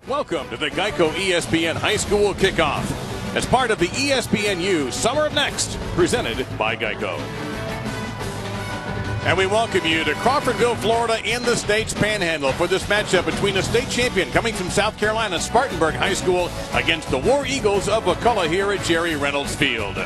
Welcome to the Geico ESPN High School Kickoff as part of the ESPNU Summer of Next, presented by Geico. And we welcome you to Crawfordville, Florida, in the state's Panhandle for this matchup between the state champion coming from South Carolina, Spartanburg High School, against the War Eagles of Wakulla here at Jerry Reynolds Field.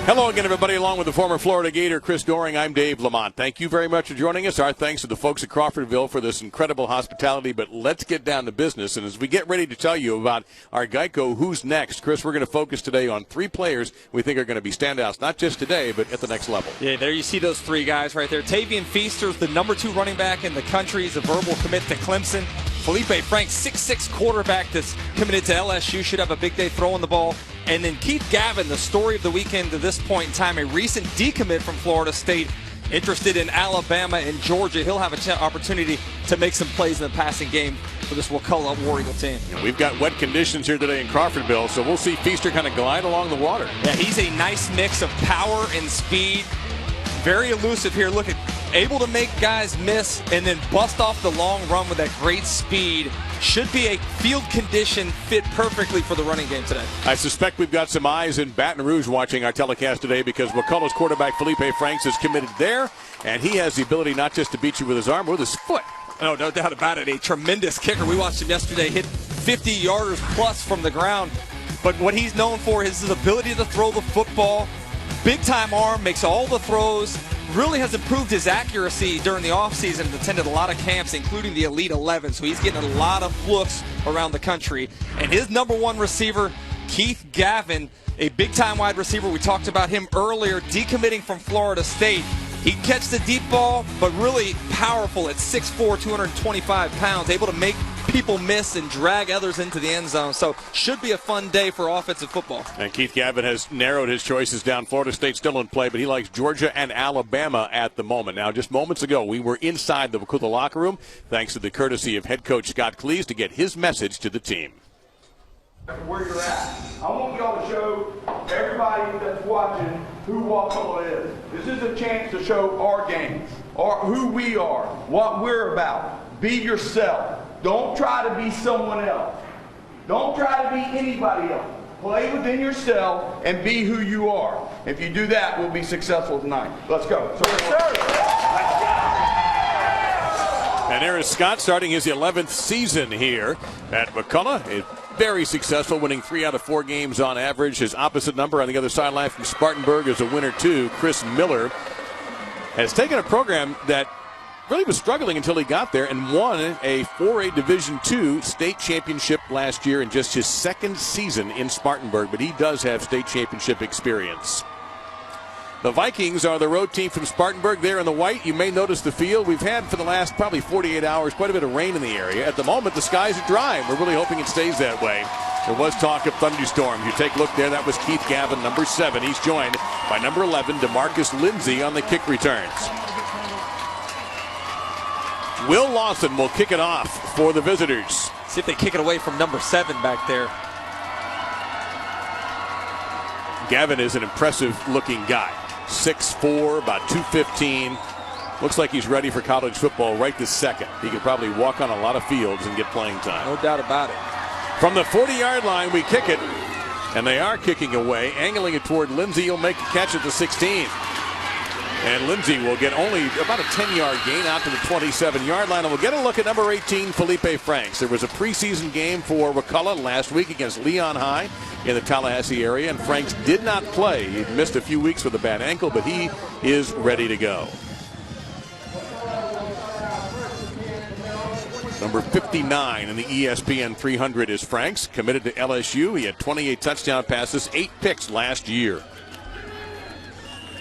Hello again, everybody. Along with the former Florida Gator, Chris Doring, I'm Dave Lamont. Thank you very much for joining us. Our thanks to the folks at Crawfordville for this incredible hospitality, but let's get down to business. And as we get ready to tell you about our Geico Who's Next, Chris, we're going to focus today on three players we think are going to be standouts, not just today, but at the next level. Yeah, there you see those three guys right there. Tavian Feaster's the number 2 running back in the country. He's a verbal commit to Clemson. Felipe Franks, 6'6" quarterback that's committed to LSU, should have a big day throwing the ball. And then Keith Gavin, the story of the weekend to this point in time, a recent decommit from Florida State, interested in Alabama and Georgia. He'll have an opportunity to make some plays in the passing game for this Wakulla War Eagle team. And we've got wet conditions here today in Crawfordville, so we'll see Feaster kind of glide along the water. Yeah, he's a nice mix of power and speed. Very elusive here. Look at, able to make guys miss and then bust off the long run with that great speed. Should be a field condition fit perfectly for the running game today. I suspect we've got some eyes in Baton Rouge watching our telecast today because Wakulla's quarterback Felipe Franks is committed there, and he has the ability not just to beat you with his arm, but with his foot. Oh, no doubt about it. A tremendous kicker. We watched him yesterday hit 50-yarders plus from the ground. But what he's known for is his ability to throw the football. Big-time arm, makes all the throws. Really has improved his accuracy during the offseason and attended a lot of camps, including the Elite 11. So he's getting a lot of looks around the country. And his number 1 receiver, Keith Gavin, a big-time wide receiver. We talked about him earlier, decommitting from Florida State. He can catch the deep ball, but really powerful at 6'4", 225 pounds, able to make people miss and drag others into the end zone. So should be a fun day for offensive football. And Keith Gavin has narrowed his choices down. Florida State still in play, but he likes Georgia and Alabama at the moment. Now, just moments ago, we were inside the Wakulla locker room, thanks to the courtesy of head coach Scott Cleese, to get his message to the team. Where you're at. I want y'all to show everybody that's watching who Wakulla is. This is a chance to show our game, who we are, what we're about. Be yourself. Don't try to be someone else. Don't try to be anybody else. Play within yourself and be who you are. If you do that, we'll be successful tonight. Let's go. And there is Scott starting his 11th season here at Wakulla. Very successful, winning 3 out of 4 games on average. His opposite number on the other sideline from Spartanburg is a winner too. Chris Miller has taken a program that really was struggling until he got there and won a 4A Division II state championship last year in just his 2nd season in Spartanburg, but he does have state championship experience. The Vikings are the road team from Spartanburg. There in the white, you may notice the field. We've had for the last probably 48 hours quite a bit of rain in the area. At the moment, the skies are dry. We're really hoping it stays that way. There was talk of thunderstorms. You take a look there. That was Keith Gavin, number 7. He's joined by number 11, DeMarcus Lindsay on the kick returns. Will Lawson will kick it off for the visitors. See if they kick it away from number 7 back there. Gavin is an impressive-looking guy. 6'4", about 215. Looks like he's ready for college football right this second. He could probably walk on a lot of fields and get playing time. No doubt about it. From the 40-yard line, we kick it, and they are kicking away, angling it toward Lindsay. He'll make the catch at the 16. And Lindsay will get only about a 10-yard gain out to the 27-yard line. And we'll get a look at number 18, Felipe Franks. There was a preseason game for Wakulla last week against Leon High in the Tallahassee area, and Franks did not play. He missed a few weeks with a bad ankle, but he is ready to go. Number 59 in the ESPN 300 is Franks, committed to LSU. He had 28 touchdown passes, 8 picks last year.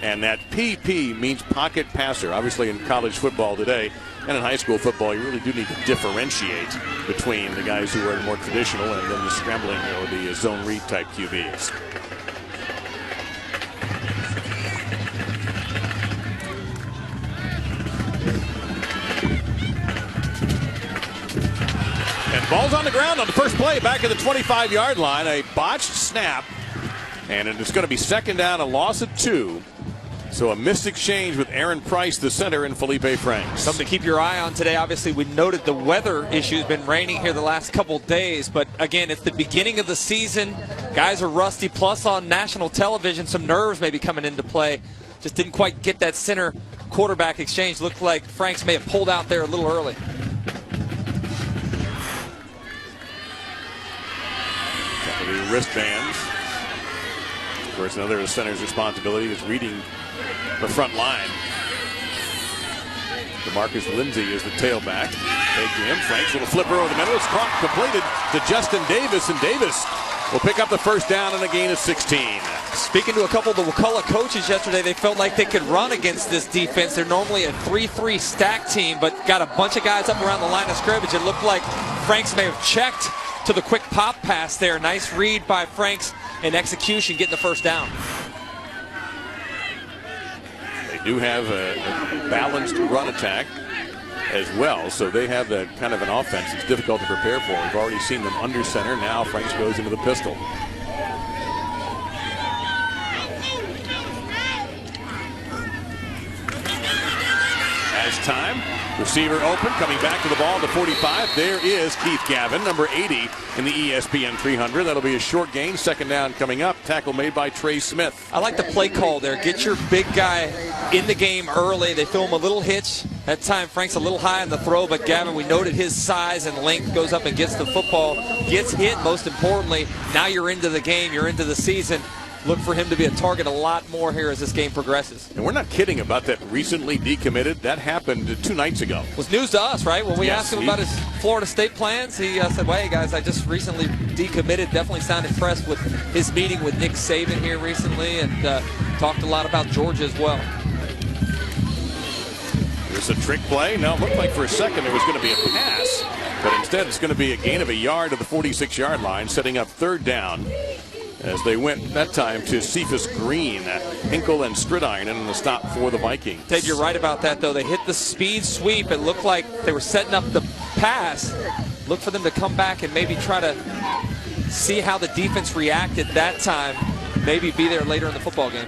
And that PP means pocket passer. Obviously in college football today and in high school football, you really do need to differentiate between the guys who are more traditional and then the scrambling or the zone read type QBs. And ball's on the ground on the first play back at the 25-yard line. A botched snap. And it's going to be second down, a loss of 2. So a missed exchange with Aaron Price, the center, and Felipe Franks. Something to keep your eye on today. Obviously, we noted the weather issue has been raining here the last couple days. But, again, it's the beginning of the season. Guys are rusty. Plus, on national television, some nerves may be coming into play. Just didn't quite get that center quarterback exchange. Looked like Franks may have pulled out there a little early. The wristbands. Of course, another center's responsibility is reading the front line. DeMarcus Lindsay is the tailback. Take to him. Franks little flipper over the middle. It's caught, completed to Justin Davis, and Davis will pick up the first down and a gain of 16. Speaking to a couple of the Wakulla coaches yesterday, they felt like they could run against this defense. They're normally a 3-3 stack team, but got a bunch of guys up around the line of scrimmage. It looked like Franks may have checked to the quick pop pass there. Nice read by Franks and execution, getting the first down. They do have a balanced run attack as well, so they have that kind of an offense that's difficult to prepare for. We've already seen them under center. Now Franks goes into the pistol. As time, receiver open, coming back to the ball, the 45. There is Keith Gavin, number 80 in the ESPN 300. That'll be a short gain. Second down coming up. Tackle made by Trey Smith. I like the play call there. Get your big guy in the game early. They throw him a little hitch. That time, Frank's a little high on the throw, but Gavin, we noted his size and length, goes up and gets the football, gets hit, most importantly. Now you're into the game. You're into the season. Look for him to be a target a lot more here as this game progresses. And we're not kidding about that recently decommitted. That happened 2 nights ago. It was news to us, right? When we asked him about his Florida State plans, he said, well, hey, guys, I just recently decommitted. Definitely sounded impressed with his meeting with Nick Saban here recently, and talked a lot about Georgia as well. Here's a trick play. No, it looked like for a second there was going to be a pass, but instead it's going to be a gain of a yard to the 46-yard line, setting up third down. As they went that time to Cephas Green, Hinkle and Stridiron in the stop for the Vikings. Dave, you're right about that, though. They hit the speed sweep. It looked like they were setting up the pass. Look for them to come back and maybe try to see how the defense reacted that time. Maybe be there later in the football game.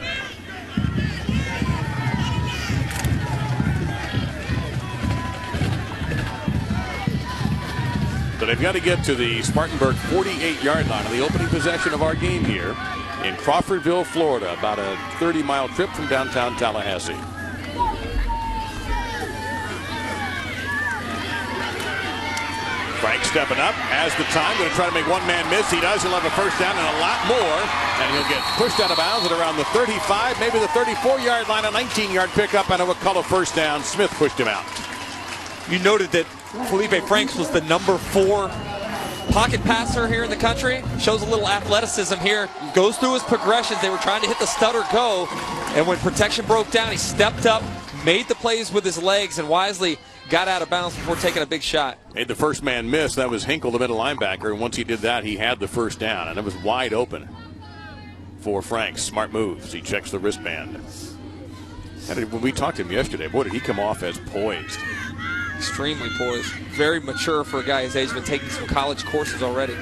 So they've got to get to the Spartanburg 48-yard line on the opening possession of our game here in Crawfordville, Florida, about a 30-mile trip from downtown Tallahassee. Frank stepping up, has the time, going to try to make one man miss. He does. He'll have a first down and a lot more, and he'll get pushed out of bounds at around the 35, maybe the 34-yard line, a 19-yard pickup, and a Wakulla first down. Smith pushed him out. You noted that Felipe Franks was the number 4 pocket passer here in the country. Shows a little athleticism here. Goes through his progressions. They were trying to hit the stutter go, and when protection broke down, he stepped up, made the plays with his legs, and wisely got out of bounds before taking a big shot. Made the first man miss. That was Hinkle, the middle linebacker, and once he did that, he had the first down, and it was wide open for Franks. Smart moves. He checks the wristband. And when we talked to him yesterday, boy, did he come off as poised. Extremely poised. Very mature for a guy his age. Been taking some college courses already.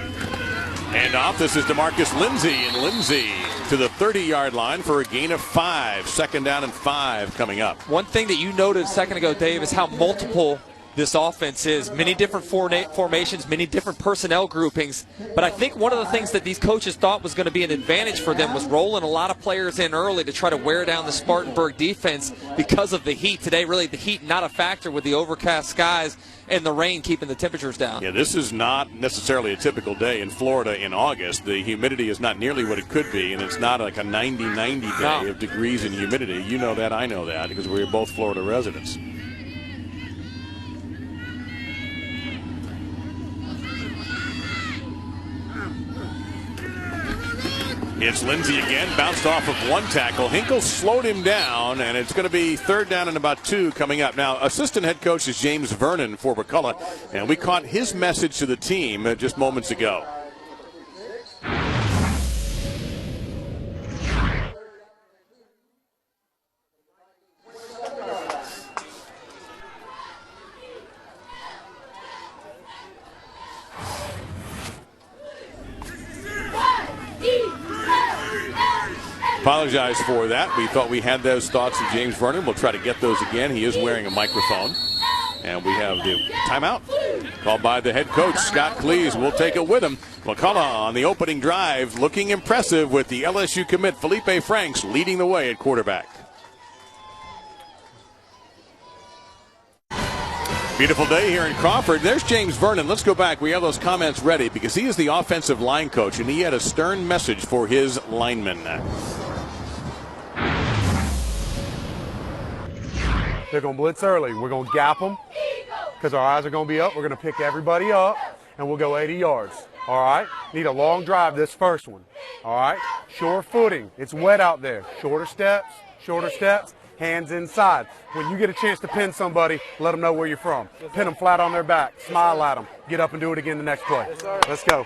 And off, this is DeMarcus Lindsay. And Lindsay to the 30-yard line for a gain of 5. Second down and 5 coming up. One thing that you noted a second ago, Dave, is how multiple this offense is. Many different formations, many different personnel groupings. But I think one of the things that these coaches thought was going to be an advantage for them was rolling a lot of players in early to try to wear down the Spartanburg defense because of the heat. Today, really, the heat not a factor with the overcast skies and the rain keeping the temperatures down. Yeah, this is not necessarily a typical day in Florida in August. The humidity is not nearly what it could be, and it's not like a 90-90 day of degrees and humidity. You know that, I know that, because we're both Florida residents. It's Lindsay again, bounced off of one tackle. Hinkle slowed him down, and it's going to be third down and about 2 coming up. Now, assistant head coach is James Vernon for Wakulla, and we caught his message to the team just moments ago. apologize for that. We thought we had those thoughts of James Vernon. We'll try to get those again. He is wearing a microphone. And we have the timeout called by the head coach, Scott Cleese. We'll take it with him. Wakulla on the opening drive, looking impressive with the LSU commit, Felipe Franks, leading the way at quarterback. Beautiful day here in Crawford. There's James Vernon. Let's go back. We have those comments ready because he is the offensive line coach, and he had a stern message for his linemen. They're going to blitz early. We're going to gap them because our eyes are going to be up. We're going to pick everybody up, and we'll go 80 yards. All right? Need a long drive this first one. All right? Sure footing. It's wet out there. Shorter steps, hands inside. When you get a chance to pin somebody, let them know where you're from. Pin them flat on their back. Smile at them. Get up and do it again the next play. Let's go.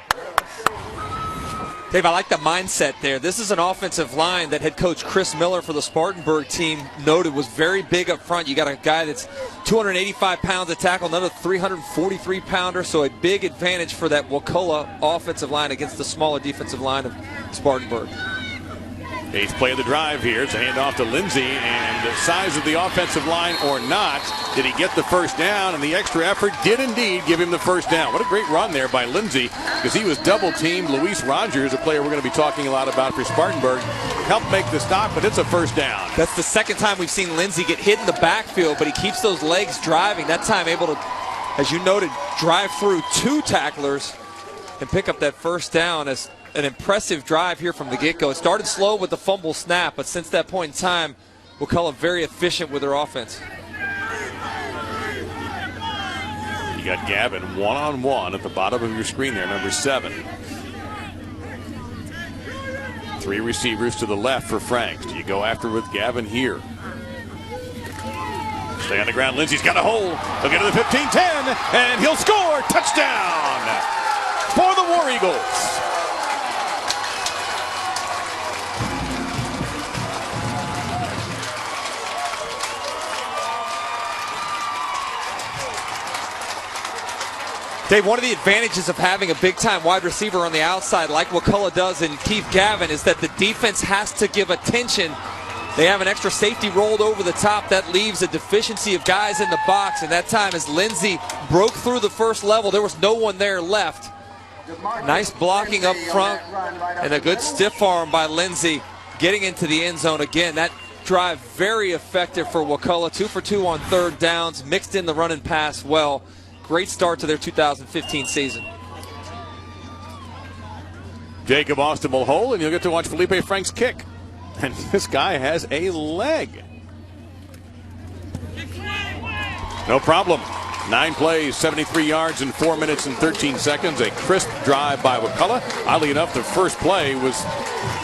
Dave, I like the mindset there. This is an offensive line that head coach Chris Miller for the Spartanburg team noted was very big up front. You got a guy that's 285 pounds to tackle, another 343-pounder, so a big advantage for that Wakulla offensive line against the smaller defensive line of Spartanburg. Eighth play of the drive here. It's a handoff to Lindsey, and the size of the offensive line or not, did he get the first down? And the extra effort did indeed give him the first down. What a great run there by Lindsey, because he was double-teamed. Luis Rogers, a player we're going to be talking a lot about for Spartanburg, helped make the stop, but it's a first down. That's the second time we've seen Lindsey get hit in the backfield, but he keeps those legs driving. That time able to, as you noted, drive through two tacklers and pick up that first down. As an impressive drive here from the get-go. It started slow with the fumble snap, but since that point in time, Wakulla very efficient with their offense. You got Gavin one-on-one at the bottom of your screen there, number 7. 3 receivers to the left for Franks. Do you go after with Gavin here? Stay on the ground. Lindsey's got a hole. He'll get to the 15-10, and he'll score. Touchdown for the War Eagles. Dave, one of the advantages of having a big-time wide receiver on the outside like Wakulla does in Keith Gavin is that the defense has to give attention. They have an extra safety rolled over the top. That leaves a deficiency of guys in the box, and that time as Lindsey broke through the first level, there was no one there left. Nice blocking up front and a good stiff arm by Lindsey getting into the end zone again. That drive very effective for Wakulla. 2 for 2 on third downs, mixed in the run and pass well. Great start to their 2015 season. Jacob Austin will hold, and you'll get to watch Felipe Franks kick. And this guy has a leg. No problem. 9 plays, 73 yards in 4 minutes and 13 seconds. A crisp drive by Wakulla. Oddly enough, the first play was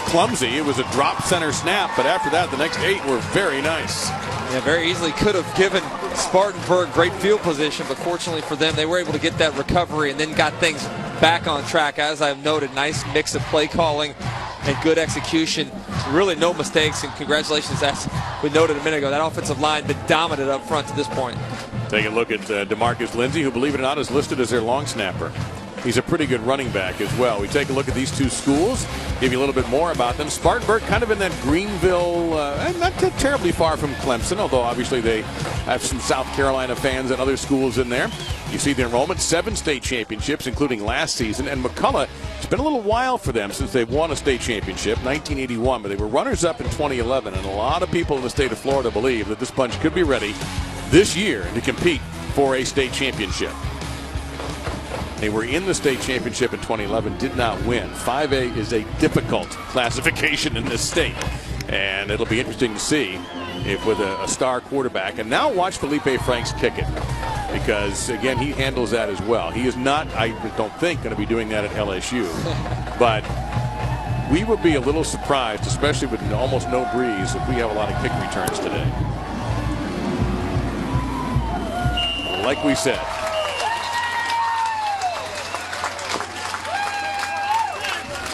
clumsy. It was a drop center snap, but after that, the next 8 were very nice. Yeah, very easily could have given Spartanburg great field position, but fortunately for them, they were able to get that recovery and then got things back on track. As I've noted, nice mix of play calling and good execution. Really no mistakes, and congratulations, as we noted a minute ago, that offensive line been dominant up front to this point. Take a look at DeMarcus Lindsey, who, believe it or not, is listed as their long snapper. He's a pretty good running back as well. We take a look at these two schools, give you a little bit more about them. Spartanburg kind of in that Greenville, not terribly far from Clemson, although obviously they have some South Carolina fans and other schools in there. You see the enrollment, 7 state championships, including last season. And Wakulla, it's been a little while for them since they've won a state championship, 1981, but they were runners-up in 2011. And a lot of people in the state of Florida believe that this bunch could be ready this year to compete for a state championship. They were in the state championship in 2011, did not win. 5A is a difficult classification in this state, and it'll be interesting to see if with a star quarterback. And now watch Felipe Franks kick it, because, again, he handles that as well. He is not, I don't think, going to be doing that at LSU, but we would be a little surprised, especially with almost no breeze, if we have a lot of kick returns today. Like we said,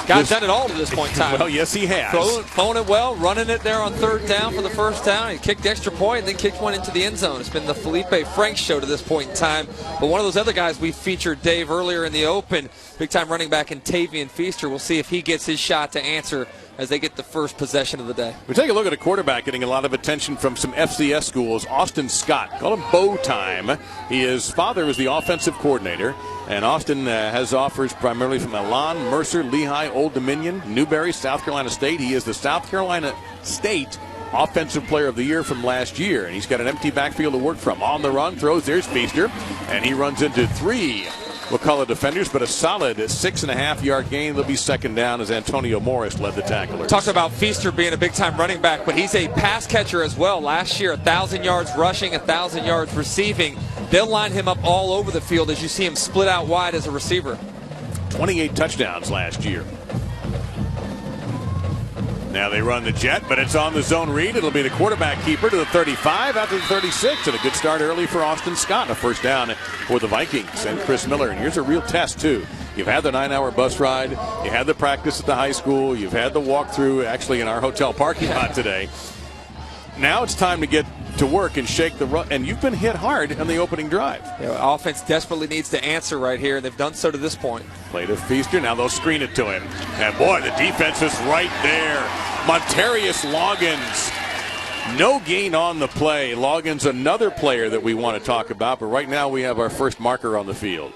God's done it all to this point in time. Well, yes, he has. Throwing it well, running it there on third down for the first down. He kicked the extra point and then kicked one into the end zone. It's been the Felipe Franks show to this point in time. But one of those other guys we featured, Dave, earlier in the open, big-time running back in Tavian Feaster. We'll see if he gets his shot to answer as they get the first possession of the day. We take a look at a quarterback getting a lot of attention from some FCS schools. Austin Scott, call him Bow Time. His father was the offensive coordinator, and Austin has offers primarily from Elan, Mercer, Lehigh, Old Dominion, Newberry, South Carolina State. He is the South Carolina State Offensive Player of the Year from last year, and he's got an empty backfield to work from. On the run, throws, there's Feaster, and he runs into 3 Wakulla defenders, but a solid 6.5-yard gain. They'll be second down as Antonio Morris led the tacklers. Talked about Feaster being a big-time running back, but he's a pass catcher as well. Last year, 1,000 yards rushing, 1,000 yards receiving. They'll line him up all over the field as you see him split out wide as a receiver. 28 touchdowns last year. Now they run the jet, but it's on the zone read. It'll be the quarterback keeper to the 35, out to the 36, and a good start early for Austin Scott. A first down for the Vikings and Chris Miller. And here's a real test, too. You've had the 9-hour bus ride. You had the practice at the high school. You've had the walkthrough, actually, in our hotel parking lot today. Now it's time to get to work and shake the run. And you've been hit hard on the opening drive. Yeah, offense desperately needs to answer right here, and they've done so to this point. Play to Feaster. Now they'll screen it to him. And, boy, the defense is right there. Montarius Loggins. No gain on the play. Loggins, another player that we want to talk about, but right now we have our first marker on the field.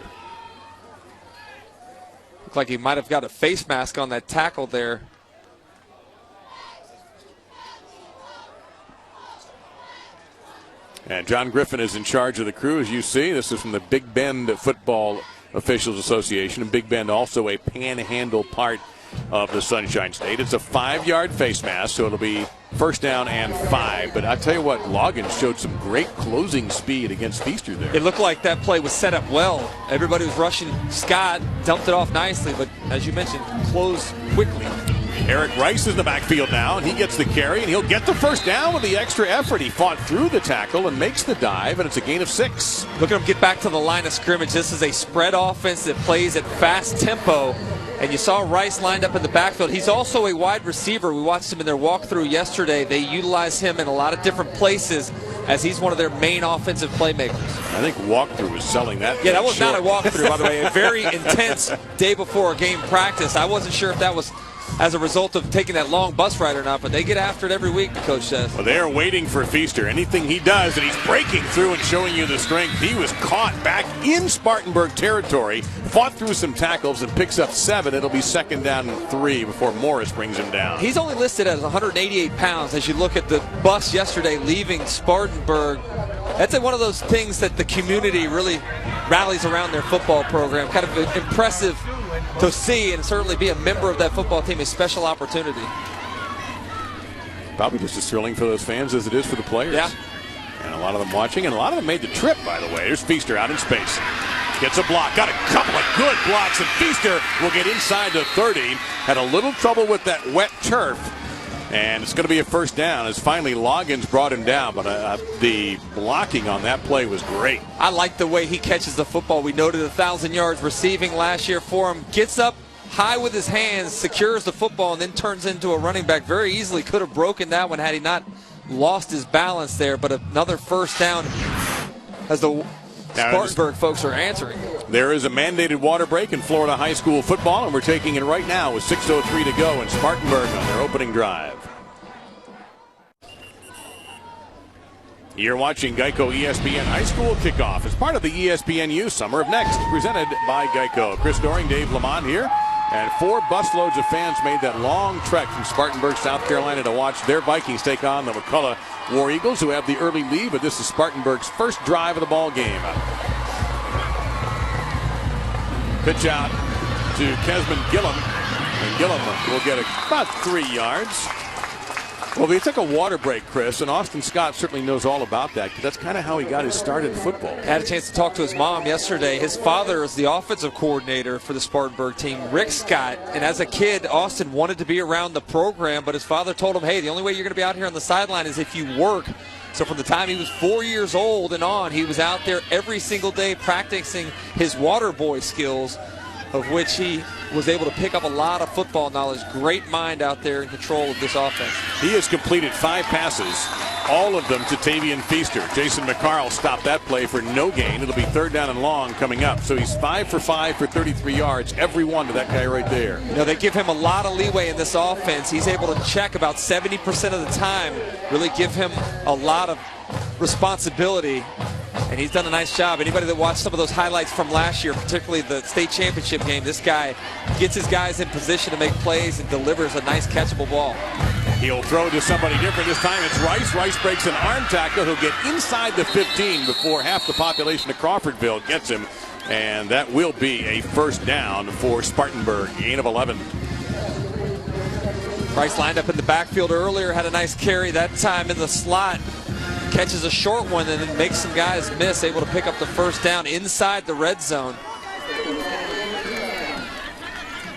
Looks like he might have got a face mask on that tackle there. And John Griffin is in charge of the crew, as you see. This is from the Big Bend Football Officials Association. And Big Bend also a panhandle part of the Sunshine State. It's a 5-yard face mask, so it'll be first down and 5. But I tell you what, Loggins showed some great closing speed against Feaster there. It looked like that play was set up well. Everybody was rushing Scott, dumped it off nicely, but as you mentioned, closed quickly. Eric Rice is in the backfield now, and he gets the carry, and he'll get the first down with the extra effort. He fought through the tackle and makes the dive, and it's a gain of 6. Look at him get back to the line of scrimmage. This is a spread offense that plays at fast tempo, and you saw Rice lined up in the backfield. He's also a wide receiver. We watched him in their walkthrough yesterday. They utilize him in a lot of different places as he's one of their main offensive playmakers. I think walkthrough was selling that. Yeah, that was not a walkthrough, by the way. A very intense day before a game practice. I wasn't sure if that was as a result of taking that long bus ride or not, but they get after it every week, the coach says. Well, they are waiting for Feaster. Anything he does, and he's breaking through and showing you the strength. He was caught back in Spartanburg territory, fought through some tackles, and picks up 7. It'll be second down and 3 before Morris brings him down. He's only listed as 188 pounds. As you look at the bus yesterday leaving Spartanburg, that's one of those things that the community really rallies around their football program. Kind of impressive to see, and certainly be a member of that football team, a special opportunity. Probably just as thrilling for those fans as it is for the players. Yeah. And a lot of them watching, and a lot of them made the trip, by the way. There's Feaster out in space. Gets a block. Got a couple of good blocks, and Feaster will get inside the 30. Had a little trouble with that wet turf. And it's going to be a first down as finally Loggins brought him down. But the blocking on that play was great. I like the way he catches the football. We noted 1,000 yards receiving last year for him. Gets up high with his hands, secures the football, and then turns into a running back. Very easily could have broken that one had he not lost his balance there. But another first down as the Spartanburg folks are answering. There is a mandated water break in Florida high school football, and we're taking it right now with 6:03 to go in Spartanburg on their opening drive. You're watching Geico ESPN High School Kickoff as part of the ESPNU Summer of Next, presented by Geico. Chris Doring, Dave Lamont here, and 4 busloads of fans made that long trek from Spartanburg, South Carolina to watch their Vikings take on the Wakulla War Eagles, who have the early lead, but this is Spartanburg's first drive of the ball game. Pitch out to Kesmond Gillum, and Gillum will get about 3 yards. Well, they took a water break, Chris, and Austin Scott certainly knows all about that because that's kind of how he got his start in football. I had a chance to talk to his mom yesterday. His father is the offensive coordinator for the Spartanburg team, Rick Scott, and as a kid, Austin wanted to be around the program, but his father told him, hey, the only way you're going to be out here on the sideline is if you work. So from the time he was 4 years old and on, he was out there every single day practicing his water boy skills, of which he was able to pick up a lot of football knowledge. Great mind out there in control of this offense. He has completed 5 passes all of them to Tavian Feaster. Jason McCarl stopped that play for no gain. It'll be 3rd down and long coming up. So he's 5 for 5 for 33 yards. Every one to that guy right there. You know, they give him a lot of leeway in this offense. He's able to check about 70% of the time, really give him a lot of responsibility. And he's done a nice job. Anybody that watched some of those highlights from last year, particularly the state championship game, this guy gets his guys in position to make plays and delivers a nice catchable ball. He'll throw to somebody different. This time it's Rice. Rice breaks an arm tackle. He'll get inside the 15 before half the population of Crawfordville gets him. And that will be a 1st down for Spartanburg. Gain of 11. Rice lined up in the backfield earlier, had a nice carry that time in the slot. Catches a short one and then makes some guys miss, able to pick up the 1st down inside the red zone.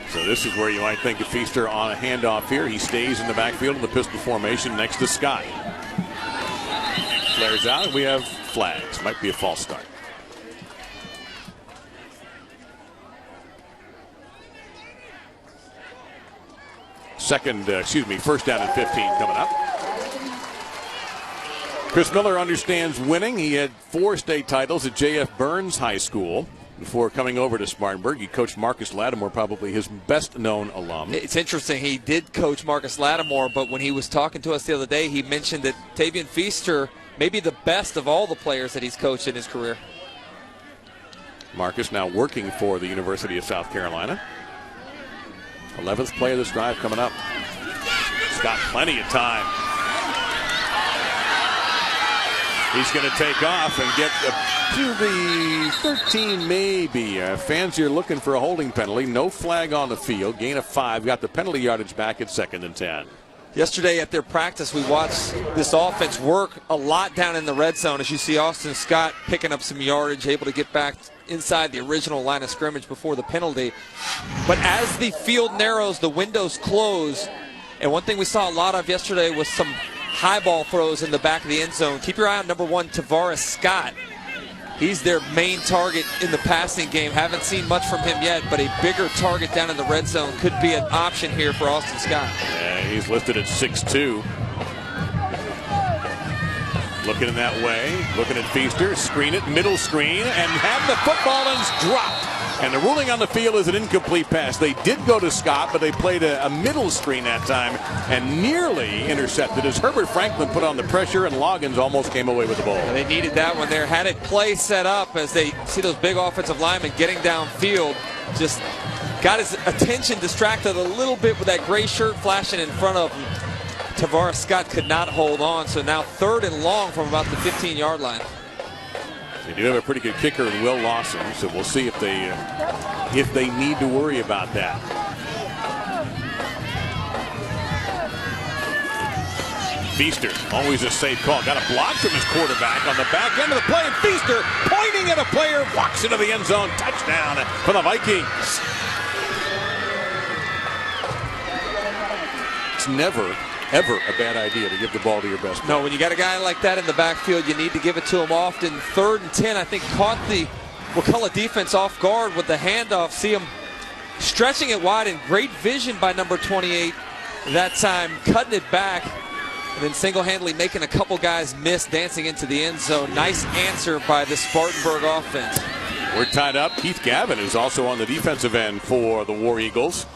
So this is where you might think of Feaster on a handoff here. He stays in the backfield in the pistol formation next to Scott. Flares out and we have flags. Might be a false start. First down and 15 coming up. Chris Miller understands winning. He had 4 state titles at J.F. Burns High School before coming over to Spartanburg. He coached Marcus Lattimore, probably his best-known alum. It's interesting. He did coach Marcus Lattimore, but when he was talking to us the other day, he mentioned that Tavian Feaster may be the best of all the players that he's coached in his career. Marcus now working for the University of South Carolina. 11th play of this drive coming up. He's got plenty of time. He's going to take off and get to the 13 maybe. Fans here looking for a holding penalty. No flag on the field. Gain of 5. Got the penalty yardage back at 2nd and 10. Yesterday at their practice, we watched this offense work a lot down in the red zone. As you see Austin Scott picking up some yardage, able to get back inside the original line of scrimmage before the penalty. But as the field narrows, the windows close. And one thing we saw a lot of yesterday was some high ball throws in the back of the end zone. Keep your eye on number 1, Tavares Scott. He's their main target in the passing game. Haven't seen much from him yet, but a bigger target down in the red zone could be an option here for Austin Scott. Yeah, he's listed at 6'2". Looking in that way, looking at Feaster, screen it, middle screen, and have the football and it's dropped. And the ruling on the field is an incomplete pass. They did go to Scott, but they played a middle screen that time and nearly intercepted as Herbert Franklin put on the pressure and Loggins almost came away with the ball. Yeah, they needed that one there. Had a play set up as they see those big offensive linemen getting downfield. Just got his attention distracted a little bit with that gray shirt flashing in front of him. Tavares Scott could not hold on, so now 3rd and long from about the 15-yard line. They do have a pretty good kicker in Will Lawson, so we'll see if they need to worry about that. Feaster, always a safe call. Got a block from his quarterback on the back end of the play, and Feaster pointing at a player, walks into the end zone. Touchdown for the Vikings. It's never, ever a bad idea to give the ball to your best player. No, when you got a guy like that in the backfield, you need to give it to him often. 3rd and 10, I think, caught the Wakulla defense off guard with the handoff. See him stretching it wide, and great vision by number 28 that time, cutting it back, and then single-handedly making a couple guys miss, dancing into the end zone. Nice answer by the Spartanburg offense. We're tied up. Keith Gavin is also on the defensive end for the War Eagles.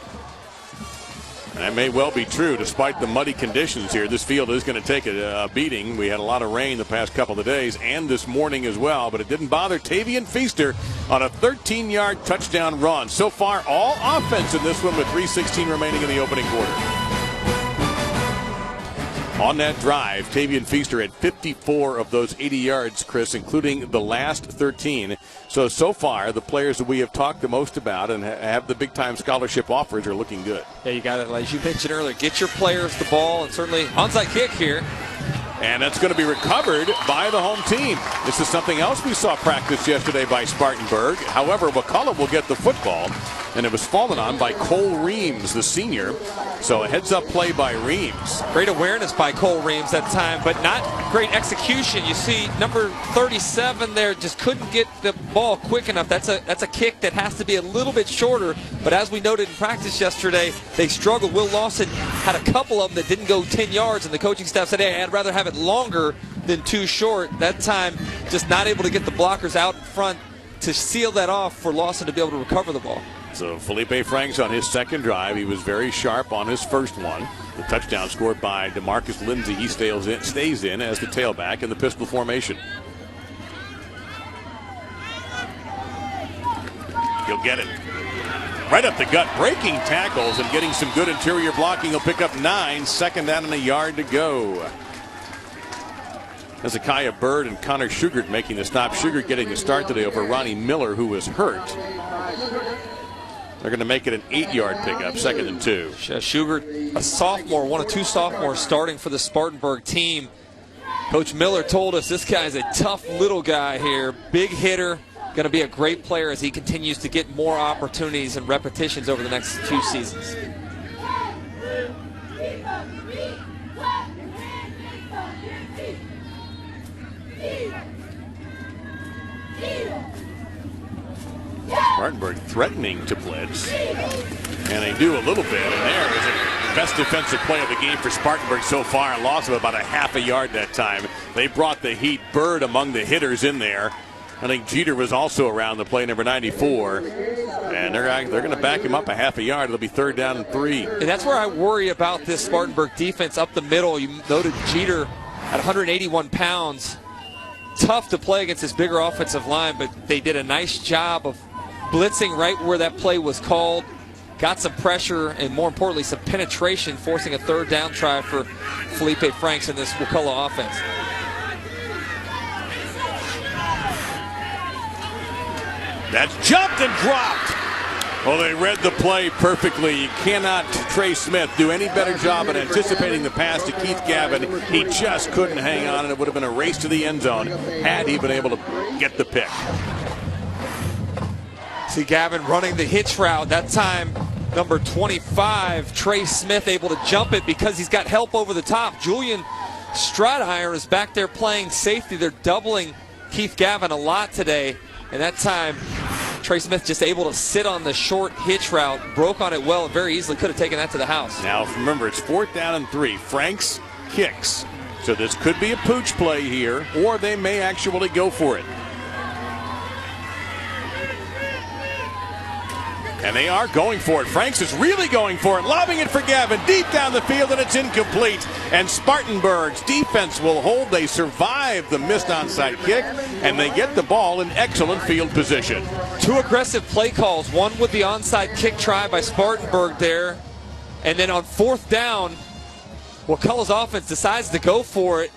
And that may well be true despite the muddy conditions here. This field is going to take a beating. We had a lot of rain the past couple of days and this morning as well, but it didn't bother Tavian Feaster on a 13-yard touchdown run. So far, all offense in this one with 3:16 remaining in the opening quarter. On that drive, Tavian Feaster had 54 of those 80 yards, Chris, including the last 13. So far, the players that we have talked the most about and have the big-time scholarship offers are looking good. Yeah, you got it. As you mentioned earlier, get your players the ball, and certainly onside kick here. And that's going to be recovered by the home team. This is something else we saw practice yesterday by Spartanburg. However, Wakulla will get the football. and it was fallen on by Cole Reams, the senior. So a heads-up play by Reams. Great awareness by Cole Reams that time, but not great execution. You see number 37 there just couldn't get the ball quick enough. That's a kick that has to be a little bit shorter, but as we noted in practice yesterday, they struggled. Will Lawson had a couple of them that didn't go 10 yards, and the coaching staff said, hey, I'd rather have it longer than too short. That time, just not able to get the blockers out in front to seal that off for Lawson to be able to recover the ball. So Felipe Franks on his second drive. He was very sharp on his first one. The touchdown scored by DeMarcus Lindsey. He stays in as the tailback in the pistol formation. He'll get it. Right up the gut, breaking tackles and getting some good interior blocking. He'll pick up 9, second down and a yard to go. Hezekiah Bird and Connor Shugart making the stop. Shugart getting the start today over Ronnie Miller, who was hurt. They're going to make it an 8-yard pickup, 2nd and 2. Shugart, a sophomore, one of 2 sophomores starting for the Spartanburg team. Coach Miller told us this guy's a tough little guy here, big hitter, going to be a great player as he continues to get more opportunities and repetitions over the next 2 seasons. Spartanburg threatening to blitz, and they do a little bit, and there is the best defensive play of the game for Spartanburg so far. A loss of about a half a yard that time. They brought the heat. Bird among the hitters in there. I think Jeter was also around the play, number 94, and they're going to back him up a half a yard. It'll be 3rd down and 3. And that's where I worry about this Spartanburg defense up the middle. You noted Jeter at 181 pounds. Tough to play against this bigger offensive line, but they did a nice job of blitzing right where that play was called. Got some pressure and, more importantly, some penetration, forcing a 3rd down try for Felipe Franks in this Wakulla offense. That's jumped and dropped. Well, they read the play perfectly. You cannot, Trey Smith, do any better job at anticipating the pass to Keith Gavin. He just couldn't hang on, and it would have been a race to the end zone had he been able to get the pick. See Gavin running the hitch route. That time, number 25, Trey Smith, able to jump it because he's got help over the top. Julian Stradhire is back there playing safety. They're doubling Keith Gavin a lot today. And that time, Trey Smith just able to sit on the short hitch route, broke on it well, and very easily could have taken that to the house. Now, remember, it's 4th down and 3. Franks kicks. So this could be a pooch play here, or they may actually go for it. And they are going for it. Franks is really going for it, lobbing it for Gavin deep down the field, and it's incomplete. And Spartanburg's defense will hold. They survive the missed onside kick, and they get the ball in excellent field position. 2 aggressive play calls, one with the onside kick try by Spartanburg there. And then on 4th down, Wakulla's offense decides to go for it.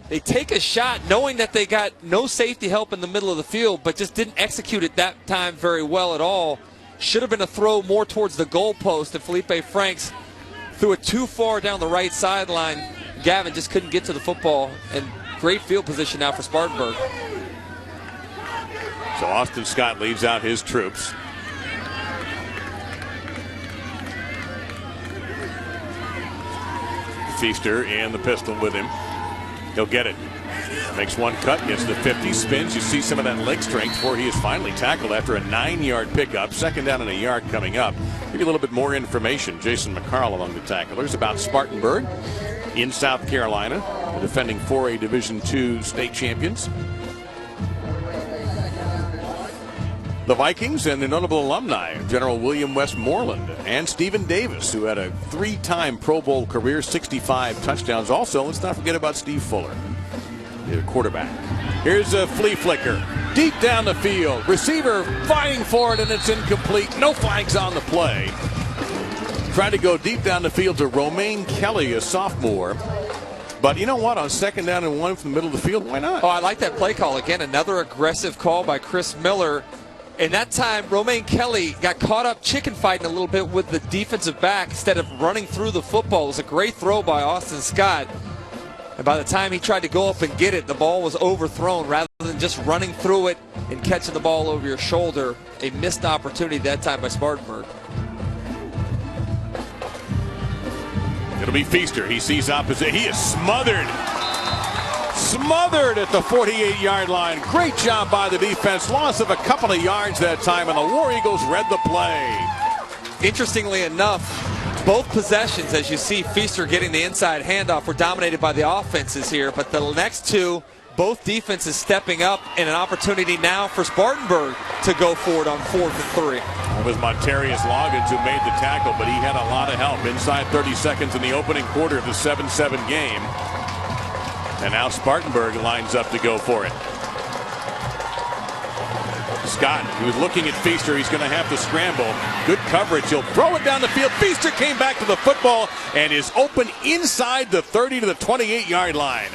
They take a shot knowing that they got no safety help in the middle of the field, but just didn't execute it that time very well at all. Should have been a throw more towards the goalpost, and Felipe Franks threw it too far down the right sideline. Gavin just couldn't get to the football, and great field position now for Spartanburg. So Austin Scott leads out his troops. Feaster and the pistol with him. He'll get it. Makes one cut, gets the 50, spins. You see some of that leg strength before he is finally tackled after a 9-yard pickup. 2nd down and a yard coming up. Give you a little bit more information. Jason McCarl among the tacklers about Spartanburg in South Carolina, the defending 4A Division II state champions. The Vikings and the notable alumni, General William Westmoreland and Stephen Davis, who had a 3-time Pro Bowl career, 65 touchdowns. Also, let's not forget about Steve Fuller, the quarterback. Here's a flea flicker. Deep down the field. Receiver fighting for it, and it's incomplete. No flags on the play. Tried to go deep down the field to Romaine Kelly, a sophomore. But you know what? On 2nd down and 1 from the middle of the field, why not? Oh, I like that play call. Again, another aggressive call by Chris Miller. And that time, Romaine Kelly got caught up chicken fighting a little bit with the defensive back instead of running through the football. It was a great throw by Austin Scott. And by the time he tried to go up and get it, the ball was overthrown rather than just running through it and catching the ball over your shoulder. A missed opportunity that time by Spartanburg. It'll be Feaster. He sees opposite. He is smothered. Smothered at the 48-yard line. Great job by the defense. Loss of a couple of yards that time, and the War Eagles read the play. Interestingly enough, both possessions, as you see Feaster getting the inside handoff, were dominated by the offenses here, but the next two, both defenses stepping up, and an opportunity now for Spartanburg to go forward on 4th and 3. It was Montarius Loggins who made the tackle, but he had a lot of help inside 30 seconds in the opening quarter of the 7-7 game. And now Spartanburg lines up to go for it. Scott, he was looking at Feaster. He's going to have to scramble. Good coverage. He'll throw it down the field. Feaster came back to the football and is open inside the 30 to the 28-yard line.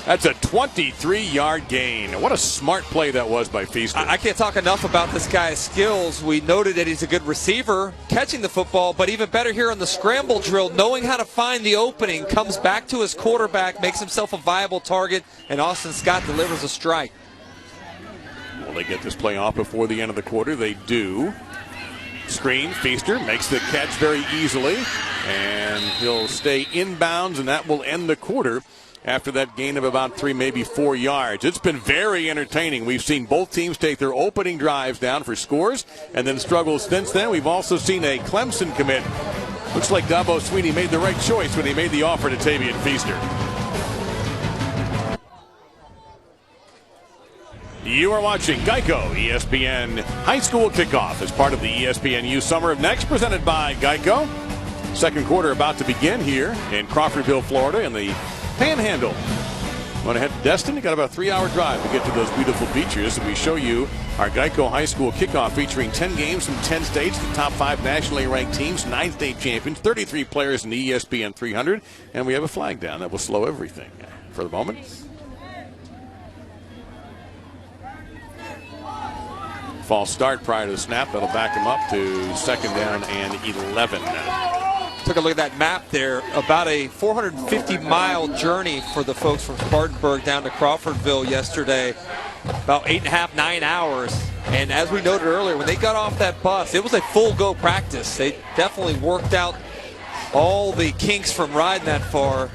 That's a 23-yard gain. What a smart play that was by Feaster. I can't talk enough about this guy's skills. We noted that he's a good receiver, catching the football, but even better here on the scramble drill, knowing how to find the opening, comes back to his quarterback, makes himself a viable target, and Austin Scott delivers a strike. Will they get this play off before the end of the quarter? They do. Screen, Feaster makes the catch very easily, and he'll stay inbounds, and that will end the quarter after that gain of about 3, maybe 4 yards. It's been very entertaining. We've seen both teams take their opening drives down for scores and then struggle since then. We've also seen a Clemson commit. Looks like Dabo Sweeney made the right choice when he made the offer to Tavian Feaster. You are watching Geico ESPN High School Kickoff as part of the ESPNU Summer of Next, presented by Geico. Second quarter about to begin here in Crawfordville, Florida, in the Panhandle. Want to head to Destin? You got about a 3-hour drive to get to those beautiful beaches. And we show you our Geico High School Kickoff featuring 10 games from 10 states, the top 5 nationally ranked teams, 9 state champions, 33 players in the ESPN 300. And we have a flag down that will slow everything for the moment. False start prior to the snap. That'll back him up to 2nd down and 11. Took a look at that map there. About a 450-mile journey for the folks from Spartanburg down to Crawfordville yesterday. About 8.5, 9 hours. And as we noted earlier, when they got off that bus, it was a full-go practice. They definitely worked out all the kinks from riding that far.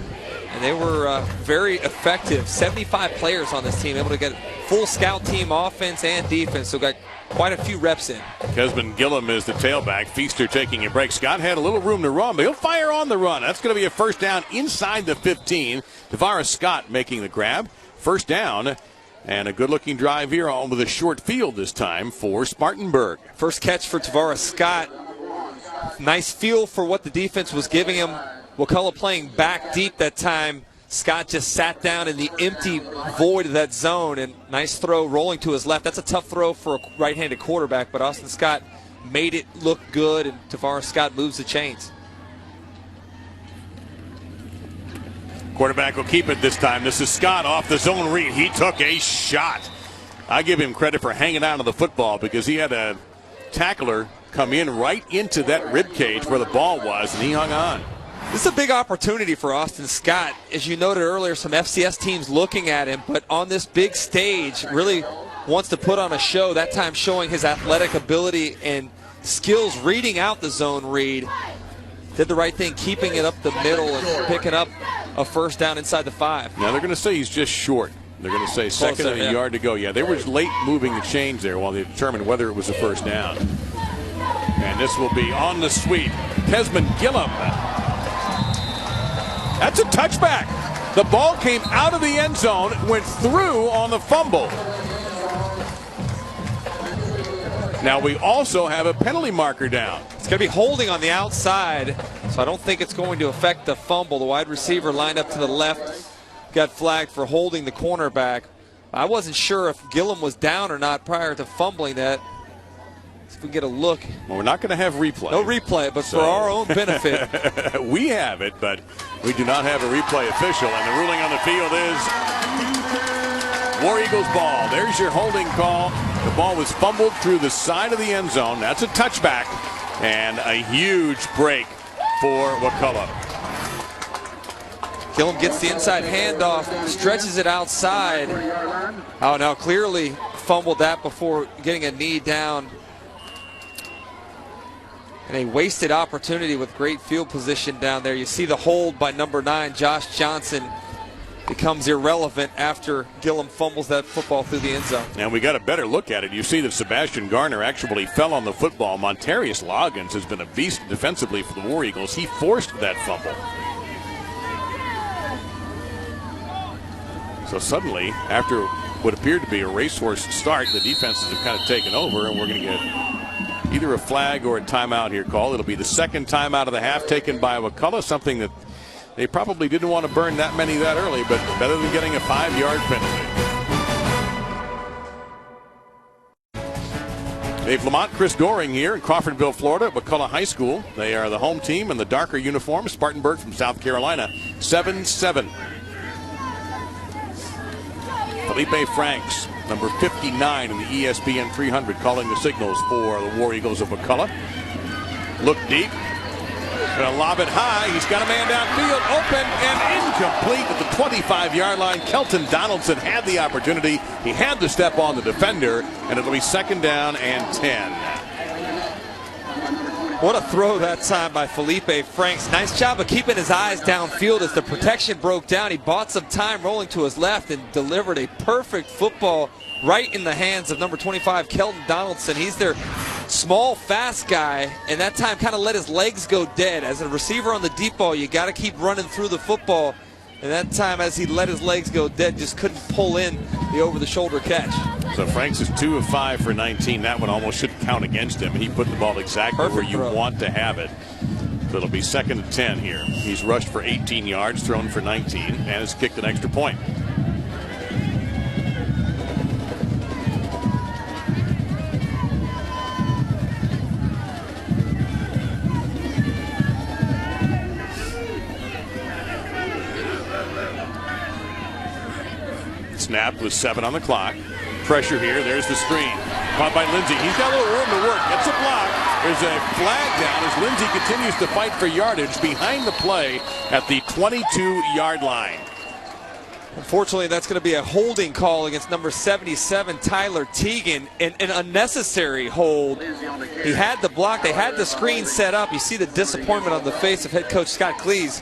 And they were very effective. 75 players on this team, able to get full scout team offense and defense. So got quite a few reps in. Kesman Gillum is the tailback. Feaster taking a break. Scott had a little room to run, but he'll fire on the run. That's going to be a first down inside the 15. Tavares Scott making the grab. First down, and a good-looking drive here on with a short field this time for Spartanburg. First catch for Tavares Scott. Nice feel for what the defense was giving him. Wakulla playing back deep that time. Scott just sat down in the empty void of that zone, and nice throw rolling to his left. That's a tough throw for a right-handed quarterback, but Austin Scott made it look good, and Tavares Scott moves the chains. Quarterback will keep it this time. This is Scott off the zone read. He took a shot. I give him credit for hanging on to the football because he had a tackler come in right into that rib cage where the ball was, and he hung on. This is a big opportunity for Austin Scott. As you noted earlier, some FCS teams looking at him, but on this big stage, really wants to put on a show, that time showing his athletic ability and skills reading out the zone read. Did the right thing, keeping it up the middle and picking up a first down inside the 5. Now they're going to say he's just short. They're going to say second and a yard to go. Yeah, they were late moving the chains there while they determined whether it was a first down. And this will be on the sweep. Kesman Gillum. That's a touchback. The ball came out of the end zone, went through on the fumble. Now we also have a penalty marker down. It's going to be holding on the outside, so I don't think it's going to affect the fumble. The wide receiver lined up to the left got flagged for holding the cornerback. I wasn't sure if Gillum was down or not prior to fumbling that. If we get a look. Well, we're not going to have replay. No replay, but for our own benefit. We have it, but we do not have a replay official. And the ruling on the field is War Eagles ball. There's your holding call. The ball was fumbled through the side of the end zone. That's a touchback and a huge break for Wakulla. Gillum gets the inside handoff, stretches it outside. Oh, no, clearly fumbled that before getting a knee down. And a wasted opportunity with great field position down there. You see the hold by number 9, Josh Johnson, becomes irrelevant after Gillum fumbles that football through the end zone. And we got a better look at it. You see that Sebastian Garner actually fell on the football. Montarius Loggins has been a beast defensively for the War Eagles. He forced that fumble. So suddenly, after what appeared to be a racehorse start, the defenses have kind of taken over, and we're going to get either a flag or a timeout here called. It'll be the second timeout of the half taken by Wakulla, something that they probably didn't want to burn that many that early, but better than getting a 5-yard penalty. Dave Lamont, Chris Goring here in Crawfordville, Florida at Wakulla High School. They are the home team in the darker uniform. Spartanburg from South Carolina, 7-7. Felipe Franks, number 59 in the ESPN 300, calling the signals for the War Eagles of Wakulla. Look deep. Gonna lob it high. He's got a man downfield, open and incomplete at the 25-yard line. Kelton Donaldson had the opportunity. He had to step on the defender, and it'll be second down and 10. What a throw that time by Felipe Franks. Nice job of keeping his eyes downfield as the protection broke down. He bought some time rolling to his left and delivered a perfect football right in the hands of number 25, Kelton Donaldson. He's their small, fast guy, and that time kind of let his legs go dead. As a receiver on the deep ball, you got to keep running through the football. And that time, as he let his legs go dead, just couldn't pull in the over-the-shoulder catch. So Franks is 2 of 5 for 19. That one almost shouldn't count against him. He put the ball exactly Perfect where you throw. want to have it. So it'll be second and 10 here. He's rushed for 18 yards, thrown for 19, and has kicked an extra point. Snap with 7 on the clock. Pressure here. There's the screen. Caught by Lindsey. He's got a little room to work. Gets a block. There's a flag down as Lindsey continues to fight for yardage behind the play at the 22-yard line. Unfortunately, that's going to be a holding call against number 77, Tyler Teagan. An unnecessary hold. He had the block. They had the screen set up. You see the disappointment on the face of head coach Scott Cleese.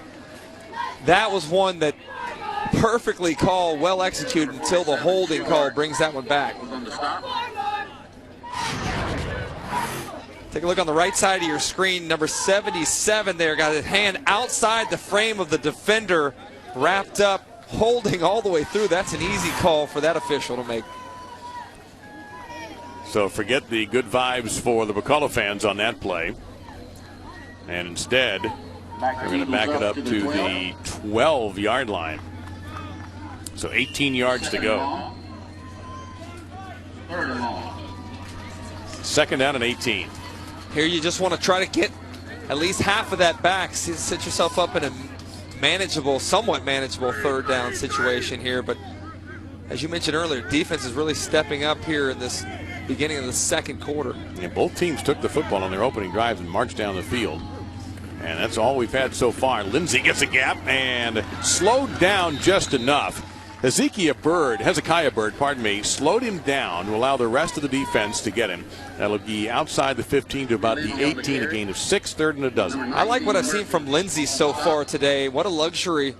That was one that perfectly called, well executed until the holding call brings that one back. Take a look on the right side of your screen. Number 77 there got his hand outside the frame of the defender, wrapped up, holding all the way through. That's an easy call for that official to make. So forget the good vibes for the Wakulla fans on that play. And instead, they're going to back it up to the 12-yard line. So 18 yards to go. Second down and 18. Here you just want to try to get at least half of that back. Set yourself up in a manageable, somewhat manageable third down situation here. But as you mentioned earlier, defense is really stepping up here in this beginning of the second quarter. Yeah, both teams took the football on their opening drives and marched down the field. And that's all we've had so far. Lindsey gets a gap and slowed down just enough. Hezekiah Bird, slowed him down to allow the rest of the defense to get him. That'll be outside the 15 to about the 18, a gain of 6, third and a dozen. I like what I've seen from Lindsey so far today. What a luxury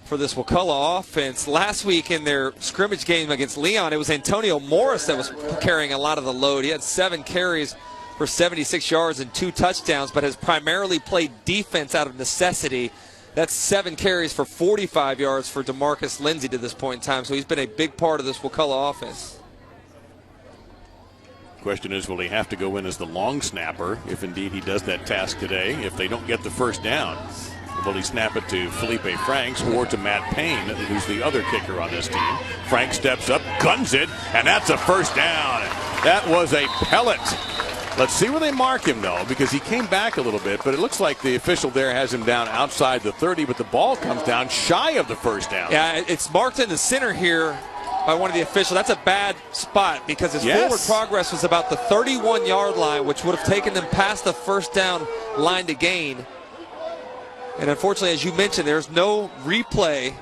for this Wakulla offense. Last week in their scrimmage game against Leon, it was Antonio Morris that was carrying a lot of the load. He had 7 carries for 76 yards and 2 touchdowns, but has primarily played defense out of necessity. That's 7 carries for 45 yards for DeMarcus Lindsey to this point in time. So he's been a big part of this Wakulla offense. Question is, will he have to go in as the long snapper if indeed he does that task today? If they don't get the first down, will he snap it to Felipe Franks or to Matt Payne, who's the other kicker on this team? Franks steps up, guns it, and that's a first down. That was a pellet. Let's see where they mark him, though, because he came back a little bit, but it looks like the official there has him down outside the 30, but the ball comes down shy of the first down. Yeah, it's marked in the center here by one of the officials. That's a bad spot because his forward progress was about the 31-yard line, which would have taken them past the first down line to gain. And unfortunately, as you mentioned, there's no replay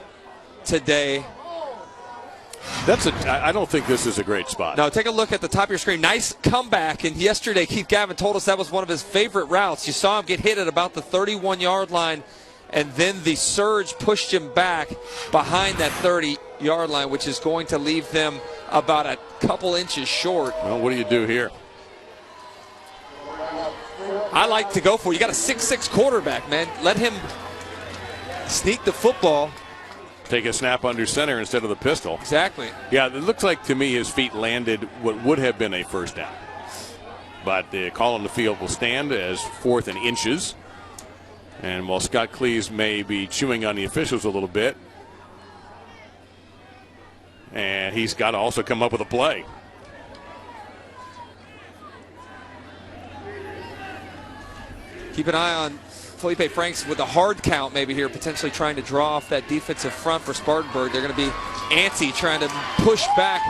today. I don't think this is a great spot. No, take a look at the top of your screen. Nice comeback. And yesterday, Keith Gavin told us that was one of his favorite routes. You saw him get hit at about the 31-yard line, and then the surge pushed him back behind that 30-yard line, which is going to leave them about a couple inches short. Well, what do you do here? I like to go for it. You got a 6'6" quarterback, man. Let him sneak the football. Take a snap under center instead of the pistol. Exactly. Yeah, it looks like to me his feet landed what would have been a first down. But the call on the field will stand as 4th and inches. And while Scott Cleese may be chewing on the officials a little bit, and he's got to also come up with a play. Keep an eye on Felipe Franks with a hard count maybe here, potentially trying to draw off that defensive front for Spartanburg. They're going to be antsy, trying to push back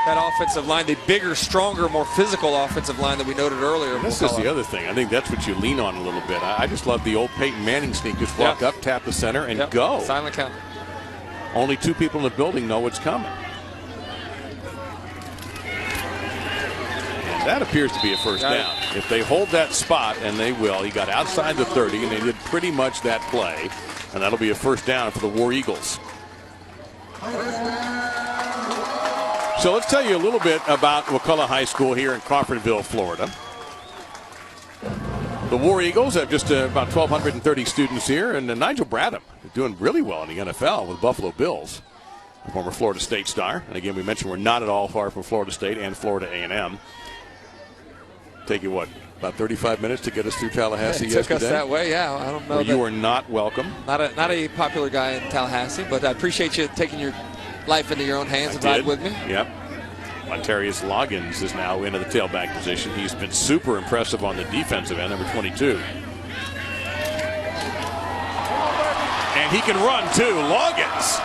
that offensive line, the bigger, stronger, more physical offensive line that we noted earlier. This is the other thing. I think that's what you lean on a little bit. I just love the old Peyton Manning sneak. Just walk up, tap the center, and go. Silent count. Only 2 people in the building know what's coming. That appears to be a first down. If they hold that spot, and they will, he got outside the 30, and they did pretty much that play, and that'll be a first down for the War Eagles. So let's tell you a little bit about Wakulla High School here in Crawfordville, Florida. The War Eagles have just about 1,230 students here, and Nigel Bradham is doing really well in the NFL with Buffalo Bills, a former Florida State star. And again, we mentioned we're not at all far from Florida State and Florida A&M. Take you, what, about 35 minutes to get us through Tallahassee yesterday? Took us that way, yeah. I don't know. Well, you are not welcome. Not a popular guy in Tallahassee, but I appreciate you taking your life into your own hands and ride with me. Yep. Montarius Loggins is now into the tailback position. He's been super impressive on the defensive end, number 22. And he can run, too. Loggins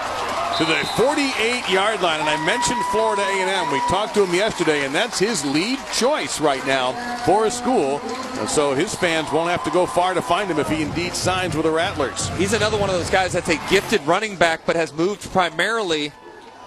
to the 48-yard line. And I mentioned Florida A&M. We talked to him yesterday, and that's his lead choice right now for his school. And so his fans won't have to go far to find him if he indeed signs with the Rattlers. He's another one of those guys that's a gifted running back, but has moved primarily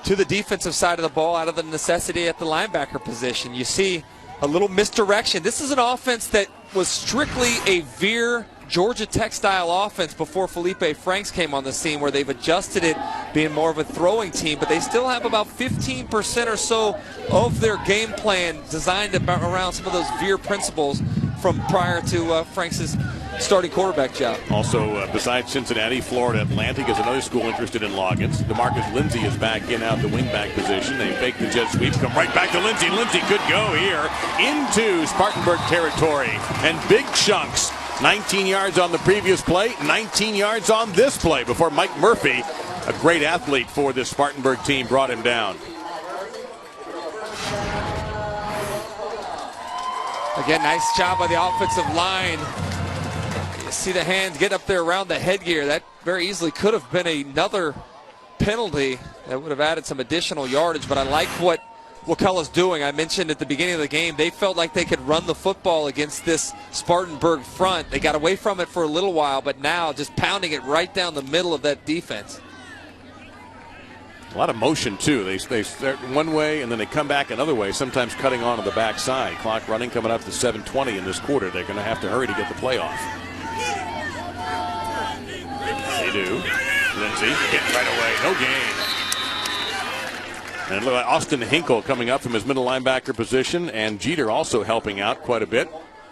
to the defensive side of the ball out of the necessity at the linebacker position. You see a little misdirection. This is an offense that was strictly a veer Georgia Tech style offense before Felipe Franks came on the scene, where they've adjusted it being more of a throwing team, but they still have about 15% or so of their game plan designed around some of those veer principles from prior to Franks' starting quarterback job. Also, besides Cincinnati, Florida Atlantic is another school interested in Loggins. DeMarcus Lindsay is back in out the wingback position. They fake the jet sweep, come right back to Lindsay. Lindsay could go here into Spartanburg territory, and big chunks. 19 yards on the previous play, 19 yards on this play before Mike Murphy, a great athlete for this Spartanburg team, brought him down. Again, nice job by the offensive line. You see the hands get up there around the headgear. That very easily could have been another penalty that would have added some additional yardage, but I like what Wakulla's doing. I mentioned at the beginning of the game, they felt like they could run the football against this Spartanburg front. They got away from it for a little while, but now just pounding it right down the middle of that defense. A lot of motion, too. They start one way, and then they come back another way, sometimes cutting on to the backside. Clock running, coming up to 7:20 in this quarter. They're going to have to hurry to get the play off. They do. Lindsay hit right away. No gain. And it looked like Austin Hinkle coming up from his middle linebacker position, and Jeter also helping out quite a bit.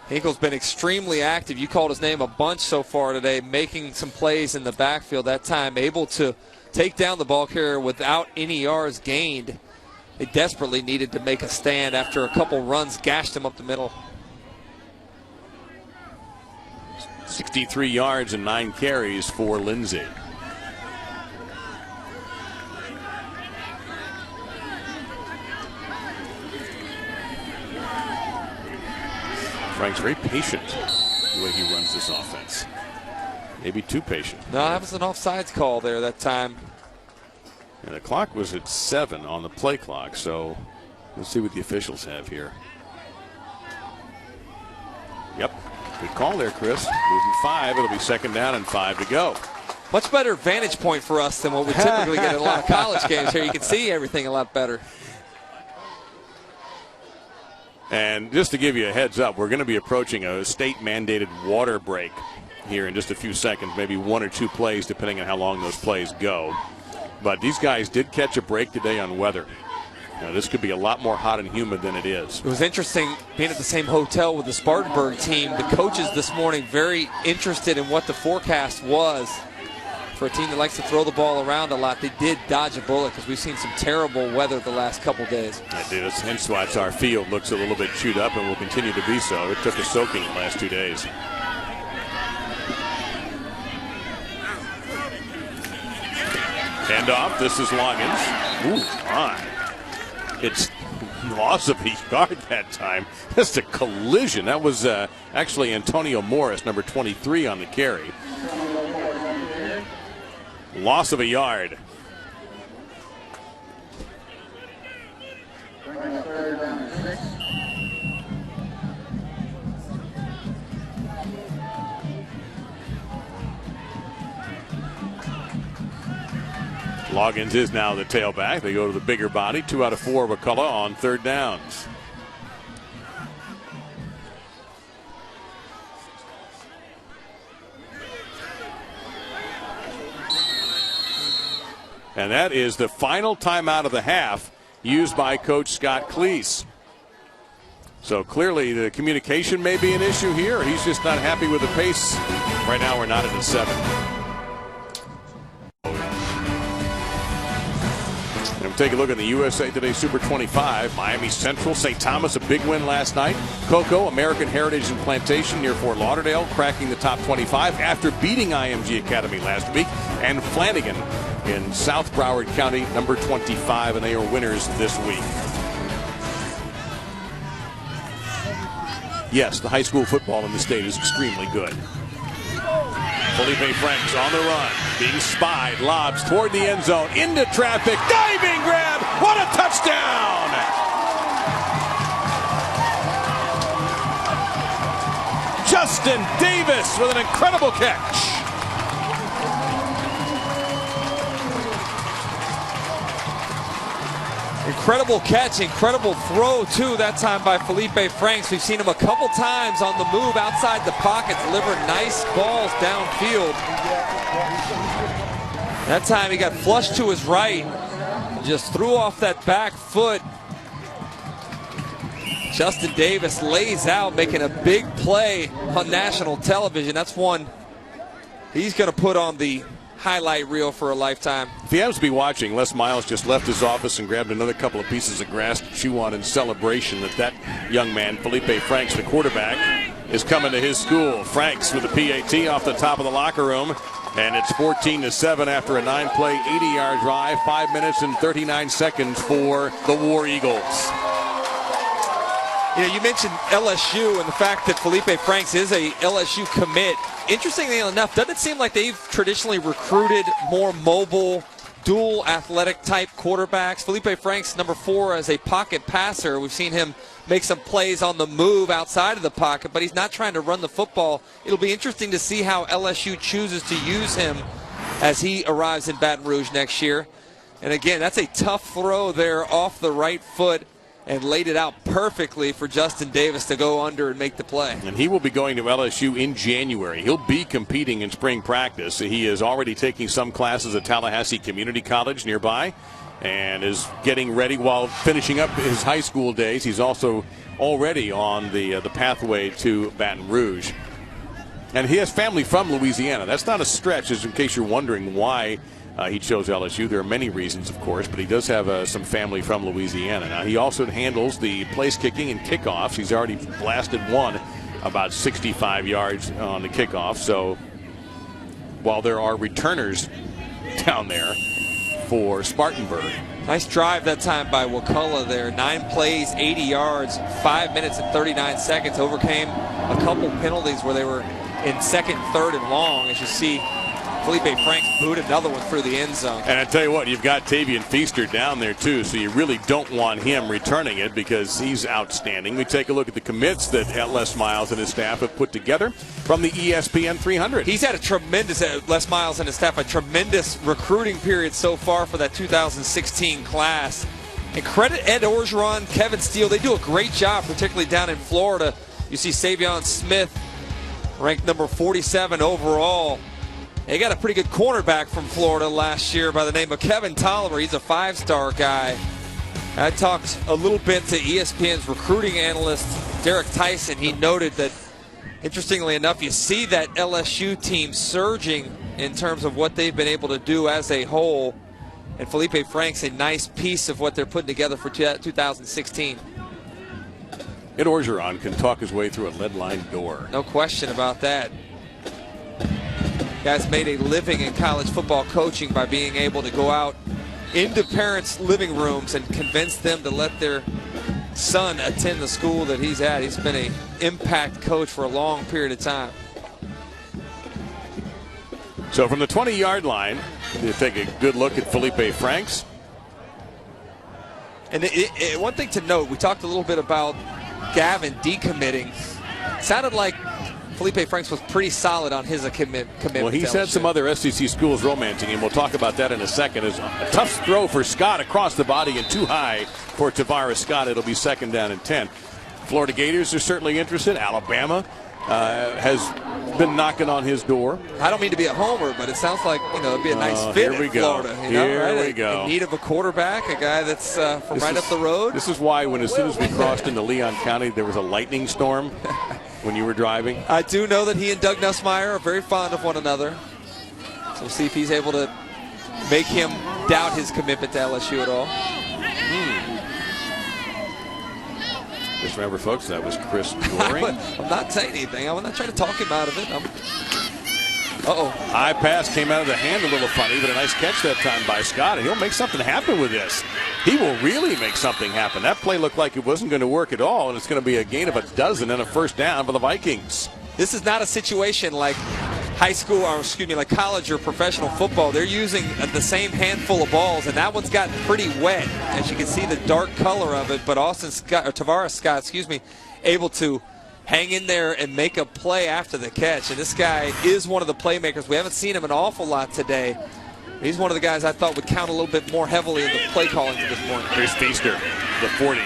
Hinkle's been extremely active. You called his name a bunch so far today, making some plays in the backfield that time, able to take down the ball carrier without any yards gained. They desperately needed to make a stand after a couple runs gashed him up the middle. 63 yards and 9 carries for Lindsay. Frank's very patient the way he runs this offense. Maybe too patient. No, that was an offsides call there that time. And the clock was at 7 on the play clock, so let's see what the officials have here. Yep, Good call there, Chris. Moving 5. It'll be 2nd down and 5 to go. Much better vantage point for us than what we typically get in a lot of college games here. You can see everything a lot better. And just to give you a heads up, we're going to be approaching a state-mandated water break here in just a few seconds, maybe 1 or 2 plays, depending on how long those plays go. But these guys did catch a break today on weather. Now, this could be a lot more hot and humid than it is. It was interesting being at the same hotel with the Spartanburg team. The coaches this morning very interested in what the forecast was. For a team that likes to throw the ball around a lot, they did dodge a bullet because we've seen some terrible weather the last couple days. I do. Hence why our field looks a little bit chewed up and will continue to be so. It took a soaking the last 2 days. Handoff. This is Loggins. Ooh, my. It's loss of a yard that time. Just a collision. That was actually Antonio Morris, number 23 on the carry. Loss of a yard. Loggins is now the tailback. They go to the bigger body. 2 out of 4 Wakulla on 3rd downs. And that is the final timeout of the half used by Coach Scott Cleese. So clearly the communication may be an issue here. He's just not happy with the pace. Right now we're not at a 7. And we'll take a look at the USA Today Super 25. Miami Central, St. Thomas, a big win last night. Cocoa, American Heritage and Plantation near Fort Lauderdale, cracking the top 25 after beating IMG Academy last week. And Flanagan in South Broward County, number 25, and they are winners this week. Yes, the high school football in the state is extremely good. Felipe Franks on the run, being spied, lobs toward the end zone, into traffic, diving grab, what a touchdown! Justin Davis with an incredible catch. Incredible catch, incredible throw, too, that time by Felipe Franks. We've seen him a couple times on the move outside the pocket, deliver nice balls downfield. That time he got flushed to his right, just threw off that back foot. Justin Davis lays out, making a big play on national television. That's one he's going to put on the highlight reel for a lifetime. If he happens to be watching, Les Miles just left his office and grabbed another couple of pieces of grass to chew on in celebration that young man, Felipe Franks, the quarterback, is coming to his school. Franks with a PAT off the top of the locker room, and it's 14-7 after a 9-play, 80-yard drive, 5 minutes and 39 seconds for the War Eagles. You know, you mentioned LSU and the fact that Felipe Franks is a LSU commit. Interestingly enough, doesn't it seem like they've traditionally recruited more mobile, dual athletic type quarterbacks? Felipe Franks, number 4, as a pocket passer. We've seen him make some plays on the move outside of the pocket, but he's not trying to run the football. It'll be interesting to see how LSU chooses to use him as he arrives in Baton Rouge next year. And again, that's a tough throw there off the right foot, and laid it out perfectly for Justin Davis to go under and make the play. And he will be going to LSU in January. He'll be competing in spring practice. He is already taking some classes at Tallahassee Community College nearby and is getting ready while finishing up his high school days. He's also already on the pathway to Baton Rouge. And he has family from Louisiana. That's not a stretch, just in case you're wondering why he chose LSU. There are many reasons, of course, but he does have some family from Louisiana. Now, he also handles the place kicking and kickoffs. He's already blasted one about 65 yards on the kickoff. So while there are returners down there for Spartanburg. Nice drive that time by Wakulla there. 9 plays, 80 yards, 5 minutes and 39 seconds. Overcame a couple penalties where they were in 2nd, 3rd, and long, as you see Felipe Franks booted another one through the end zone. And I tell you what, you've got Tavian Feaster down there too, so you really don't want him returning it because he's outstanding. We take a look at the commits that Les Miles and his staff have put together from the ESPN 300. He's had a tremendous, Les Miles and his staff, a tremendous recruiting period so far for that 2016 class. And credit Ed Orgeron, Kevin Steele. They do a great job, particularly down in Florida. You see Savion Smith ranked number 47 overall. They got a pretty good cornerback from Florida last year by the name of Kevin Tolliver. He's a 5-star guy. I talked a little bit to ESPN's recruiting analyst, Derek Tyson. He noted that, interestingly enough, you see that LSU team surging in terms of what they've been able to do as a whole. And Felipe Franks, a nice piece of what they're putting together for 2016. Ed Orgeron can talk his way through a lead-lined door. No question about that. Guys made a living in college football coaching by being able to go out into parents' living rooms and convince them to let their son attend the school that he's at. He's been an impact coach for a long period of time. So from the 20-yard line, you take a good look at Felipe Franks. And one thing to note, we talked a little bit about Gavin decommitting. Sounded like Felipe Franks was pretty solid on his commitment. Well, he's had some other SEC schools romancing him. We'll talk about that in a second. It's a tough throw for Scott across the body and too high for Tavares Scott. It'll be 2nd down and 10. Florida Gators are certainly interested. Alabama has been knocking on his door. I don't mean to be a homer, but it sounds like it'd be a nice fit in Florida. Here we go. In need of a quarterback, a guy that's from right up the road. This is why as soon as we crossed into Leon County, there was a lightning storm when you were driving. I do know that he and Doug Nussmeier are very fond of one another. So we'll see if he's able to make him doubt his commitment to LSU at all. Just remember, folks, that was Chris Doring. I'm not saying anything. I'm not trying to talk him out of it. High pass came out of the hand a little funny, but a nice catch that time by Scott. And he'll make something happen with this. He will really make something happen. That play looked like it wasn't going to work at all, and it's going to be a gain of 12 and a 1st down for the Vikings. This is not a situation like like college or professional football. They're using the same handful of balls, and that one's gotten pretty wet. As you can see, the dark color of it. But Tavares Scott, able to hang in there and make a play after the catch. And this guy is one of the playmakers. We haven't seen him an awful lot today. He's one of the guys I thought would count a little bit more heavily in the play calling to this point. Here's Feaster, the 40.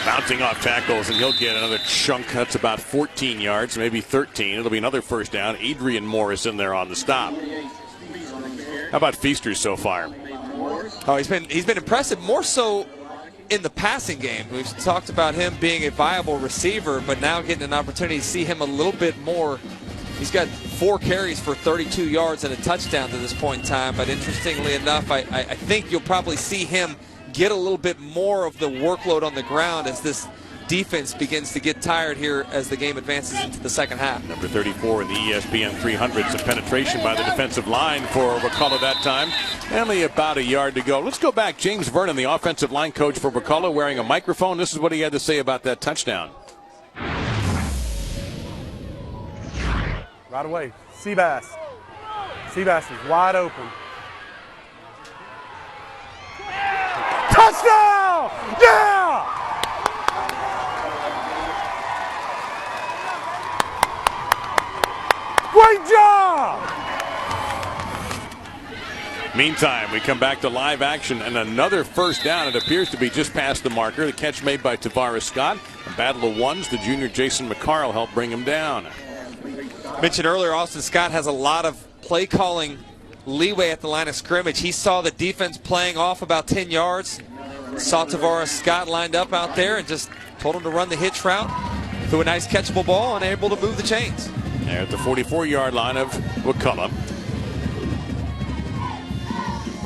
Bouncing off tackles, and he'll get another chunk. That's about 14 yards, maybe 13. It'll be another 1st down. Adrian Morris in there on the stop. How about Feaster so far? Oh, he's been impressive, more so in the passing game. We've talked about him being a viable receiver, but now getting an opportunity to see him a little bit more. He's got 4 carries for 32 yards and a touchdown to this point in time. But interestingly enough, I think you'll probably see him get a little bit more of the workload on the ground as this defense begins to get tired here as the game advances into the second half. Number 34 in the ESPN 300, some penetration by the defensive line for Wakulla that time. Only about a yard to go. Let's go back. James Vernon, the offensive line coach for Wakulla, wearing a microphone. This is what he had to say about that touchdown. Right away, Seabass. Seabass is wide open. Touchdown! Yeah! Great job! Meantime, we come back to live action and another 1st down. It appears to be just past the marker. The catch made by Tavares Scott. A battle of ones. The junior Jason McCarl helped bring him down. Mentioned earlier, Austin Scott has a lot of play calling leeway at the line of scrimmage. He saw the defense playing off about 10 yards. Saw Tavares Scott lined up out there and just told him to run the hitch route. Threw a nice catchable ball and able to move the chains. There at the 44-yard line of Wakulla.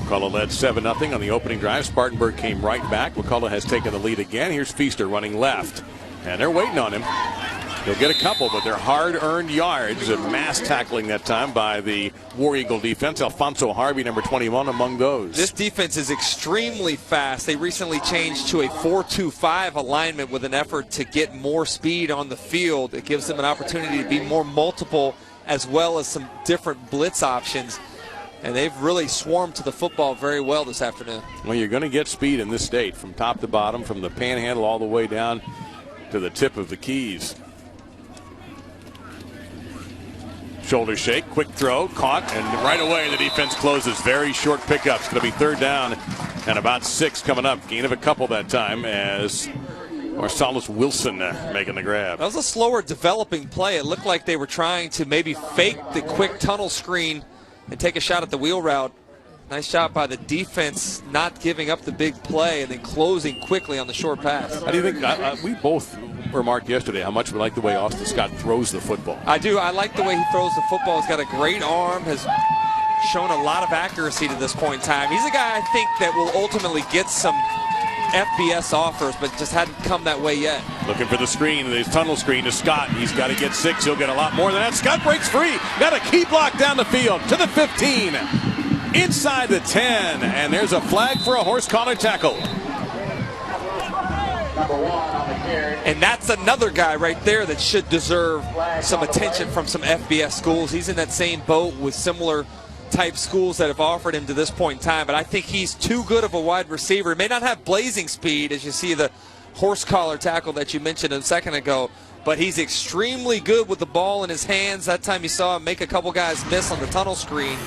Wakulla led 7-0 on the opening drive. Spartanburg came right back. Wakulla has taken the lead again. Here's Feaster running left. And they're waiting on him. He'll get a couple, but they're hard-earned yards and mass tackling that time by the War Eagle defense. Alfonso Harvey, number 21, among those. This defense is extremely fast. They recently changed to a 4-2-5 alignment with an effort to get more speed on the field. It gives them an opportunity to be more multiple as well as some different blitz options. And they've really swarmed to the football very well this afternoon. Well, you're going to get speed in this state from top to bottom, from the Panhandle all the way down to the tip of the Keys. Shoulder shake, quick throw, caught, and right away the defense closes. Very short pickup. It's going to be 3rd down and about 6 coming up. Gain of a couple that time as Marsalis Wilson making the grab. That was a slower developing play. It looked like they were trying to maybe fake the quick tunnel screen and take a shot at the wheel route. Nice job by the defense, not giving up the big play and then closing quickly on the short pass. How do you think, we both remarked yesterday how much we like the way Austin Scott throws the football. I do. I like the way he throws the football. He's got a great arm, has shown a lot of accuracy to this point in time. He's a guy I think that will ultimately get some FBS offers, but just hadn't come that way yet. Looking for the screen, the tunnel screen to Scott. He's got to get 6. He'll get a lot more than that. Scott breaks free. Got a key block down the field to the 15. Inside the 10. And there's a flag for a horse collar tackle. And that's another guy right there that should deserve some attention from some FBS schools. He's in that same boat with similar type schools that have offered him to this point in time, but I think he's too good of a wide receiver. He may not have blazing speed, as you see the horse collar tackle that you mentioned a second ago, but he's extremely good with the ball in his hands. That time you saw him make a couple guys miss on the tunnel screen.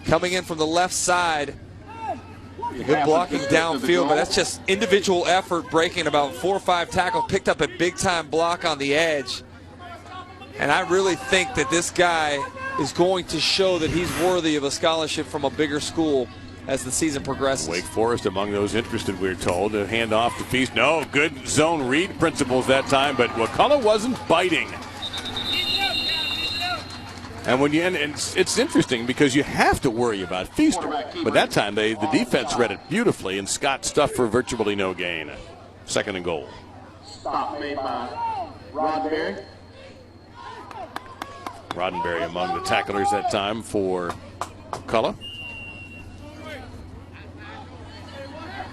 Coming in from the left side, good blocking downfield, but that's just individual effort, breaking about 4 or 5 tackles, picked up a big-time block on the edge. And I really think that this guy is going to show that he's worthy of a scholarship from a bigger school as the season progresses. Wake Forest among those interested, we're told. A handoff to Feast. No, good zone read principles that time, but Wakulla wasn't biting. And it's interesting because you have to worry about Feaster. But that time the defense read it beautifully, and Scott stuffed for virtually no gain. 2nd and goal. Stop made by Roddenberry. Roddenberry among the tacklers that time for Wakulla.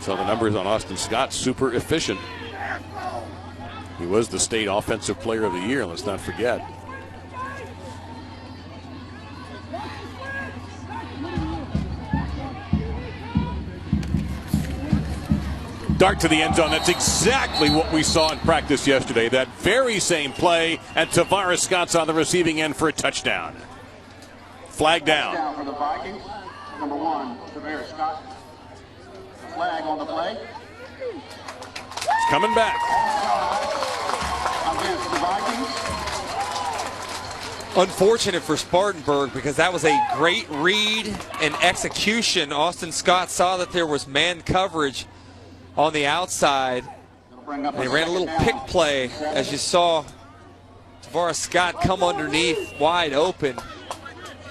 So the numbers on Austin Scott, super efficient. He was the state offensive player of the year, let's not forget. Dart to the end zone. That's exactly what we saw in practice yesterday. That very same play, and Tavares Scott's on the receiving end for a touchdown. Flag down. Down for the Vikings. Number 1, Tavares Scott. Flag on the play. It's coming back. Against the Vikings. Unfortunate for Spartanburg because that was a great read and execution. Austin Scott saw that there was man coverage on the outside. They ran a little pick play as you saw Tavares Scott come underneath wide open,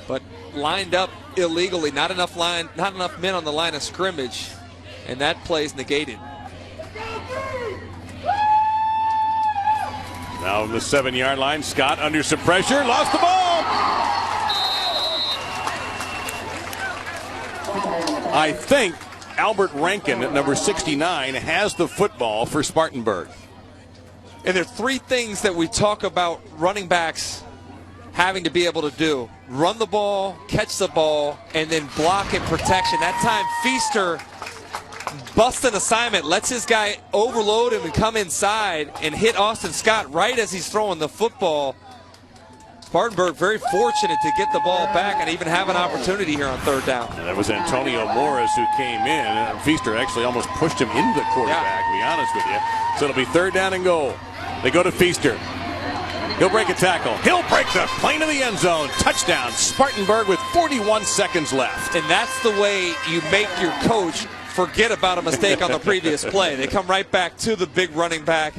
but lined up illegally. Not enough men on the line of scrimmage, and that play's negated. Now on the 7-yard line, Scott under some pressure, lost the ball. I think Albert Rankin at number 69 has the football for Spartanburg. And there are 3 things that we talk about running backs having to be able to do: run the ball, catch the ball, and then block and protection. That time Feaster busts an assignment, lets his guy overload him and come inside and hit Austin Scott right as he's throwing the football. Spartanburg very fortunate to get the ball back and even have an opportunity here on 3rd down. And that was Antonio Morris who came in. Feaster actually almost pushed him into the quarterback, to be honest with you. So it'll be 3rd down and goal. They go to Feaster. He'll break a tackle. He'll break the plane of the end zone. Touchdown, Spartanburg with 41 seconds left. And that's the way you make your coach forget about a mistake on the previous play. They come right back to the big running back.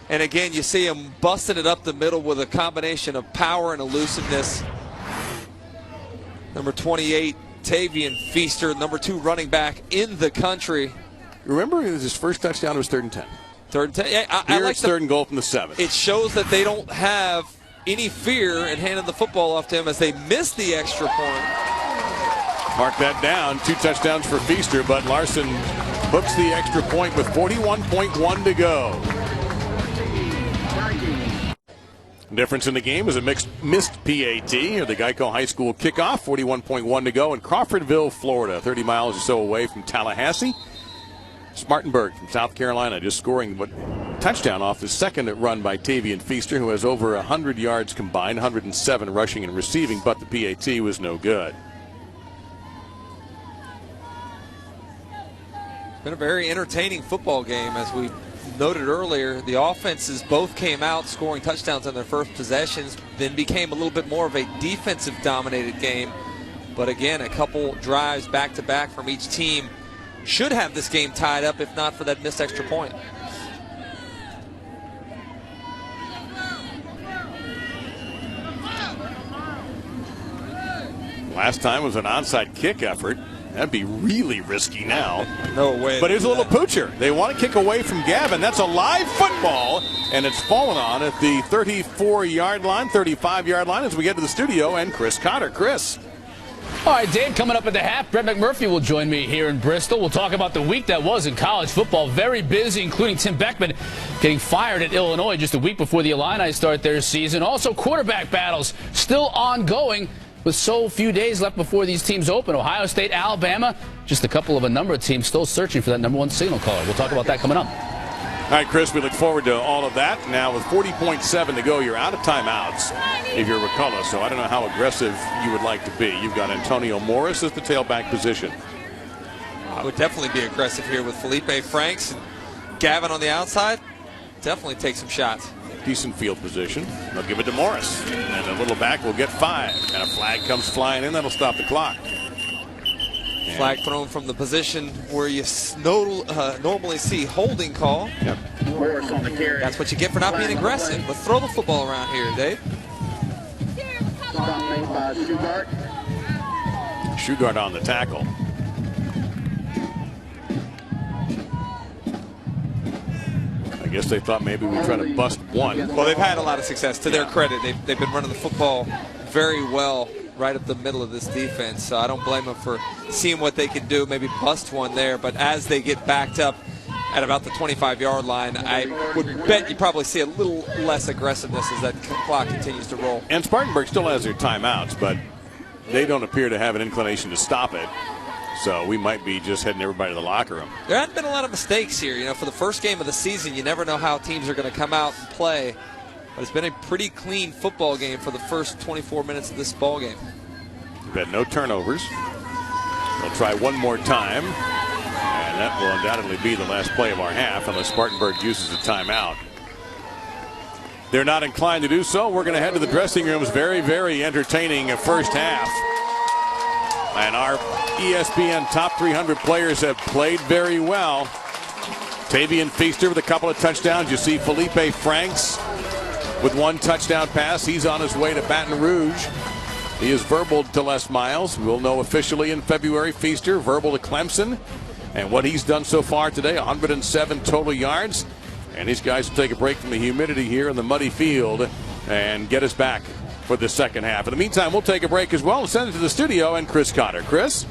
And again, you see him busting it up the middle with a combination of power and elusiveness. Number 28, Tavian Feaster, number 2 running back in the country. Remember his first touchdown was 3rd and 10. 3rd and 10. Yeah, I like 3rd and goal from the 7. It shows that they don't have any fear in handing the football off to him as they miss the extra point. Mark that down. 2 touchdowns for Feaster, but Larson hooks the extra point with 41.1 to go. Difference in the game is a missed PAT, or the Geico High School kickoff. 41.1 to go in Crawfordville, Florida, 30 miles or so away from Tallahassee. Spartanburg from South Carolina just scoring what touchdown off the second run by Tavian Feaster, who has over 100 yards combined, 107 rushing and receiving, but the PAT was no good. It's been a very entertaining football game. As we noted earlier, the offenses both came out scoring touchdowns on their first possessions, then became a little bit more of a defensive dominated game. But again, a couple drives back to back from each team should have this game tied up, if not for that missed extra point. Last time was an onside kick effort. That'd be really risky now. No way. But here's a little poocher. They want to kick away from Gavin. That's a live football, and it's fallen on at the 34-yard line, 35-yard line as we get to the studio, and Chris Cotter. Chris. All right, Dave, coming up at the half, Brett McMurphy will join me here in Bristol. We'll talk about the week that was in college football. Very busy, including Tim Beckman getting fired at Illinois just a week before the Illini start their season. Also, quarterback battles still ongoing with so few days left before these teams open. Ohio State, Alabama, just a number of teams still searching for that number one signal caller. We'll talk about that coming up. All right, Chris, we look forward to all of that. Now, with 40.7 to go, you're out of timeouts if you're Wakulla, so I don't know how aggressive you would like to be. You've got Antonio Morris as the tailback position. I would definitely be aggressive here with Felipe Franks and Gavin on the outside. Definitely take some shots. Decent field position. They'll give it to Morris, and the little back will get 5. And a flag comes flying in. That'll stop the clock. Flag thrown from the position where you normally see holding call. Yep. That's what you get for not being aggressive. Let's throw the football around here, Dave. Shugart on the tackle. I guess they thought maybe we'd try to bust one. Well, they've had a lot of success. To their credit, they've been running the football very well right up the middle of this defense. So I don't blame them for seeing what they can do, maybe bust one there. But as they get backed up at about the 25-yard line, I would bet you probably see a little less aggressiveness as that clock continues to roll. And Spartanburg still has their timeouts, but they don't appear to have an inclination to stop it. So we might be just heading everybody to the locker room. There haven't been a lot of mistakes here. You know, for the first game of the season, you never know how teams are going to come out and play. But it's been a pretty clean football game for the first 24 minutes of this ball game. We've had no turnovers. They'll try one more time, and that will undoubtedly be the last play of our half unless Spartanburg uses a timeout. They're not inclined to do so. We're going to head to the dressing rooms. Very, very entertaining first half. And our ESPN top 300 players have played very well. Tavian Feaster with a couple of touchdowns. You see Felipe Franks with one touchdown pass. He's on his way to Baton Rouge. He is verbal to Les Miles. We'll know officially in February. Feaster verbal to Clemson. And what he's done so far today, 107 total yards. And these guys will take a break from the humidity here in the muddy field and get us back for the second half. In the meantime, we'll take a break as well and send it to the studio and Chris Cotter. Chris?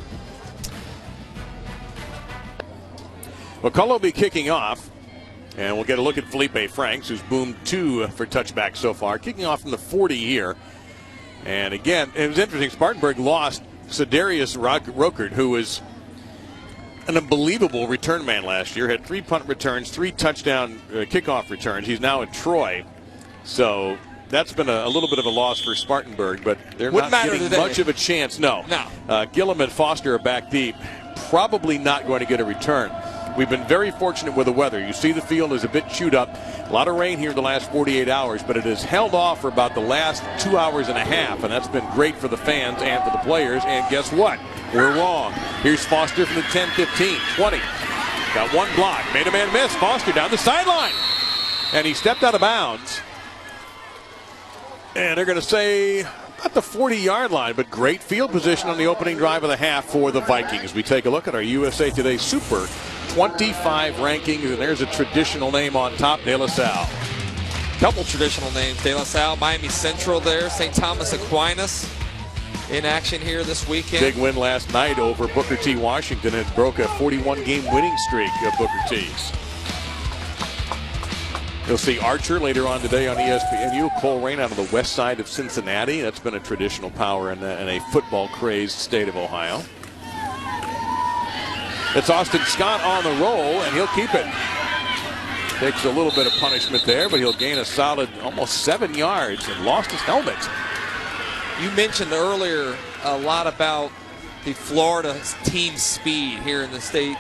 Wakulla will be kicking off. And we'll get a look at Felipe Franks, who's boomed 2 for touchbacks so far. Kicking off from the 40 here. And again, it was interesting. Spartanburg lost Cedarius Rokert, who was an unbelievable return man last year. Had 3 punt returns, 3 touchdown kickoff returns. He's now at Troy. So that's been a little bit of a loss for Spartanburg, but they're not getting much of a chance. No. Gillum and Foster are back deep. Probably not going to get a return. We've been very fortunate with the weather. You see the field is a bit chewed up. A lot of rain here in the last 48 hours, but it has held off for about the last 2 hours and a half, and that's been great for the fans and for the players. And guess what? We're wrong. Here's Foster from the 10, 15, 20. Got one block. Made a man miss. Foster down the sideline. And he stepped out of bounds. And they're going to say about the 40-yard line, but great field position on the opening drive of the half for the Vikings. We take a look at our USA Today Super 25 rankings, and there's a traditional name on top, De La Salle. Couple traditional names, De La Salle, Miami Central there, St. Thomas Aquinas in action here this weekend. Big win last night over Booker T. Washington. It broke a 41-game winning streak of Booker T's. You'll see Archer later on today on ESPN. Cole Rain out of the west side of Cincinnati. That's been a traditional power in a football-crazed state of Ohio. It's Austin Scott on the roll, and he'll keep it. Takes a little bit of punishment there, but he'll gain a solid almost 7 yards and lost his helmet. You mentioned earlier a lot about the Florida team speed here in the state.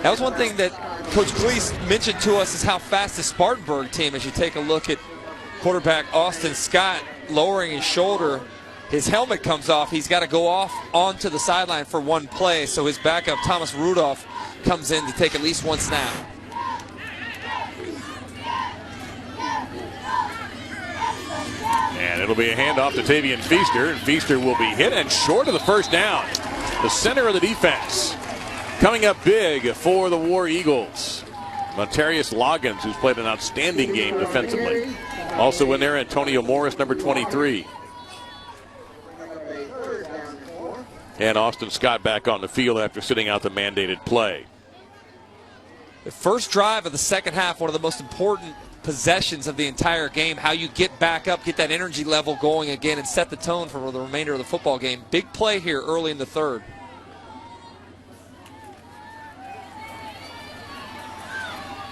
That was one thing that Coach Gleese mentioned to us, is how fast the Spartanburg team, as you take a look at quarterback Austin Scott lowering his shoulder. His helmet comes off. He's got to go off onto the sideline for one play, so his backup, Thomas Rudolph, comes in to take at least one snap. And it'll be a handoff to Tavian Feaster, and Feaster will be hit and short of the first down. The center of the defense coming up big for the War Eagles. Montarius Loggins, who's played an outstanding game defensively. Also in there, Antonio Morris, number 23. And Austin Scott back on the field after sitting out the mandated play. The first drive of the second half, one of the most important possessions of the entire game. How you get back up, get that energy level going again, and set the tone for the remainder of the football game. Big play here early in the third.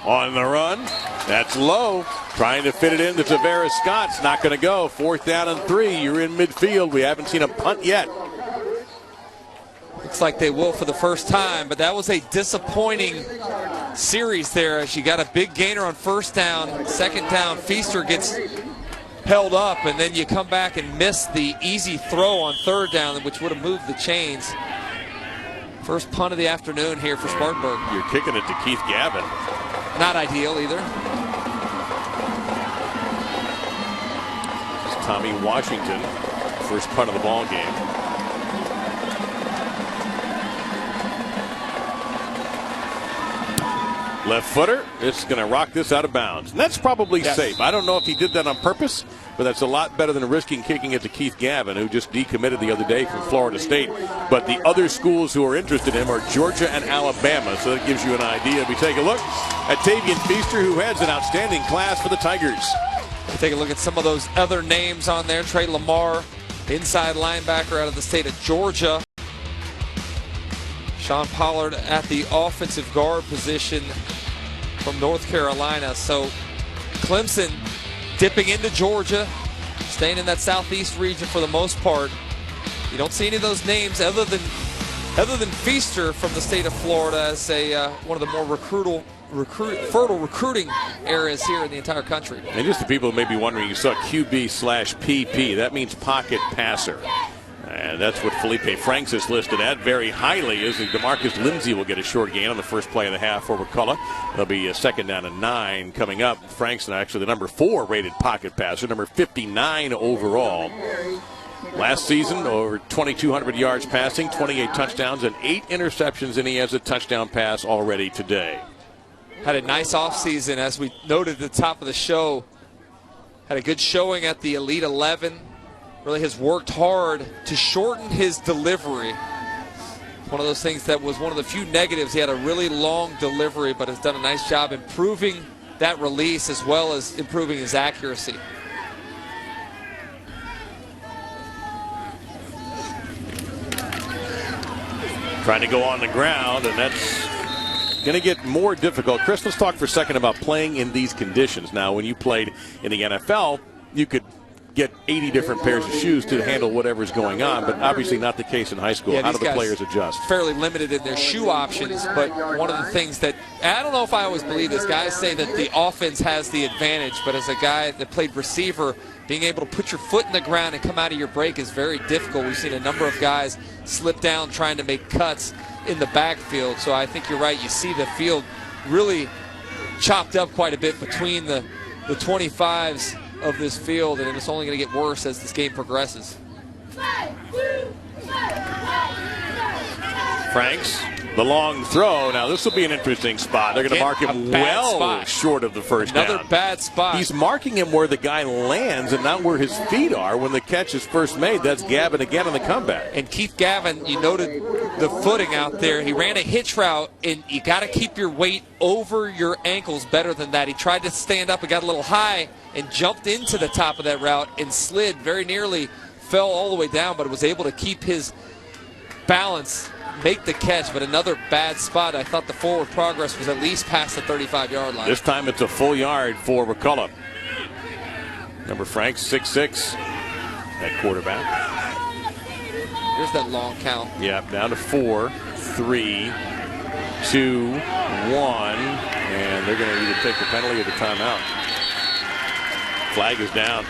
On the run, that's low. Trying to fit it into Tavares Scott's not going to go. 4th down and 3. You're in midfield. We haven't seen a punt yet. Looks like they will for the first time, but that was a disappointing series there, as you got a big gainer on first down. Second down, Feaster gets held up, and then you come back and miss the easy throw on third down, which would have moved the chains. First punt of the afternoon here for Spartanburg. You're kicking it to Keith Gavin. Not ideal either. It's Tommy Washington, first punt of the ball game. Left footer, it's going to rock this out of bounds. And that's probably safe. I don't know if he did that on purpose, but that's a lot better than risking kicking it to Keith Gavin, who just decommitted the other day from Florida State. But the other schools who are interested in him are Georgia and Alabama, so that gives you an idea. We take a look at Tavian Feaster, who heads an outstanding class for the Tigers. Take a look at some of those other names on there. Trey Lamar, inside linebacker out of the state of Georgia. Sean Pollard at the offensive guard position from North Carolina. So Clemson dipping into Georgia, staying in that southeast region for the most part. You don't see any of those names other than Feaster from the state of Florida as one of the more fertile recruiting areas here in the entire country. And just the people who may be wondering, you saw QB/PP. That means pocket passer. And that's what Felipe Franks is listed at very highly, as DeMarcus Lindsay will get a short gain on the first play of the half for Wakulla. There'll be a 2nd down and 9 coming up. Franks is actually the number 4 rated pocket passer, number 59 overall. Last season, over 2,200 yards passing, 28 touchdowns, and 8 interceptions, and he has a touchdown pass already today. Had a nice offseason, as we noted at the top of the show. Had a good showing at the Elite 11. Really has worked hard to shorten his delivery. One of those things that was one of the few negatives. He had a really long delivery, but has done a nice job improving that release as well as improving his accuracy. Trying to go on the ground, and that's going to get more difficult. Chris, let's talk for a second about playing in these conditions. Now, when you played in the NFL, you could get 80 different pairs of shoes to handle whatever's going on, but obviously not the case in high school. Yeah, how do the players adjust? Fairly limited in their shoe options, but one of the things that, I don't know if I always believe this, guys say that the offense has the advantage, but as a guy that played receiver, being able to put your foot in the ground and come out of your break is very difficult. We've seen a number of guys slip down trying to make cuts in the backfield, so I think you're right. You see the field really chopped up quite a bit between the 25s of this field, and it's only going to get worse as this game progresses. Franks The long throw. Now, this will be an interesting spot. They're going to mark him well short of the first down. Another bad spot. He's marking him where the guy lands and not where his feet are when the catch is first made. That's Gavin again on the comeback. And Keith Gavin, you noted the footing out there. He ran a hitch route, and you got to keep your weight over your ankles better than that. He tried to stand up and got a little high and jumped into the top of that route and slid very nearly, fell all the way down, but was able to keep his balance, make the catch. But another bad spot. I thought the forward progress was at least past the 35-yard line. This time it's a full yard for Wakulla. Number Frank, 6'6", at quarterback. Here's that long count. Yeah, down to 4, 3, 2, 1, and they're going to either take the penalty or the timeout. Flag is down.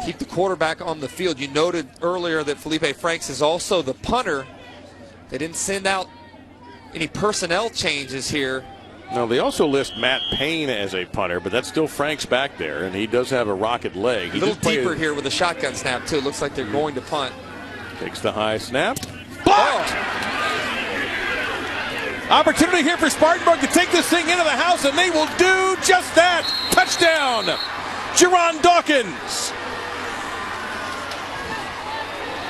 Keep the quarterback on the field. You noted earlier that Felipe Franks is also the punter. They didn't send out any personnel changes here. No, they also list Matt Payne as a punter, but that's still Franks back there, and he does have a rocket leg. A little deeper here with a shotgun snap, too. It looks like they're going to punt. Takes the high snap. Blocked! Opportunity here for Spartanburg to take this thing into the house, and they will do just that. Touchdown, Jerron Dawkins.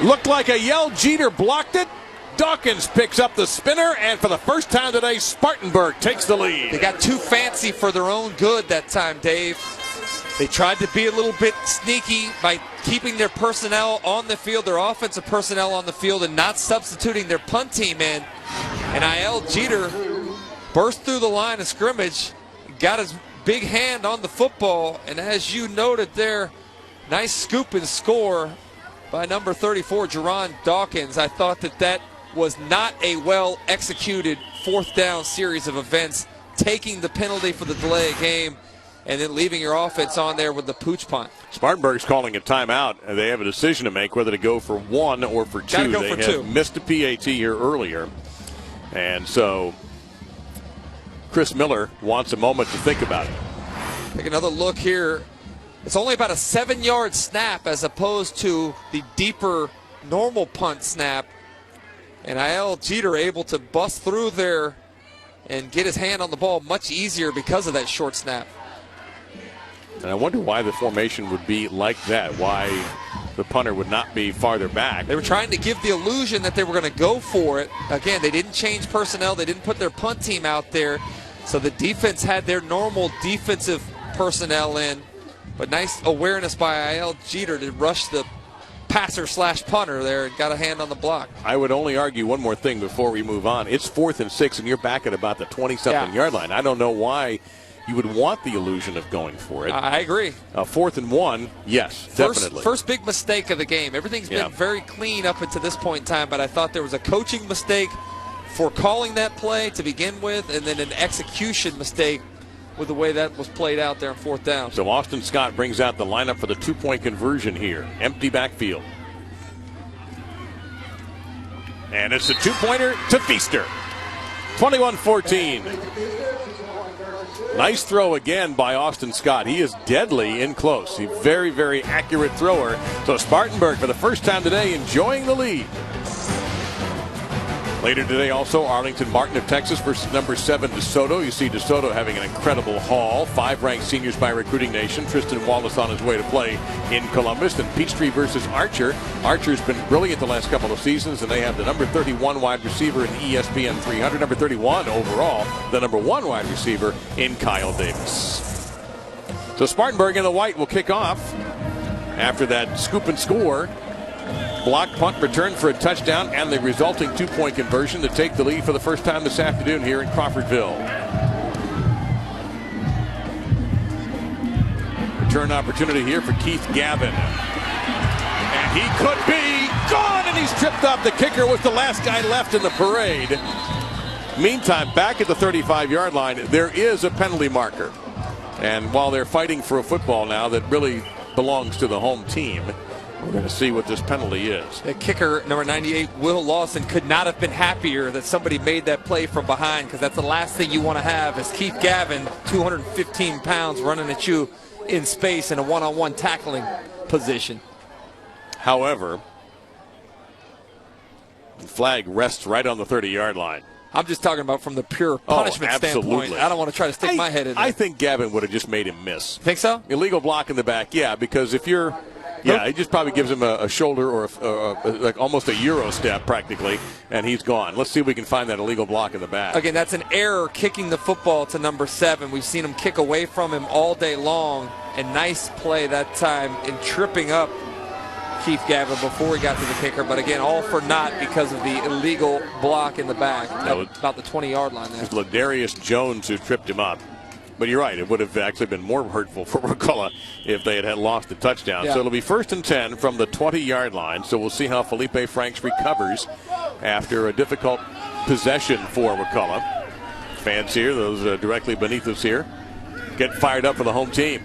Looked like a Yell Jeter blocked it. Dawkins picks up the spinner, and for the first time today, Spartanburg takes the lead. They got too fancy for their own good that time, Dave. They tried to be a little bit sneaky by keeping their personnel on the field, their offensive personnel on the field, and not substituting their punt team in. And Yell Jeter burst through the line of scrimmage, got his big hand on the football, and as you noted there, nice scoop and score by number 34, Jerron Dawkins. I thought that was not a well-executed fourth down series of events, taking the penalty for the delay of game and then leaving your offense on there with the pooch punt. Spartanburg's calling a timeout, and they have a decision to make whether to go for 1 or for 2. Gotta go for 2. Missed a PAT here earlier, and so Chris Miller wants a moment to think about it. Take another look here. It's only about a 7-yard snap as opposed to the deeper normal punt snap. And Yell Jeter able to bust through there and get his hand on the ball much easier because of that short snap. And I wonder why the formation would be like that, why the punter would not be farther back. They were trying to give the illusion that they were going to go for it. Again, they didn't change personnel. They didn't put their punt team out there. So the defense had their normal defensive personnel in. But nice awareness by Yell Jeter to rush the passer/punter there and got a hand on the block. I would only argue one more thing before we move on. It's 4th and 6, and you're back at about the 20-something yard line. I don't know why you would want the illusion of going for it. I agree. 4th and 1, yes, definitely. First big mistake of the game. Everything's been very clean up until this point in time, but I thought there was a coaching mistake for calling that play to begin with, and then an execution mistake with the way that was played out there on 4th down. So Austin Scott brings out the lineup for the 2-point conversion here. Empty backfield. And it's a 2-pointer to Feaster. 21-14. Nice throw again by Austin Scott. He is deadly in close. He's a very, very accurate thrower. So Spartanburg, for the first time today, enjoying the lead. Later today, also, Arlington Martin of Texas versus number 7, DeSoto. You see DeSoto having an incredible haul. 5 ranked seniors by Recruiting Nation. Tristan Wallace on his way to play in Columbus. And Peachtree versus Archer. Archer's been brilliant the last couple of seasons, and they have the number 31 wide receiver in ESPN 300. Number 31 overall, the number 1 wide receiver in Kyle Davis. So Spartanburg in the white will kick off after that scoop and score. Block punt return for a touchdown and the resulting 2-point conversion to take the lead for the first time this afternoon here in Crawfordville. Return opportunity here for Keith Gavin. And he could be gone, and he's tripped up. The kicker was the last guy left in the parade. Meantime, back at the 35-yard line, there is a penalty marker. And while they're fighting for a football now that really belongs to the home team, we're going to see what this penalty is. The kicker, number 98, Will Lawson, could not have been happier that somebody made that play from behind, because that's the last thing you want to have is Keith Gavin, 215 pounds, running at you in space in a one-on-one tackling position. However, the flag rests right on the 30-yard line. I'm just talking about from the pure punishment standpoint. I don't want to try to stick my head in there. I think Gavin would have just made him miss. Think so? Illegal block in the back, yeah, because if you're – yeah, he just probably gives him a shoulder or like almost a Euro step practically, and he's gone. Let's see if we can find that illegal block in the back. Again, that's an error kicking the football to number 7. We've seen him kick away from him all day long, and nice play that time in tripping up Keith Gavin before he got to the kicker. But again, all for naught because of the illegal block in the back. That was about the 20-yard line there. It was Ladarius Jones who tripped him up. But you're right, it would have actually been more hurtful for Wakulla if they had lost the touchdown. Yeah. So it'll be 1st and 10 from the 20-yard line. So we'll see how Felipe Franks recovers after a difficult possession for Wakulla. Fans here, those directly beneath us here, get fired up for the home team.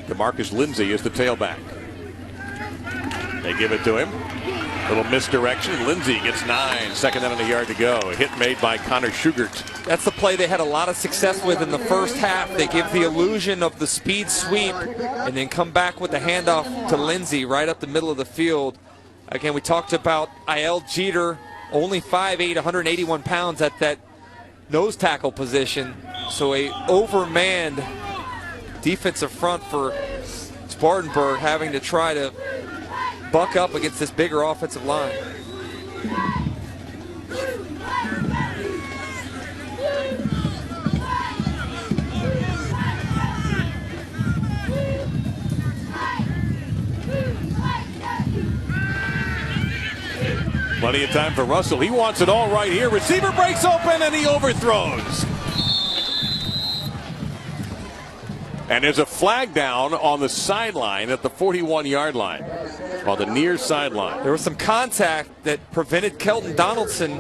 DeMarcus Lindsay is the tailback. They give it to him. Little misdirection. Lindsay gets 9. 2nd down and a yard to go. A hit made by Connor Schugert. That's the play they had a lot of success with in the first half. They give the illusion of the speed sweep and then come back with the handoff to Lindsay right up the middle of the field. Again, we talked about I.L. Jeter, only 5'8", 181 pounds at that nose tackle position. So a overmanned defensive front for Spartanburg, having to try to buck up against this bigger offensive line. Plenty of time for Russell. He wants it all right here. Receiver breaks open and he overthrows. And there's a flag down on the sideline at the 41-yard line, on the near sideline. There was some contact that prevented Kelton Donaldson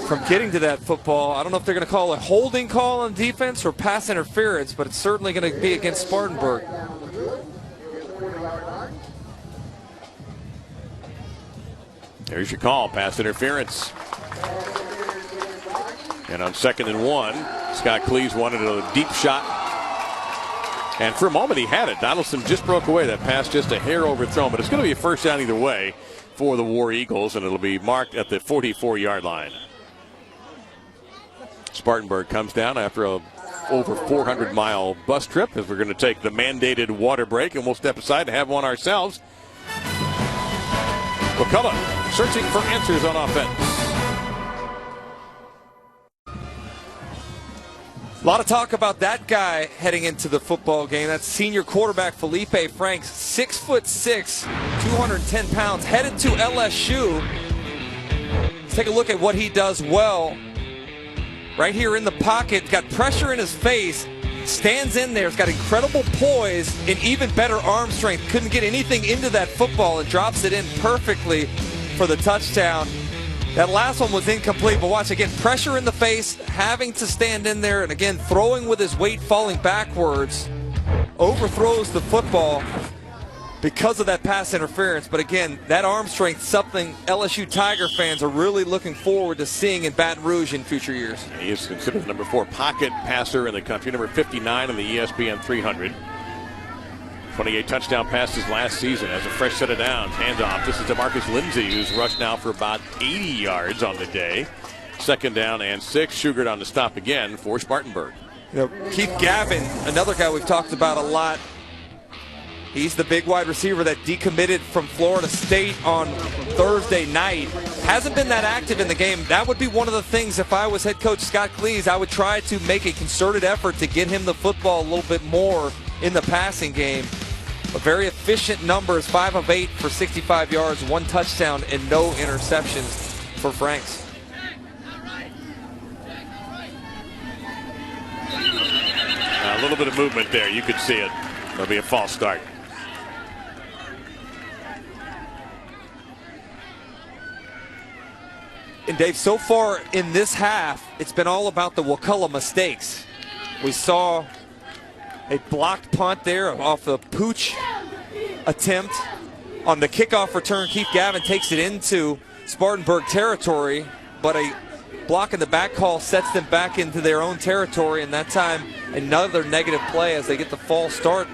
from getting to that football. I don't know if they're going to call a holding call on defense or pass interference, but it's certainly going to be against Spartanburg. There's your call, pass interference. And on 2nd and 1, Scott Cleese wanted a deep shot. And for a moment he had it. Donaldson just broke away. That pass just a hair overthrown, but it's going to be a first down either way for the War Eagles, and it'll be marked at the 44-yard line. Spartanburg comes down after a over 400-mile bus trip, as we're going to take the mandated water break, and we'll step aside and have one ourselves. Wakulla searching for answers on offense. A lot of talk about that guy heading into the football game. That's senior quarterback Felipe Franks, 6'6", 210 pounds, headed to LSU. Let's take a look at what he does well. Right here in the pocket, got pressure in his face, stands in there, has got incredible poise and even better arm strength. Couldn't get anything into that football and drops it in perfectly for the touchdown. That last one was incomplete, but watch again, pressure in the face, having to stand in there, and again, throwing with his weight falling backwards, overthrows the football because of that pass interference. But again, that arm strength, something LSU Tiger fans are really looking forward to seeing in Baton Rouge in future years. He is considered the number 4 pocket passer in the country, number 59 in the ESPN 300. 28 touchdown passes last season as a fresh set of downs. Handoff. This is DeMarcus Lindsay, who's rushed now for about 80 yards on the day. 2nd down and 6. Schugert on the stop again for Spartanburg. You know, Keith Gavin, another guy we've talked about a lot. He's the big wide receiver that decommitted from Florida State on Thursday night. Hasn't been that active in the game. That would be one of the things, if I was head coach Scott Cleese, I would try to make a concerted effort to get him the football a little bit more in the passing game. But very efficient numbers, 5 of 8 for 65 yards, 1 touchdown, and no interceptions for Franks. A little bit of movement there. You could see it. It'll be a false start. And Dave, so far in this half, it's been all about the Wakulla mistakes. We saw a blocked punt there off the Pooch attempt. On the kickoff return, Keith Gavin takes it into Spartanburg territory, but a block in the back call sets them back into their own territory, and that time another negative play as they get the false start,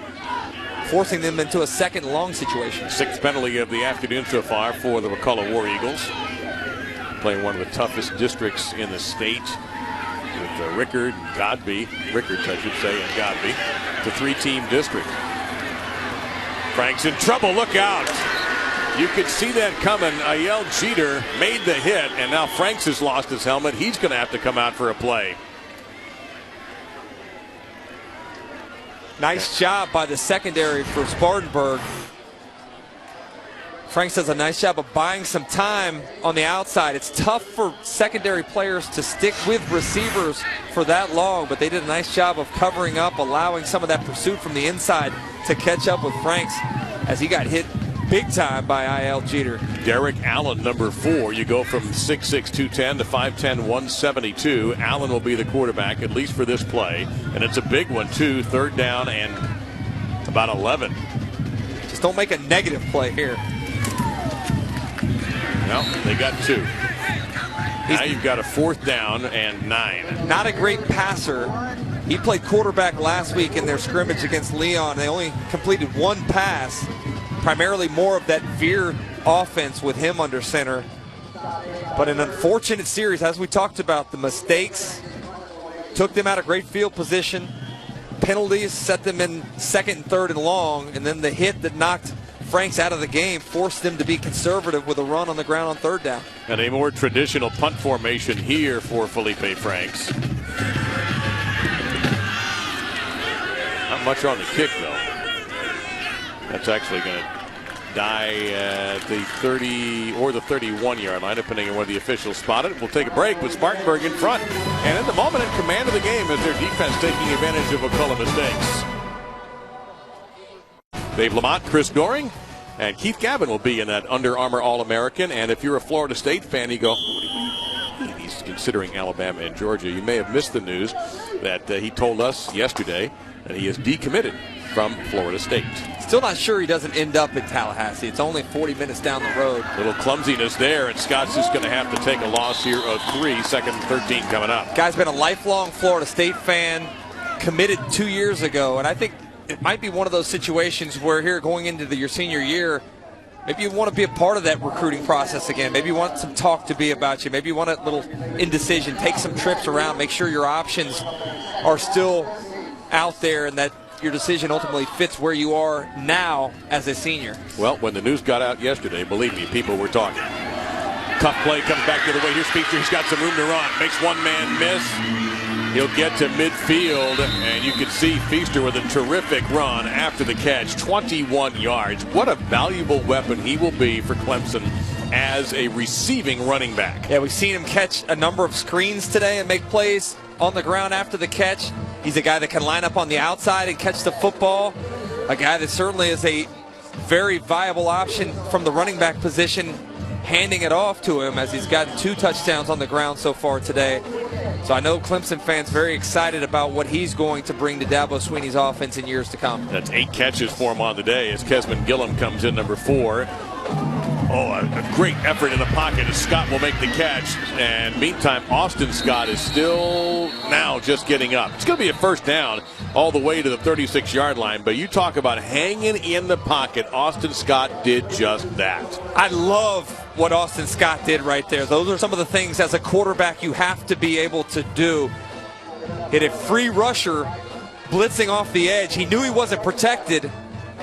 forcing them into a second long situation. 6th penalty of the afternoon so far for the Wakulla War Eagles. Playing one of the toughest districts in the state with Rickards, I should say, and Godby. It's a 3-team district. Frank's in trouble, look out. You could see that coming. Ayel Jeter made the hit, and now Franks has lost his helmet. He's going to have to come out for a play. Nice job by the secondary for Spartanburg. Franks does a nice job of buying some time on the outside. It's tough for secondary players to stick with receivers for that long, but they did a nice job of covering up, allowing some of that pursuit from the inside to catch up with Franks as he got hit big time by I.L. Jeter. Derek Allen, number 4. You go from 6'6", 210 to 5'10", 172. Allen will be the quarterback, at least for this play. And it's a big one, too. 3rd down and about 11. Just don't make a negative play here. Well, they got 2. Now you've got a 4th down and 9. Not a great passer. He played quarterback last week in their scrimmage against Leon. They only completed 1 pass. Primarily more of that veer offense with him under center. But an unfortunate series, as we talked about. The mistakes took them out of great field position. Penalties set them in 2nd and 3rd and long. And then the hit that knocked Franks out of the game forced them to be conservative with a run on the ground on 3rd down. And a more traditional punt formation here for Felipe Franks. Not much on the kick, though. That's actually going to die at the 30 or the 31-yard line, depending on where the officials spot it. We'll take a break with Spartanburg in front. And in the moment, in command of the game is their defense taking advantage of Wakulla mistakes. Dave Lamont, Chris Doring, and Keith Gavin will be in that Under Armour All-American. And if you're a Florida State fan, you go, he's considering Alabama and Georgia. You may have missed the news that he told us yesterday that he is decommitted from Florida State. Still not sure he doesn't end up in Tallahassee. It's only 40 minutes down the road. Little clumsiness there, and Scott's just going to have to take a loss here of 3, 2nd and 13 coming up. Guy's been a lifelong Florida State fan, committed 2 years ago, and I think it might be one of those situations where here going into your senior year, maybe you want to be a part of that recruiting process again. Maybe you want some talk to be about you. Maybe you want a little indecision. Take some trips around. Make sure your options are still out there and that your decision ultimately fits where you are now as a senior. Well, when the news got out yesterday, believe me, people were talking. Tough play comes back the other way. Here's Feaster. He's got some room to run. Makes one man miss. He'll get to midfield, and you can see Feaster with a terrific run after the catch. 21 yards. What a valuable weapon he will be for Clemson as a receiving running back. Yeah, we've seen him catch a number of screens today and make plays on the ground after the catch. He's a guy that can line up on the outside and catch the football. A guy that certainly is a very viable option from the running back position, handing it off to him as he's gotten 2 touchdowns on the ground so far today. So I know Clemson fans very excited about what he's going to bring to Dabo Swinney's offense in years to come. That's 8 catches for him on the day as Kesmond Gillum comes in, number 4. Oh, a great effort in the pocket as Scott will make the catch. And meantime, Austin Scott is still now just getting up. It's going to be a 1st down all the way to the 36-yard line. But you talk about hanging in the pocket. Austin Scott did just that. I love what Austin Scott did right there. Those are some of the things as a quarterback you have to be able to do. Hit a free rusher blitzing off the edge. He knew he wasn't protected,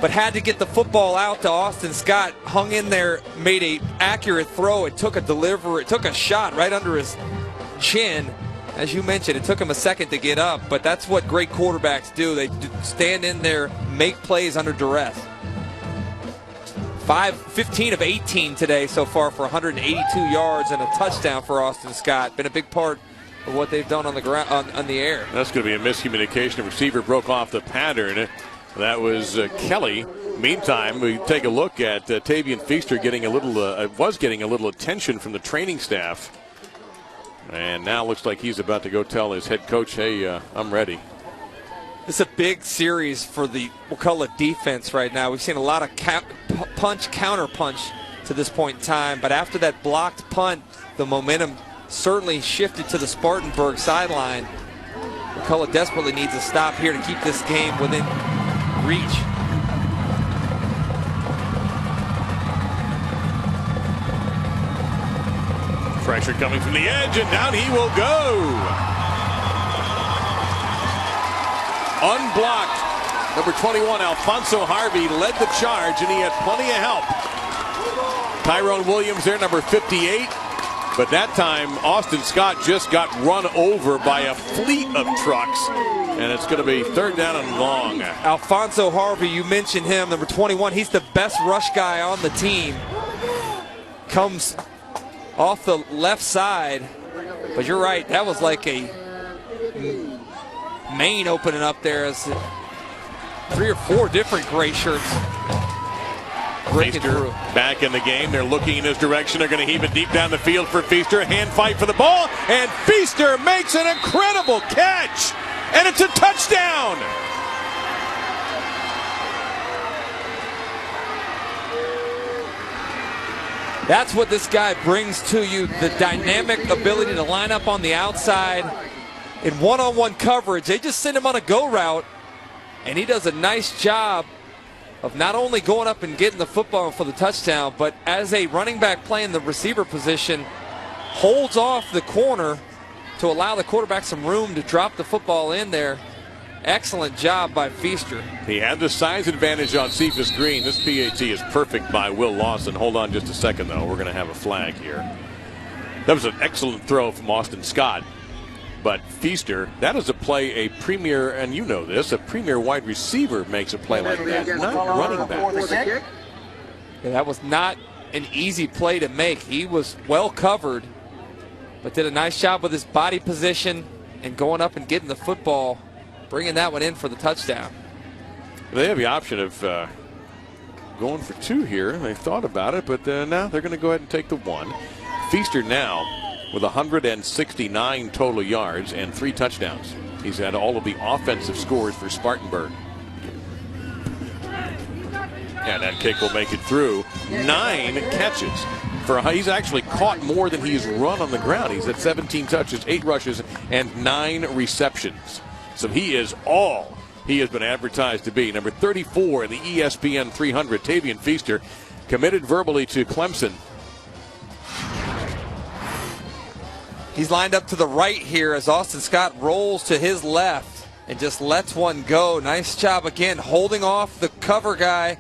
but had to get the football out to Austin Scott. Hung in there, made an accurate throw. It took a delivery. It took a shot right under his chin. As you mentioned, it took him a second to get up, but that's what great quarterbacks do. They stand in there, make plays under duress. 15 of 18 today so far for 182 yards and a touchdown for Austin Scott. Been a big part of what they've done on the ground, on the air. That's going to be a miscommunication. The receiver broke off the pattern. That was Kelly. Meantime, we take a look at Tavian Feaster getting a little attention from the training staff. And now looks like he's about to go tell his head coach, hey, I'm ready. It's a big series for the Wakulla defense right now. We've seen a lot of counter punch to this point in time. But after that blocked punt, the momentum certainly shifted to the Spartanburg sideline. Wakulla desperately needs a stop here to keep this game within reach. Pressure coming from the edge, and down he will go. Unblocked. Number 21, Alfonso Harvey, led the charge, and he had plenty of help. Tyrone Williams there, number 58. But that time, Austin Scott just got run over by a fleet of trucks. And it's going to be third down and long. Alfonso Harvey, you mentioned him, number 21. He's the best rush guy on the team. Comes off the left side. But you're right, that was like a main opening up there as 3 or 4 different gray shirts breaking through. Back in the game. They're looking in his direction. They're going to heave it deep down the field for Feaster. Hand fight for the ball. And Feaster makes an incredible catch. And it's a touchdown. That's what this guy brings to you. The dynamic ability to line up on the outside in one-on-one coverage. They just send him on a go route. And he does a nice job of not only going up and getting the football for the touchdown, but as a running back playing the receiver position, holds off the corner to allow the quarterback some room to drop the football in there. Excellent job by Feaster. He had the size advantage on Cephas Green. This PAT is perfect by Will Lawson. Hold on just a second, though. We're going to have a flag here. That was an excellent throw from Austin Scott. But Feaster, that is a play a premier, and you know this, a premier wide receiver makes a play like that, not running back. Yeah, that was not an easy play to make. He was well covered, but did a nice job with his body position and going up and getting the football, bringing that one in for the touchdown. They have the option of going for 2 here. They thought about it, but now they're going to go ahead and take the 1. Feaster now with 169 total yards and 3 touchdowns. He's had all of the offensive scores for Spartanburg. And that kick will make it through. 9 catches. He's actually caught more than he's run on the ground. He's at 17 touches, 8 rushes, and 9 receptions. So he is all he has been advertised to be. Number 34 in the ESPN 300, Tavian Feaster, committed verbally to Clemson. He's lined up to the right here as Austin Scott rolls to his left and just lets one go. Nice job again holding off the cover guy,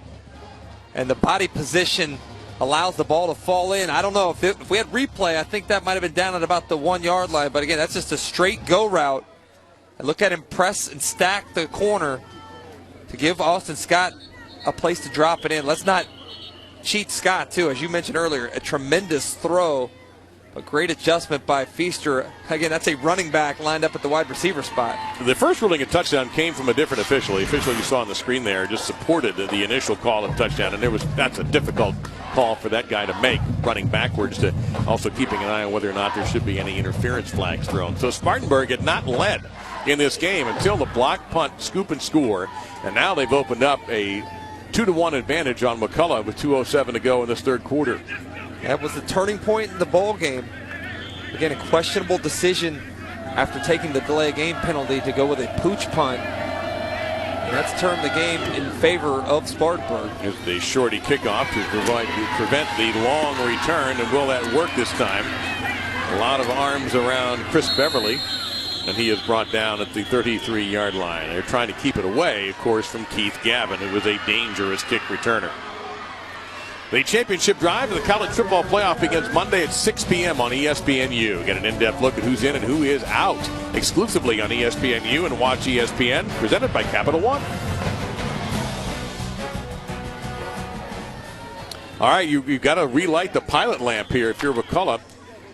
and the body position allows the ball to fall in. I don't know if we had replay, I think that might have been down at about the 1-yard line, but again, that's just a straight go route. And look at him press and stack the corner to give Austin Scott a place to drop it in. Let's not cheat Scott too, as you mentioned earlier, a tremendous throw. A great adjustment by Feaster. Again, that's a running back lined up at the wide receiver spot. The first ruling of touchdown came from a different official. The official you saw on the screen there just supported the initial call of touchdown, and that's a difficult call for that guy to make, running backwards, to also keeping an eye on whether or not there should be any interference flags thrown. So Spartanburg had not led in this game until the block, punt, scoop, and score, and now they've opened up a 2-1 advantage on Wakulla with 2:07 to go in this third quarter. That was the turning point in the ball game. Again, a questionable decision after taking the delay of game penalty to go with a pooch punt. And that's turned the game in favor of Spartanburg. Here's the shorty kickoff to prevent the long return, and will that work this time? A lot of arms around Chris Beverly, and he is brought down at the 33-yard line. They're trying to keep it away, of course, from Keith Gavin, who was a dangerous kick returner. The championship drive of the college football playoff begins Monday at 6 p.m. on ESPNU. Get an in-depth look at who's in and who is out exclusively on ESPNU and watch ESPN, presented by Capital One. All right, you've got to relight the pilot lamp here if you're Wakulla.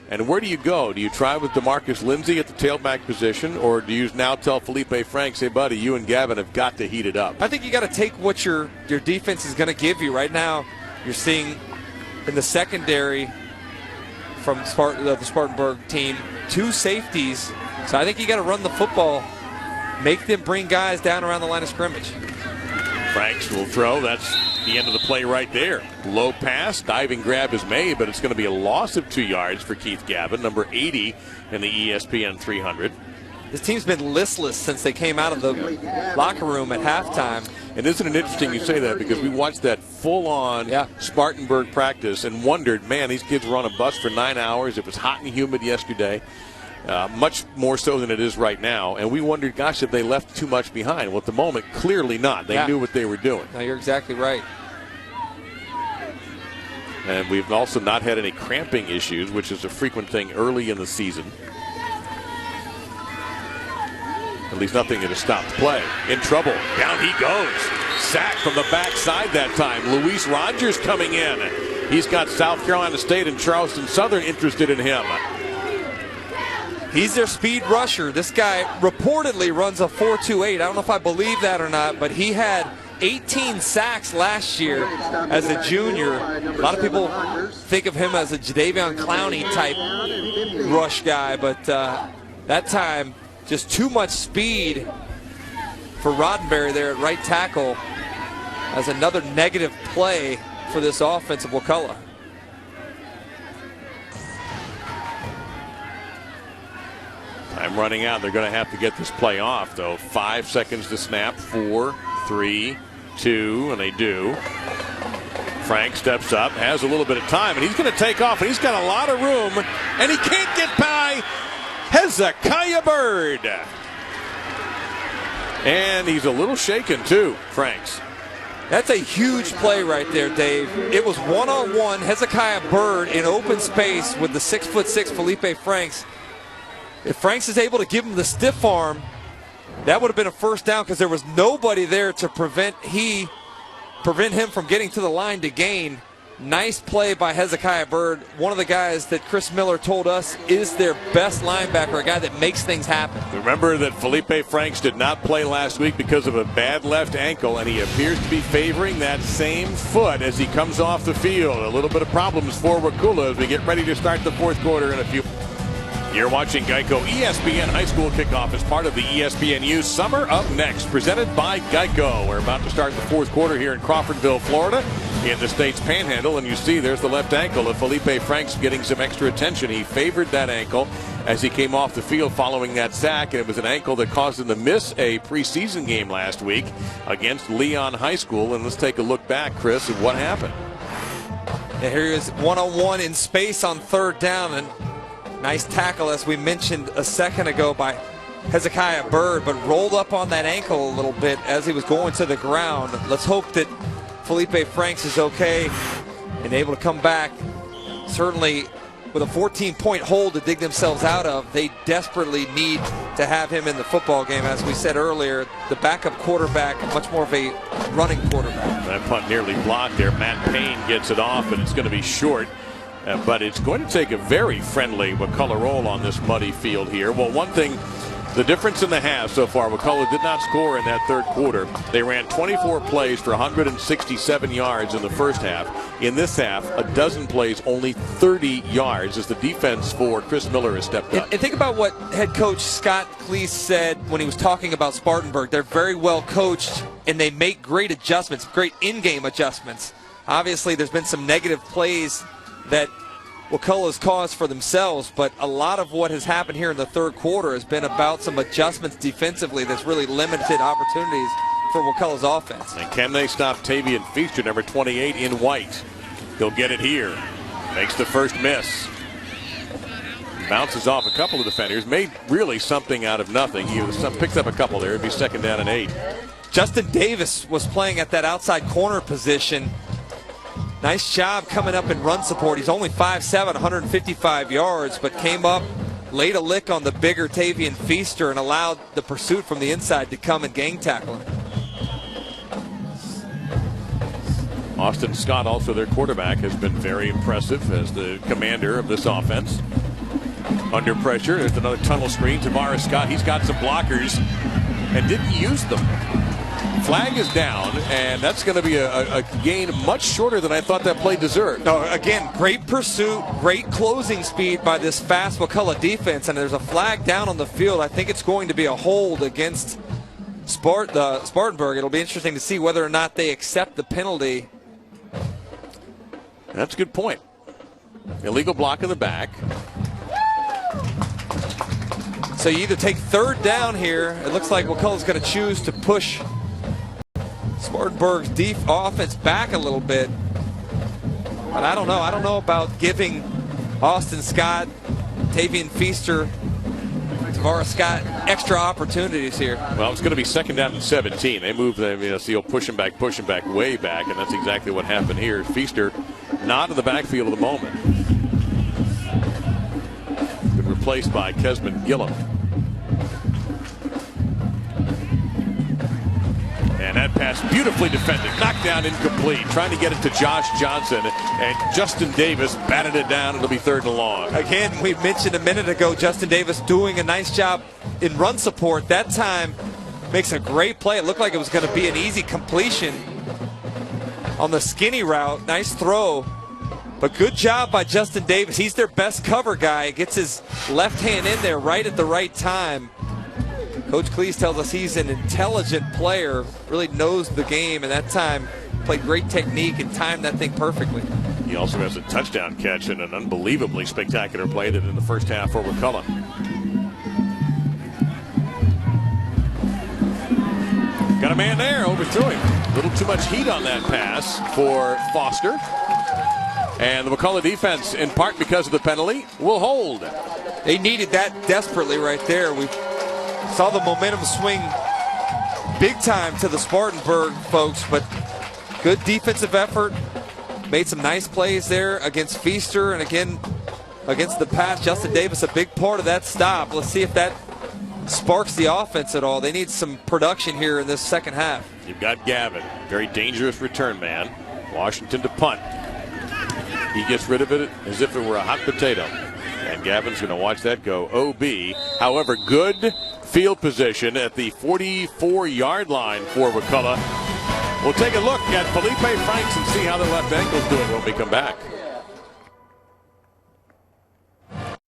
And where do you go? Do you try with DeMarcus Lindsay at the tailback position, or do you now tell Felipe Franks, hey, buddy, you and Gavin have got to heat it up? I think you got to take what your defense is going to give you right now. You're seeing in the secondary from the Spartanburg team 2 safeties. So I think you got to run the football, make them bring guys down around the line of scrimmage. Franks will throw. That's the end of the play right there. Low pass, diving grab is made, but it's going to be a loss of 2 yards for Keith Gavin, number 80 in the ESPN 300. This team's been listless since they came out of the locker room at halftime. And isn't it interesting you say that, because we watched that full-on Spartanburg practice and wondered, man, these kids were on a bus for 9 hours. It was hot and humid yesterday, much more so than it is right now. And we wondered, gosh, if they left too much behind. Well, at the moment, clearly not. They knew what they were doing. No, you're exactly right. And we've also not had any cramping issues, which is a frequent thing early in the season. At least nothing that has stopped play. In trouble. Down he goes. Sack from the backside that time. Luis Rogers coming in. He's got South Carolina State and Charleston Southern interested in him. He's their speed rusher. This guy reportedly runs a 4.28. I don't know if I believe that or not, but he had 18 sacks last year as a junior. A lot of people think of him as a Jadeveon Clowney type rush guy, but that time just too much speed for Roddenberry there at right tackle as another negative play for this offense of Wakulla. Time running out. They're going to have to get this play off, though. 5 seconds to snap. 4, 3, 2, and they do. Frank steps up, has a little bit of time, and he's going to take off, and he's got a lot of room, and he can't get by Hezekiah Bird. And he's a little shaken, too, Franks. That's a huge play right there, Dave. It was one-on-one, Hezekiah Bird in open space with the 6'6" Felipe Franks. If Franks is able to give him the stiff arm, that would have been a first down, because there was nobody there to prevent him from getting to the line to gain. Nice play by Hezekiah Bird, one of the guys that Chris Miller told us is their best linebacker, a guy that makes things happen. Remember that Felipe Franks did not play last week because of a bad left ankle, and he appears to be favoring that same foot as he comes off the field. A little bit of problems for Wakulla as we get ready to start the fourth quarter in a few. You're watching Geico. ESPN High School Kickoff is part of the ESPNU Summer Up Next, presented by Geico. We're about to start the fourth quarter here in Crawfordville, Florida, in the state's Panhandle, and you see there's the left ankle of Felipe Franks getting some extra attention. He favored that ankle as he came off the field following that sack, and it was an ankle that caused him to miss a preseason game last week against Leon High School. And let's take a look back, Chris, at what happened. And here he is one-on-one in space on third down, and nice tackle, as we mentioned a second ago, by Hezekiah Bird, but rolled up on that ankle a little bit as he was going to the ground. Let's hope that Felipe Franks is okay and able to come back. Certainly with a 14-point hole to dig themselves out of, they desperately need to have him in the football game. As we said earlier, the backup quarterback, much more of a running quarterback. That punt nearly blocked there. Matt Payne gets it off, and it's going to be short. But it's going to take a very friendly Wakulla roll on this muddy field here. Well, one thing, the difference in the half so far, Wakulla did not score in that third quarter. They ran 24 plays for 167 yards in the first half. In this half, a dozen plays, only 30 yards, as the defense for Chris Miller has stepped up. And think about what head coach Scott Cleese said when he was talking about Spartanburg. They're very well coached, and they make great adjustments, great in-game adjustments. Obviously, there's been some negative plays that Wakulla's caused for themselves, but a lot of what has happened here in the third quarter has been about some adjustments defensively that's really limited opportunities for Wakulla's offense. And can they stop Tavian Feaster, number 28, in white? He'll get it here. Makes the first miss. Bounces off a couple of defenders. Made really something out of nothing. He picks up a couple there. It'd be 2nd down and 8. Justin Davis was playing at that outside corner position. Nice job coming up in run support. He's only 5'7", 155 yards, but came up, laid a lick on the bigger Tavian Feaster, and allowed the pursuit from the inside to come and gang tackle him. Austin Scott, also their quarterback, has been very impressive as the commander of this offense. Under pressure, there's another tunnel screen. Tavares Scott, he's got some blockers and didn't use them. Flag is down, and that's going to be a gain much shorter than I thought that play deserved. No, again, great pursuit, great closing speed by this fast Wakulla defense, and there's a flag down on the field. I think it's going to be a hold against Spartanburg. It'll be interesting to see whether or not they accept the penalty. That's a good point. Illegal block in the back. So you either take third down here. It looks like Wakulla's going to choose to push Spartanburg's offense back a little bit. But I don't know. I don't know about giving Austin Scott, Tavian Feaster, Tavara Scott extra opportunities here. Well, it's going to be second down and 17. They move them, so you'll push him back, way back, and that's exactly what happened here. Feaster not in the backfield at the moment. Been replaced by Kesmond Gillum. And that pass beautifully defended. Knocked down, incomplete. Trying to get it to Josh Johnson. And Justin Davis batted it down. It'll be third and long. Again, we mentioned a minute ago Justin Davis doing a nice job in run support. That time makes a great play. It looked like it was going to be an easy completion on the skinny route. Nice throw. But good job by Justin Davis. He's their best cover guy. Gets his left hand in there right at the right time. Coach Cleese tells us he's an intelligent player, really knows the game, and that time played great technique and timed that thing perfectly. He also has a touchdown catch and an unbelievably spectacular play that in the first half for Wakulla. Got a man there, overthrew him. A little too much heat on that pass for Foster. And the Wakulla defense, in part because of the penalty, will hold. They needed that desperately right there. We saw the momentum swing big time to the Spartanburg folks, but good defensive effort. Made some nice plays there against Feaster, and again against the pass. Justin Davis, a big part of that stop. Let's see if that sparks the offense at all. They need some production here in this second half. You've got Gavin, very dangerous return man. Washington to punt. He gets rid of it as if it were a hot potato. And Gavin's going to watch that go OB. However, good field position at the 44-yard line for Wakulla. We'll take a look at Felipe Franks and see how the left ankle's doing when we come back.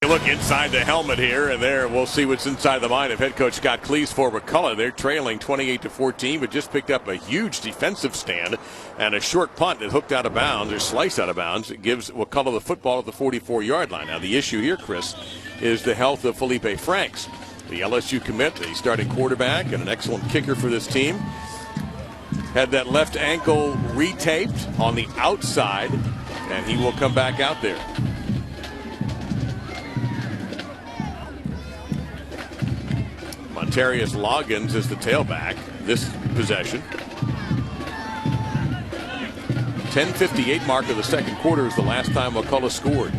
Look inside the helmet here, and there we'll see what's inside the mind of head coach Scott Cleese for Wakulla. They're trailing 28-14, but just picked up a huge defensive stand and a short punt that hooked out of bounds or sliced out of bounds. It gives Wakulla the football at the 44-yard line. Now the issue here, Chris, is the health of Felipe Franks, the LSU commit, the starting quarterback and an excellent kicker for this team. Had that left ankle retaped on the outside, and he will come back out there. Montarius Loggins is the tailback this possession. 10:58 mark of the second quarter is the last time Wakulla scored.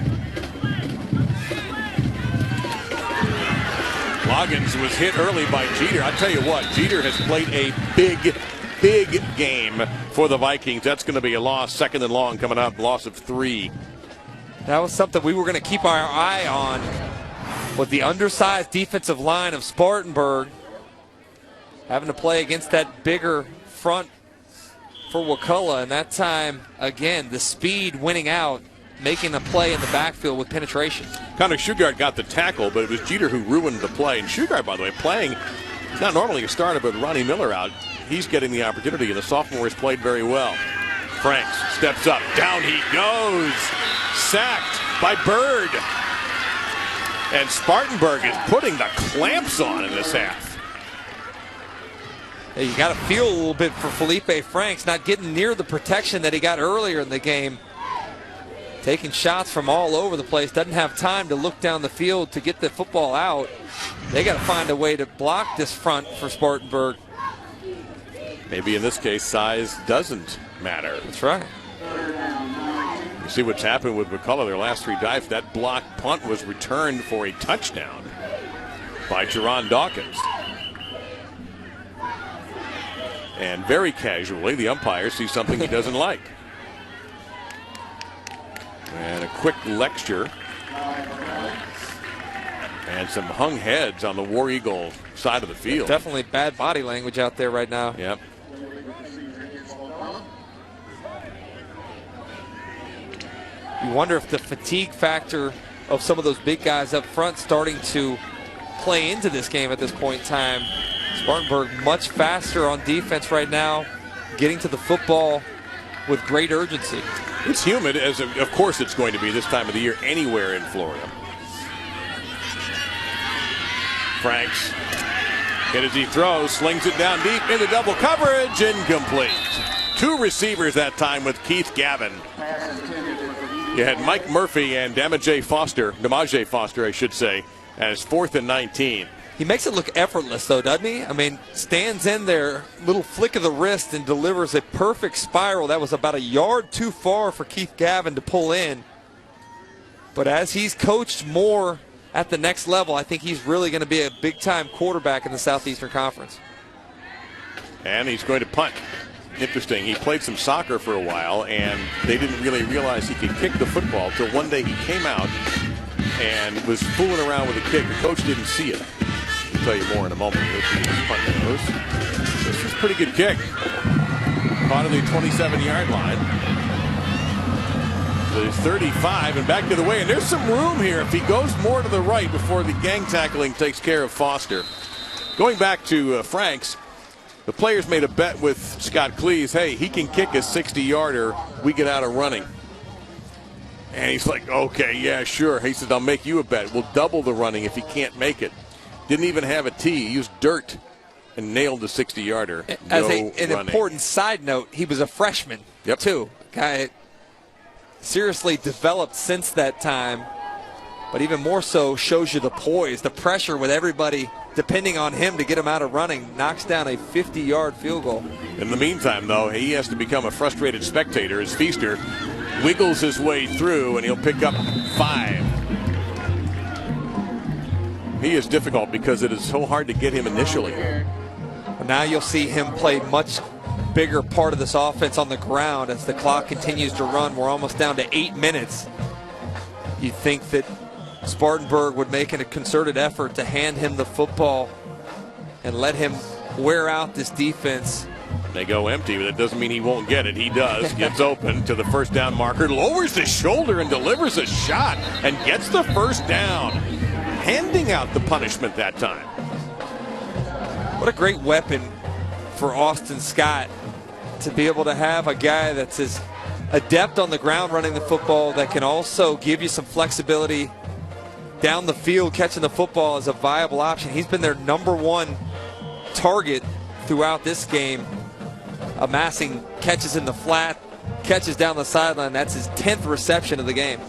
Loggins was hit early by Jeter. I tell you what, Jeter has played a big game for the Vikings. That's going to be a loss, second and long coming up, loss of 3. That was something we were going to keep our eye on. With the undersized defensive line of Spartanburg having to play against that bigger front for Wakulla, and that time, again, the speed winning out, making a play in the backfield with penetration. Connor Shugart got the tackle, but it was Jeter who ruined the play. And Shugart, by the way, playing, he's not normally a starter, but Ronnie Miller out, he's getting the opportunity, and the sophomore has played very well. Franks steps up, down he goes, sacked by Bird. And Spartanburg is putting the clamps on in this half. You got to feel a little bit for Felipe Franks, not getting near the protection that he got earlier in the game. Taking shots from all over the place, doesn't have time to look down the field to get the football out. They got to find a way to block this front for Spartanburg. Maybe in this case, size doesn't matter. That's right. You see what's happened with Wakulla, their last 3 dives. That block punt was returned for a touchdown by Jerron Dawkins. And very casually, the umpire sees something he doesn't like. And a quick lecture. And some hung heads on the War Eagle side of the field. Definitely bad body language out there right now. Yep. You wonder if the fatigue factor of some of those big guys up front starting to play into this game at this point in time. Spartanburg much faster on defense right now, getting to the football with great urgency. It's humid, as of course it's going to be this time of the year anywhere in Florida. Franks, and as he throws, slings it down deep into double coverage, incomplete. 2 receivers that time with Keith Gavin. You had Mike Murphy and Damaje Foster, I should say, as 4th and 19. He makes it look effortless, though, doesn't he? I mean, stands in there, little flick of the wrist, and delivers a perfect spiral. That was about a yard too far for Keith Gavin to pull in. But as he's coached more at the next level, I think he's really going to be a big-time quarterback in the Southeastern Conference. And he's going to punt. Interesting. He played some soccer for a while, and they didn't really realize he could kick the football until one day he came out and was fooling around with a kick. The coach didn't see it. I'll tell you more in a moment. This is a pretty good kick. Caught at the 27-yard line. The 35 and back to the way. And there's some room here if he goes more to the right before the gang tackling takes care of Foster. Going back to Franks, the players made a bet with Scott Cleese. Hey, he can kick a 60-yarder. We get out of running. And he's like, okay, yeah, sure. He said, I'll make you a bet. We'll double the running if he can't make it. Didn't even have a tee. He used dirt and nailed the 60-yarder. As an important side note, he was a freshman, too. Guy seriously developed since that time, but even more so shows you the poise, the pressure with everybody depending on him to get him out of running. Knocks down a 50-yard field goal. In the meantime, though, he has to become a frustrated spectator as Feaster wiggles his way through, and he'll pick up 5. He is difficult because it is so hard to get him initially. Now you'll see him play much bigger part of this offense on the ground as the clock continues to run. We're almost down to 8 minutes. You'd think that Spartanburg would make a concerted effort to hand him the football and let him wear out this defense. They go empty, but that doesn't mean he won't get it. He does. Gets open to the first down marker, lowers his shoulder and delivers a shot and gets the first down. Handing out the punishment that time. What a great weapon for Austin Scott to be able to have a guy that's as adept on the ground running the football that can also give you some flexibility down the field catching the football as a viable option. He's been their #1 target throughout this game, amassing catches in the flat, catches down the sideline. That's his 10th reception of the game.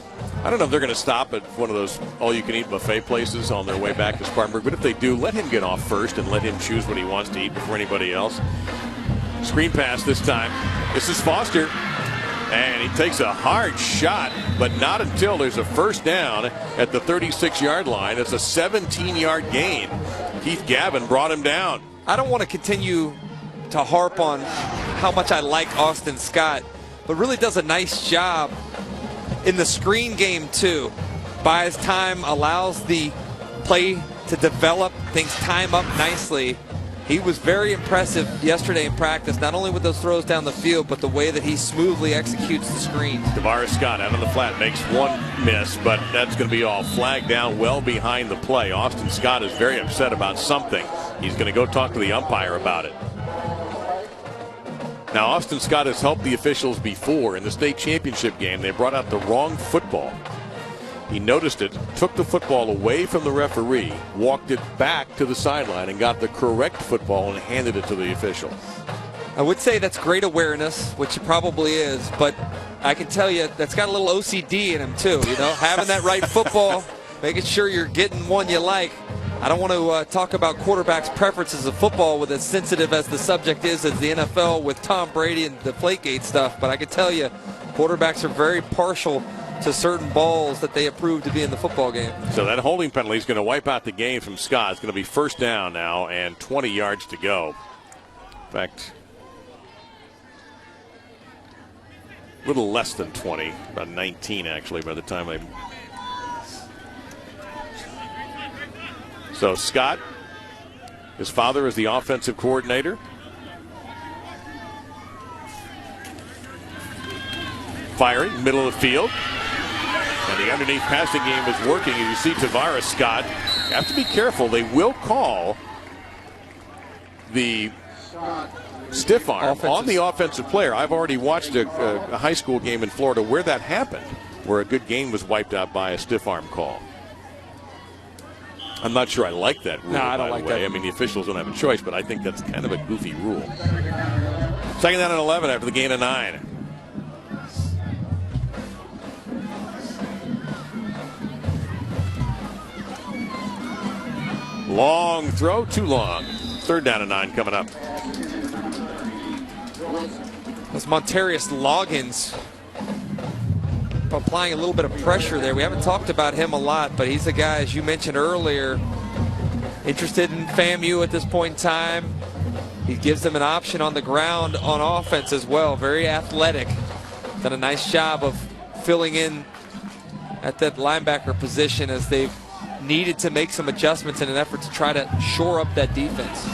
I don't know if they're going to stop at one of those all-you-can-eat buffet places on their way back to Spartanburg, but if they do, let him get off first and let him choose what he wants to eat before anybody else. Screen pass this time. This is Foster, and he takes a hard shot, but not until there's a first down at the 36-yard line. It's a 17-yard gain. Keith Gavin brought him down. I don't want to continue to harp on how much I like Austin Scott, but really does a nice job in the screen game too. Buys time, allows the play to develop, things time up nicely. He was very impressive yesterday in practice, not only with those throws down the field, but the way that he smoothly executes the screen. Tavares Scott out on the flat makes one miss, but that's going to be all flagged down well behind the play. Austin Scott is very upset about something. He's going to go talk to the umpire about it. Now, Austin Scott has helped the officials before. In the state championship game, they brought out the wrong football. He noticed it, took the football away from the referee, walked it back to the sideline, and got the correct football and handed it to the official. I would say that's great awareness, which it probably is, but I can tell you that's got a little OCD in him too, you know, having that right football, making sure you're getting one you like. I don't want to talk about quarterbacks' preferences of football with as sensitive as the subject is as the NFL with Tom Brady and the Deflategate stuff, but I can tell you quarterbacks are very partial to certain balls that they approve to be in the football game. So that holding penalty is going to wipe out the game from Scott. It's going to be first down now and 20 yards to go. In fact, a little less than 20, about 19 actually by the time I... So Scott, his father is the offensive coordinator. Firing, middle of the field. And the underneath passing game is working. And you see Tavares Scott. You have to be careful. They will call the stiff arm on the offensive player. I've already watched a high school game in Florida where that happened, where a good game was wiped out by a stiff arm call. I'm not sure I like that rule. No, I don't like that. I mean, the officials don't have a choice, but I think that's kind of a goofy rule. Second down and 11 after the gain of 9. Long throw, too long. Third down and 9 coming up. That's Montarius Loggins applying a little bit of pressure there. We haven't talked about him a lot, but he's the guy, as you mentioned earlier, interested in FAMU at this point in time. He gives them an option on the ground on offense as well. Very athletic. Done a nice job of filling in at that linebacker position as they've needed to make some adjustments in an effort to try to shore up that defense.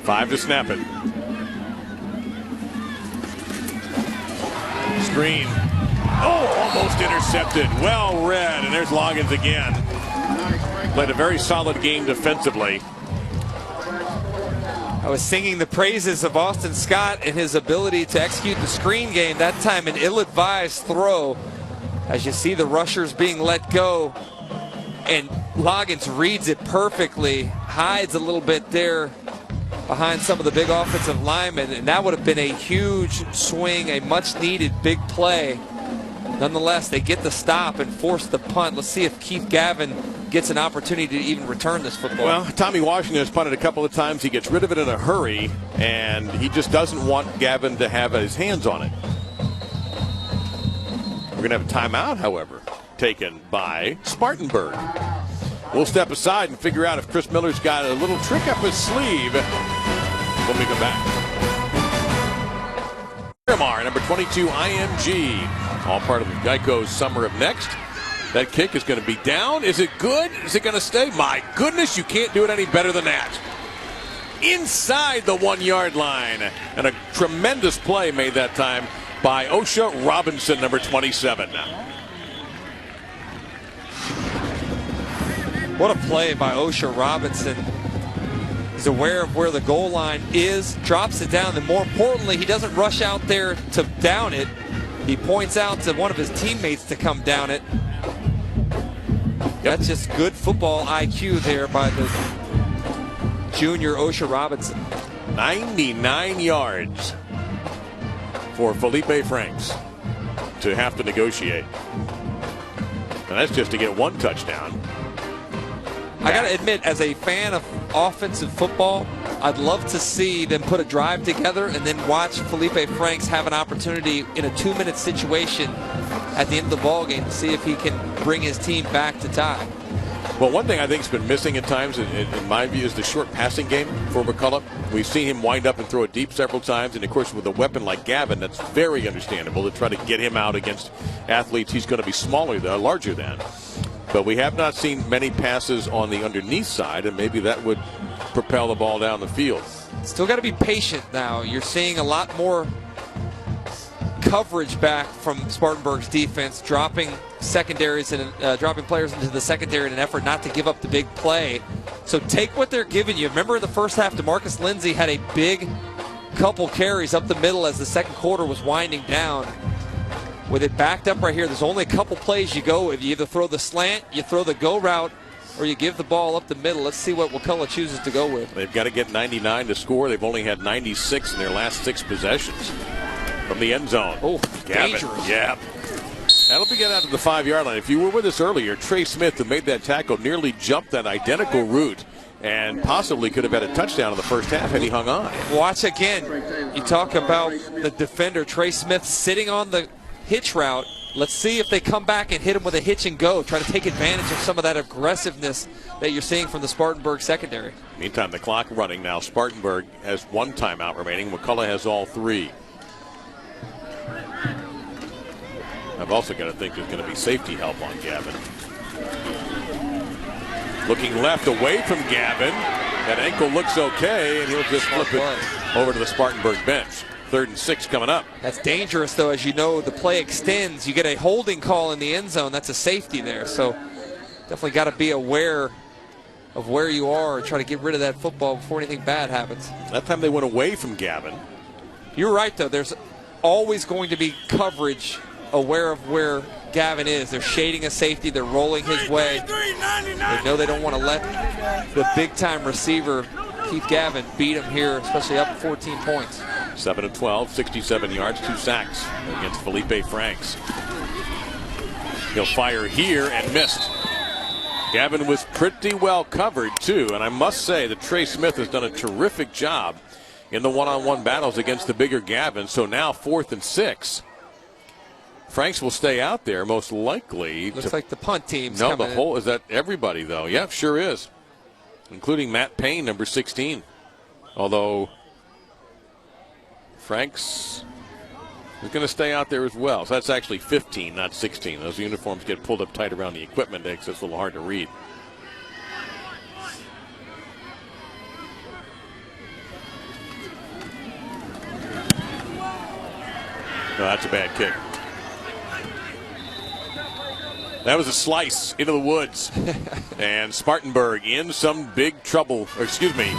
Five to snap it. Screen. Oh, almost intercepted. Well read. And there's Loggins again. Played a very solid game defensively. I was singing the praises of Austin Scott and his ability to execute the screen game. That time an ill-advised throw. As you see the rushers being let go. And Loggins reads it perfectly. Hides a little bit there behind some of the big offensive linemen, and that would have been a huge swing, a much-needed big play. Nonetheless, they get the stop and force the punt. Let's see if Keith Gavin gets an opportunity to even return this football. Well, Tommy Washington has punted a couple of times. He gets rid of it in a hurry, and he just doesn't want Gavin to have his hands on it. We're going to have a timeout, however, taken by Spartanburg. We'll step aside and figure out if Chris Miller's got a little trick up his sleeve when we come back. Miramar, number 22, IMG. All part of the Geico's Summer of Next. That kick is going to be down. Is it good? Is it going to stay? My goodness, you can't do it any better than that. Inside the 1 yard line. And a tremendous play made that time by Osha Robinson, number 27. What a play by Osha Robinson. He's aware of where the goal line is, drops it down, and more importantly, he doesn't rush out there to down it. He points out to one of his teammates to come down it. That's just good football IQ there by the junior Osha Robinson. 99 yards for Felipe Franks to have to negotiate. And that's just to get one touchdown. I got to admit, as a fan of offensive football, I'd love to see them put a drive together and then watch Felipe Franks have an opportunity in a 2-minute situation at the end of the ball game to see if he can bring his team back to tie. Well, one thing I think has been missing at times, in my view, is the short passing game for Wakulla. We've seen him wind up and throw it deep several times, and of course with a weapon like Gavin, that's very understandable to try to get him out against athletes he's going to be larger than. But we have not seen many passes on the underneath side, and maybe that would propel the ball down the field. Still got to be patient now. You're seeing a lot more coverage back from Spartanburg's defense, dropping secondaries and dropping players into the secondary in an effort not to give up the big play. So take what they're giving you. Remember in the first half, DeMarcus Lindsay had a big couple carries up the middle as the second quarter was winding down. With it backed up right here, there's only a couple plays you go with. You either throw the slant, you throw the go route, or you give the ball up the middle. Let's see what Wakulla chooses to go with. They've got to get 99 to score. They've only had 96 in their last 6 possessions from the end zone. Oh, Gavin. dangerous. Yeah. That'll be get out to the 5 yard line. If you were with us earlier, Trey Smith, who made that tackle, nearly jumped that identical route and possibly could have had a touchdown in the first half had he hung on. Watch again. You talk about the defender, Trey Smith, sitting on the hitch route. Let's see if they come back and hit him with a hitch and go. Try to take advantage of some of that aggressiveness that you're seeing from the Spartanburg secondary. Meantime, the clock running now. Spartanburg has 1 timeout remaining. Wakulla has all 3. I've also got to think there's going to be safety help on Gavin. Looking left away from Gavin. That ankle looks okay, and he'll just flip it over to the Spartanburg bench. 3rd and 6 coming up. That's dangerous, though. As you know, the play extends. You get a holding call in the end zone. That's a safety there. So definitely got to be aware of where you are and try to get rid of that football before anything bad happens. That time they went away from Gavin. You're right, though. There's always going to be coverage aware of where Gavin is. They're shading a safety. They're rolling his way. They know they don't want to let the big-time receiver, Keith Gavin, beat him here, especially up 14 points. 7 of 12, 67 yards, 2 sacks against Felipe Franks. He'll fire here and missed. Gavin was pretty well covered, too, and I must say that Trey Smith has done a terrific job in the one-on-one battles against the bigger Gavin. So now 4th and 6. Franks will stay out there most likely. Looks like the punt team's No, coming the whole in. is that everybody though? Yeah, sure is, including Matt Payne, number 16. Although Franks is going to stay out there as well. So that's actually 15, not 16. Those uniforms get pulled up tight around the equipment deck, so it's a little hard to read. No, that's a bad kick. That was a slice into the woods. And Spartanburg in some big trouble. Or excuse me,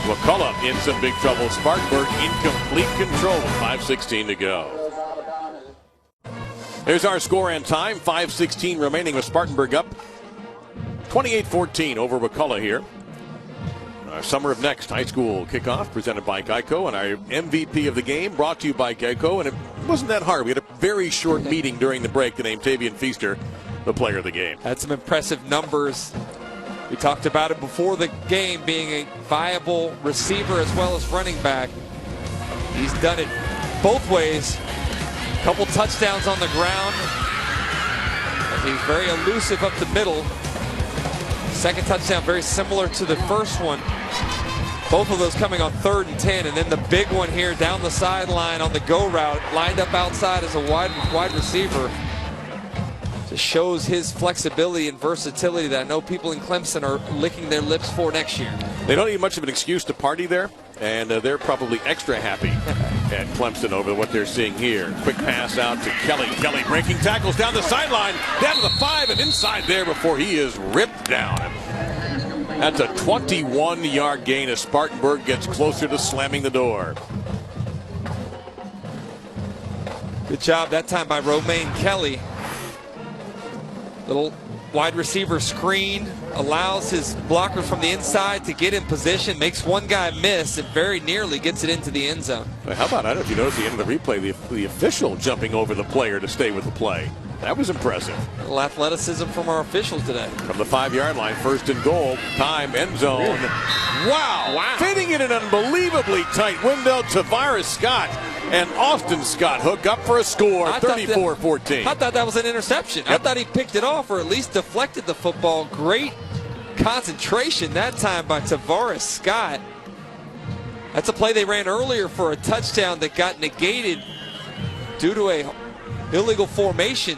Wakulla in some big trouble. Spartanburg in complete control with 5:16 to go. There's our score and time. 5:16 remaining with Spartanburg up 28-14 over Wakulla here. Our Summer of Next high school kickoff presented by Geico, and our MVP of the game brought to you by Geico. And it wasn't that hard. We had a very short meeting during the break to name Tavian Feaster the player of the game. Had some impressive numbers. We talked about it before the game, being a viable receiver as well as running back. He's done it both ways. Couple touchdowns on the ground. He's very elusive up the middle. Second touchdown very similar to the first one. Both of those coming on 3rd and 10, and then the big one here down the sideline on the go route, lined up outside as a wide receiver. Just shows his flexibility and versatility that I know people in Clemson are licking their lips for next year. They don't need much of an excuse to party there, and they're probably extra happy at Clemson over what they're seeing here. Quick pass out to Kelly. Kelly breaking tackles down the sideline, down to the 5 and inside there before he is ripped down. That's a 21-yard gain as Spartanburg gets closer to slamming the door. Good job that time by Romaine Kelly. Little wide receiver screen, allows his blockers from the inside to get in position, makes one guy miss, and very nearly gets it into the end zone. Well, how about, I don't know if you noticed the end of the replay, the official jumping over the player to stay with the play. That was impressive. A little athleticism from our officials today. From the 5-yard line, 1st and goal, time, end zone. Wow. Fitting in an unbelievably tight window, Tavares Scott and Austin Scott hook up for a score, 34-14. I thought that was an interception. Yep. I thought he picked it off or at least deflected the football. Great concentration that time by Tavares Scott. That's a play they ran earlier for a touchdown that got negated due to a illegal formation.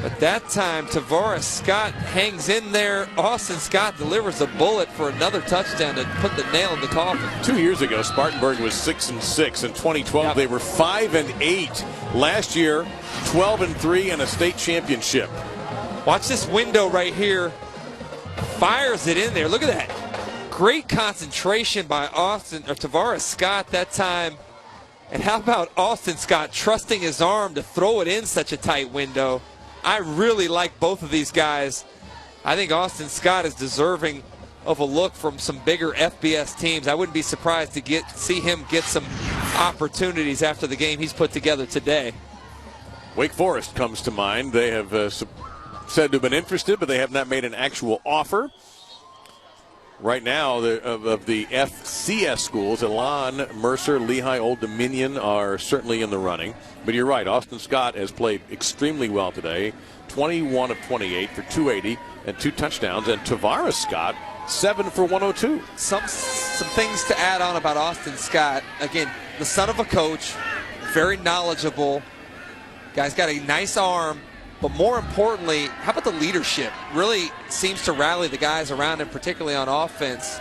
But that time, Tavares Scott hangs in there. Austin Scott delivers a bullet for another touchdown to put the nail in the coffin. 2 years ago, Spartanburg was 6-6. In 2012, they were 5-8. Last year, 12-3 and a state championship. Watch this window right here. Fires it in there. Look at that. Great concentration by Tavares Scott that time. And how about Austin Scott trusting his arm to throw it in such a tight window? I really like both of these guys. I think Austin Scott is deserving of a look from some bigger FBS teams. I wouldn't be surprised to see him get some opportunities after the game he's put together today. Wake Forest comes to mind. They have said to have been interested, but they have not made an actual offer. Right now, of the FCS schools, Elan, Mercer, Lehigh, Old Dominion are certainly in the running. But you're right, Austin Scott has played extremely well today. 21 of 28 for 280 and 2 touchdowns. And Tavares Scott, 7 for 102. Some things to add on about Austin Scott. Again, the son of a coach, very knowledgeable. Guy's got a nice arm. But more importantly, how about the leadership? Really seems to rally the guys around him, particularly on offense.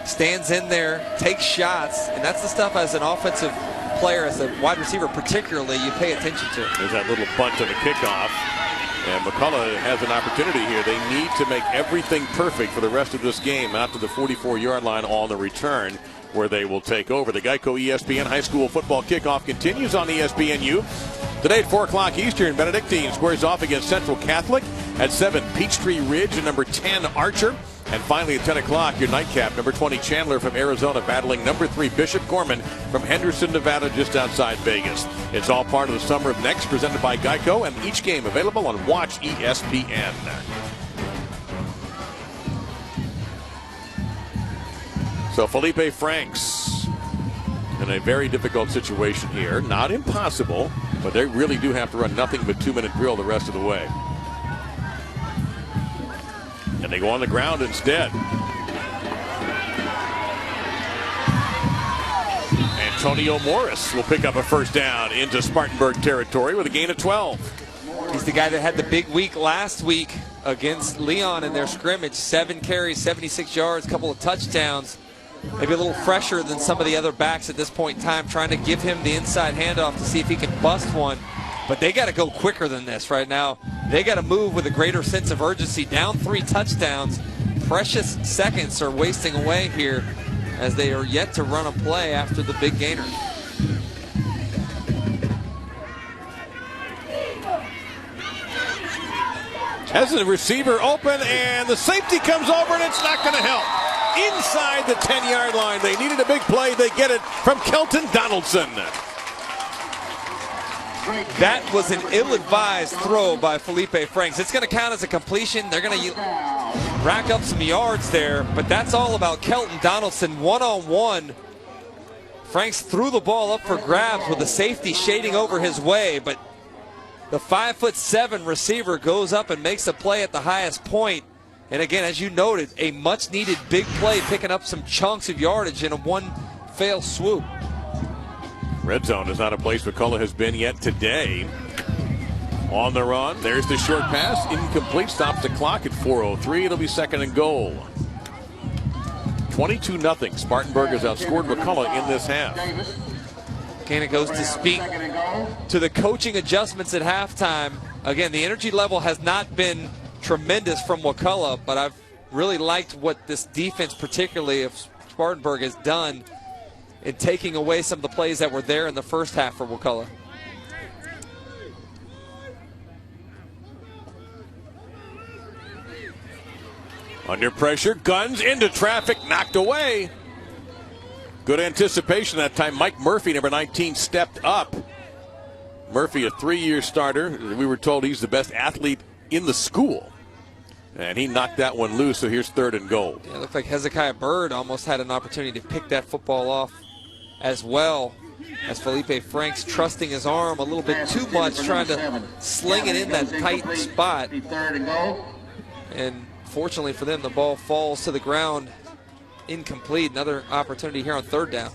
Stands in there, takes shots, and that's the stuff as an offensive player, as a wide receiver particularly, you pay attention to. There's that little bunch on the kickoff. And Wakulla has an opportunity here. They need to make everything perfect for the rest of this game out to the 44-yard line on the return. where they will take over. The Geico ESPN High School Football Kickoff continues on ESPNU. Today at 4 o'clock Eastern, Benedictine squares off against Central Catholic. At 7, Peachtree Ridge and number 10, Archer. And finally at 10 o'clock, your nightcap, number 20, Chandler from Arizona, battling number 3, Bishop Gorman from Henderson, Nevada, just outside Vegas. It's all part of the Summer of Next, presented by Geico, and each game available on Watch ESPN. So Felipe Franks in a very difficult situation here. Not impossible, but they really do have to run nothing but 2-minute drill the rest of the way. And they go on the ground instead. Antonio Morris will pick up a first down into Spartanburg territory with a gain of 12. He's the guy that had the big week last week against Leon in their scrimmage. 7 carries, 76 yards, couple of touchdowns. Maybe a little fresher than some of the other backs at this point in time, trying to give him the inside handoff to see if he can bust one. But they got to go quicker than this right now. They got to move with a greater sense of urgency. Down 3 touchdowns. Precious seconds are wasting away here as they are yet to run a play after the big gainer. Has the receiver open, and the safety comes over, and it's not going to help. Inside the 10-yard line. They needed a big play. They get it from Kelton Donaldson. That was an ill-advised throw by Felipe Franks. It's going to count as a completion. They're going to rack up some yards there, but that's all about Kelton Donaldson one-on-one. Franks threw the ball up for grabs with the safety shading over his way, but the 5'7" receiver goes up and makes a play at the highest point. And again, as you noted, a much-needed big play, picking up some chunks of yardage in a one-fail swoop. Red zone is not a place Wakulla has been yet today. On the run, there's the short pass, incomplete, stops the clock at 4:03. It'll be 2nd and goal. 22-0. Spartanburg has outscored Wakulla in this half. Again, it goes to speak to the coaching adjustments at halftime. Again, the energy level has not been tremendous from Wakulla, but I've really liked what this defense, particularly of Spartanburg, has done in taking away some of the plays that were there in the first half for Wakulla. Under pressure, guns into traffic, knocked away. Good anticipation that time. Mike Murphy, number 19, stepped up. Murphy, a 3-year starter. We were told he's the best athlete in the school. And he knocked that one loose, so here's 3rd and goal. Yeah, it looked like Hezekiah Bird almost had an opportunity to pick that football off as well, as Felipe Franks trusting his arm a little bit too much, trying to sling it in that tight spot. And fortunately for them, the ball falls to the ground incomplete. Another opportunity here on 3rd down.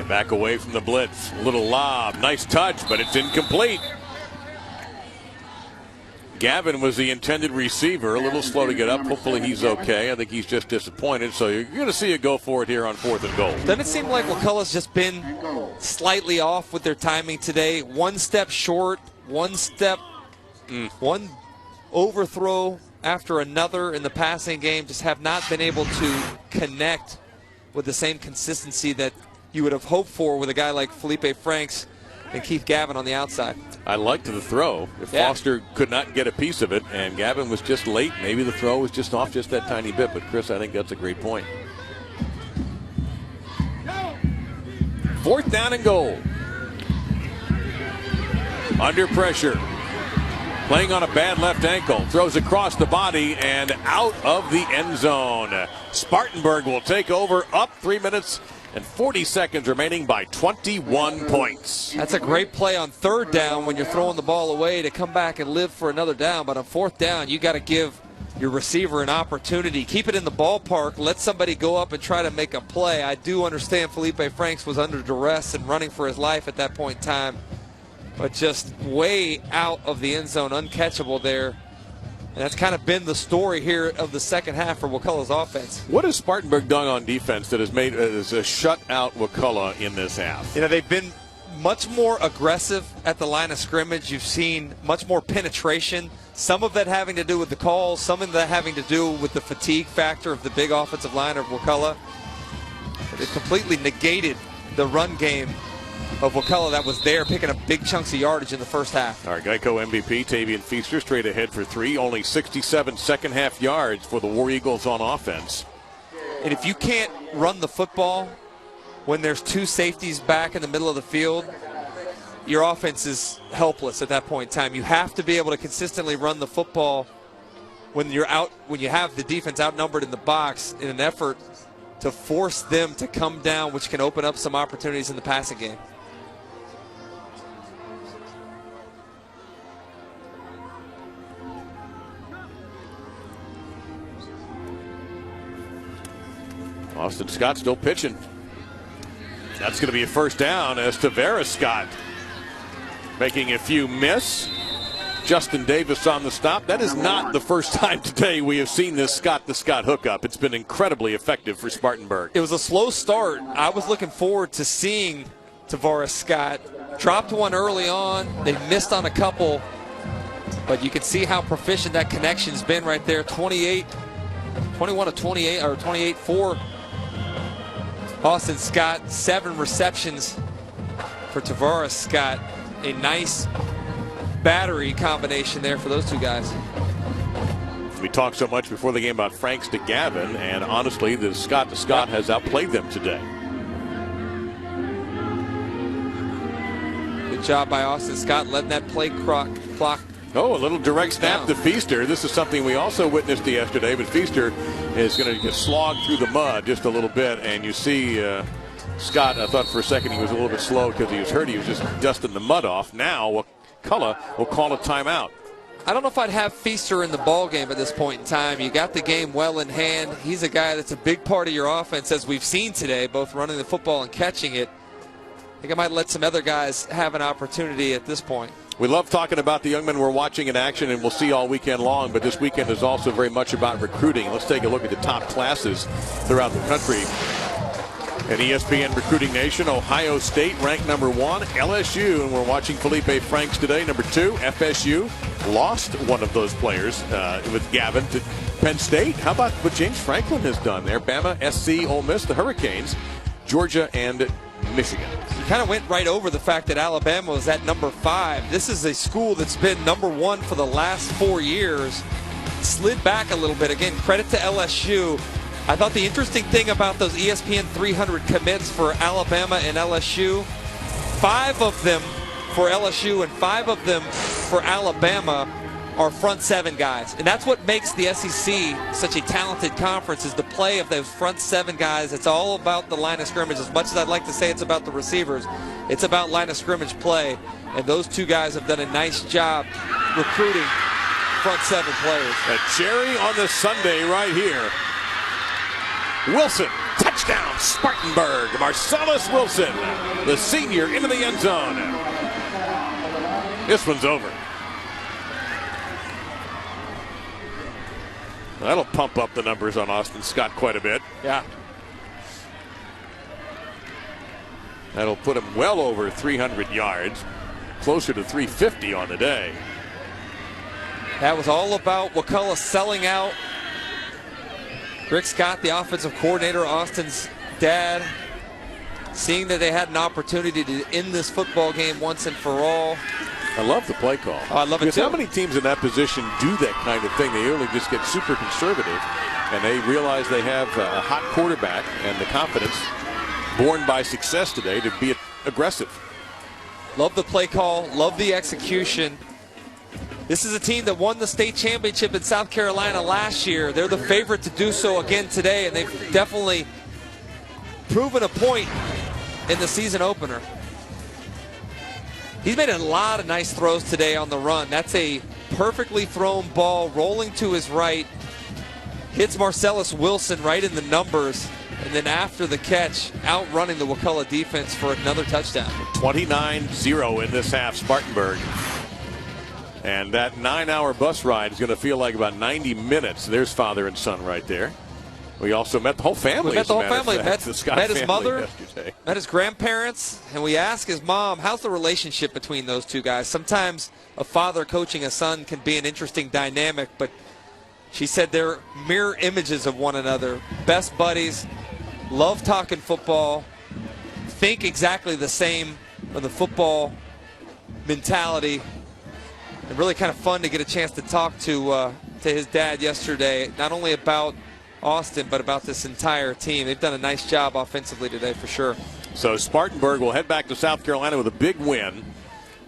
Back away from the blitz. A little lob. Nice touch, but it's incomplete. Gavin was the intended receiver. A little slow to get up. Hopefully he's okay. I think he's just disappointed. So you're going to see a go for it here on 4th and goal. Doesn't it seem like Wakulla's just been slightly off with their timing today? One step short, one overthrow after another in the passing game. Just have not been able to connect with the same consistency that you would have hoped for with a guy like Felipe Franks and Keith Gavin on the outside. I liked the throw. If Foster could not get a piece of it, and Gavin was just late, maybe the throw was just off just that tiny bit. But, Chris, I think that's a great point. 4th down and goal. Under pressure. Playing on a bad left ankle. Throws across the body and out of the end zone. Spartanburg will take over, up 3 minutes and 40 seconds remaining by 21 points. That's a great play on 3rd down when you're throwing the ball away to come back and live for another down. But on 4th down, you got to give your receiver an opportunity. Keep it in the ballpark. Let somebody go up and try to make a play. I do understand Felipe Franks was under duress and running for his life at that point in time, but just way out of the end zone, uncatchable there. And that's kind of been the story here of the second half for Wakulla's offense. What has Spartanburg done on defense that has shut out Wakulla in this half? You know, they've been much more aggressive at the line of scrimmage. You've seen much more penetration. Some of that having to do with the calls, some of that having to do with the fatigue factor of the big offensive line of Wakulla. It completely negated the run game of Wakulla that was there, picking up big chunks of yardage in the first half. Our Geico MVP, Tavian Feaster, straight ahead for 3. Only 67 second-half yards for the War Eagles on offense. And if you can't run the football when there's 2 safeties back in the middle of the field, your offense is helpless at that point in time. You have to be able to consistently run the football when you have the defense outnumbered in the box in an effort to force them to come down, which can open up some opportunities in the passing game. Austin Scott still pitching. That's going to be a first down as Tavares Scott making a few miss. Justin Davis on the stop. That is not the first time today we have seen this Scott-to-Scott hookup. It's been incredibly effective for Spartanburg. It was a slow start. I was looking forward to seeing Tavares Scott. Dropped one early on. They missed on a couple. But you can see how proficient that connection's been right there. 21 to 28, or 28 for Austin Scott. 7 receptions for Tavares Scott. A nice battery combination there for those 2 guys. We talked so much before the game about Franks to Gavin, and honestly, the Scott-to-Scott has outplayed them today. Good job by Austin Scott letting that play clock. Oh, a little direct snap to Feaster. This is something we also witnessed yesterday, but Feaster is going to get slogged through the mud just a little bit, and you see Scott, I thought for a second he was a little bit slow because he was hurt. He was just dusting the mud off. Now Wakulla will call a timeout. I don't know if I'd have Feaster in the ball game at this point in time. You got the game well in hand. He's a guy that's a big part of your offense, as we've seen today, both running the football and catching it. I think I might let some other guys have an opportunity at this point. We love talking about the young men we're watching in action, and we'll see all weekend long, but this weekend is also very much about recruiting. Let's take a look at the top classes throughout the country. In ESPN Recruiting Nation, Ohio State ranked number 1, LSU, and we're watching Felipe Franks today, number 2. FSU lost one of those players with Gavin to Penn State. How about what James Franklin has done there? Bama, SC, Ole Miss, the Hurricanes, Georgia, and Michigan. You kind of went right over the fact that Alabama was at number 5. This is a school that's been number 1 for the last 4 years. Slid back a little bit. Again, credit to LSU. I thought the interesting thing about those ESPN 300 commits for Alabama and LSU, 5 of them for LSU and 5 of them for Alabama are front 7 guys. And that's what makes the SEC such a talented conference, is the play of those front 7 guys. It's all about the line of scrimmage. As much as I'd like to say it's about the receivers, it's about line of scrimmage play. And those 2 guys have done a nice job recruiting front 7 players. A cherry on the sundae right here. Wilson, touchdown, Spartanburg. Marcellus Wilson, the senior, into the end zone. This one's over. That'll pump up the numbers on Austin Scott quite a bit. Yeah. That'll put him well over 300 yards, closer to 350 on the day. That was all about Wakulla selling out. Rick Scott, the offensive coordinator, Austin's dad, seeing that they had an opportunity to end this football game once and for all. I love the play call. Oh, I love it because too. How many teams in that position do that kind of thing? They really just get super conservative, and they realize they have a hot quarterback and the confidence born by success today to be aggressive. Love the play call. Love the execution. This is a team that won the state championship in South Carolina last year. They're the favorite to do so again today, and they've definitely proven a point in the season opener. He's made a lot of nice throws today on the run. That's a perfectly thrown ball rolling to his right. Hits Marcellus Wilson right in the numbers. And then after the catch, outrunning the Wakulla defense for another touchdown. 29-0 in this half, Spartanburg. And that 9-hour bus ride is going to feel like about 90 minutes. There's father and son right there. We also met the whole family. We met the whole family. Met his mother, yesterday. met his grandparents, and we asked his mom, how's the relationship between those two guys? Sometimes a father coaching a son can be an interesting dynamic, but she said they're mirror images of one another. Best buddies, love talking football, think exactly the same of the football mentality, and really kind of fun to get a chance to talk to his dad yesterday, not only about Austin, but about this entire team. They've done a nice job offensively today for sure. So Spartanburg will head back to South Carolina with a big win.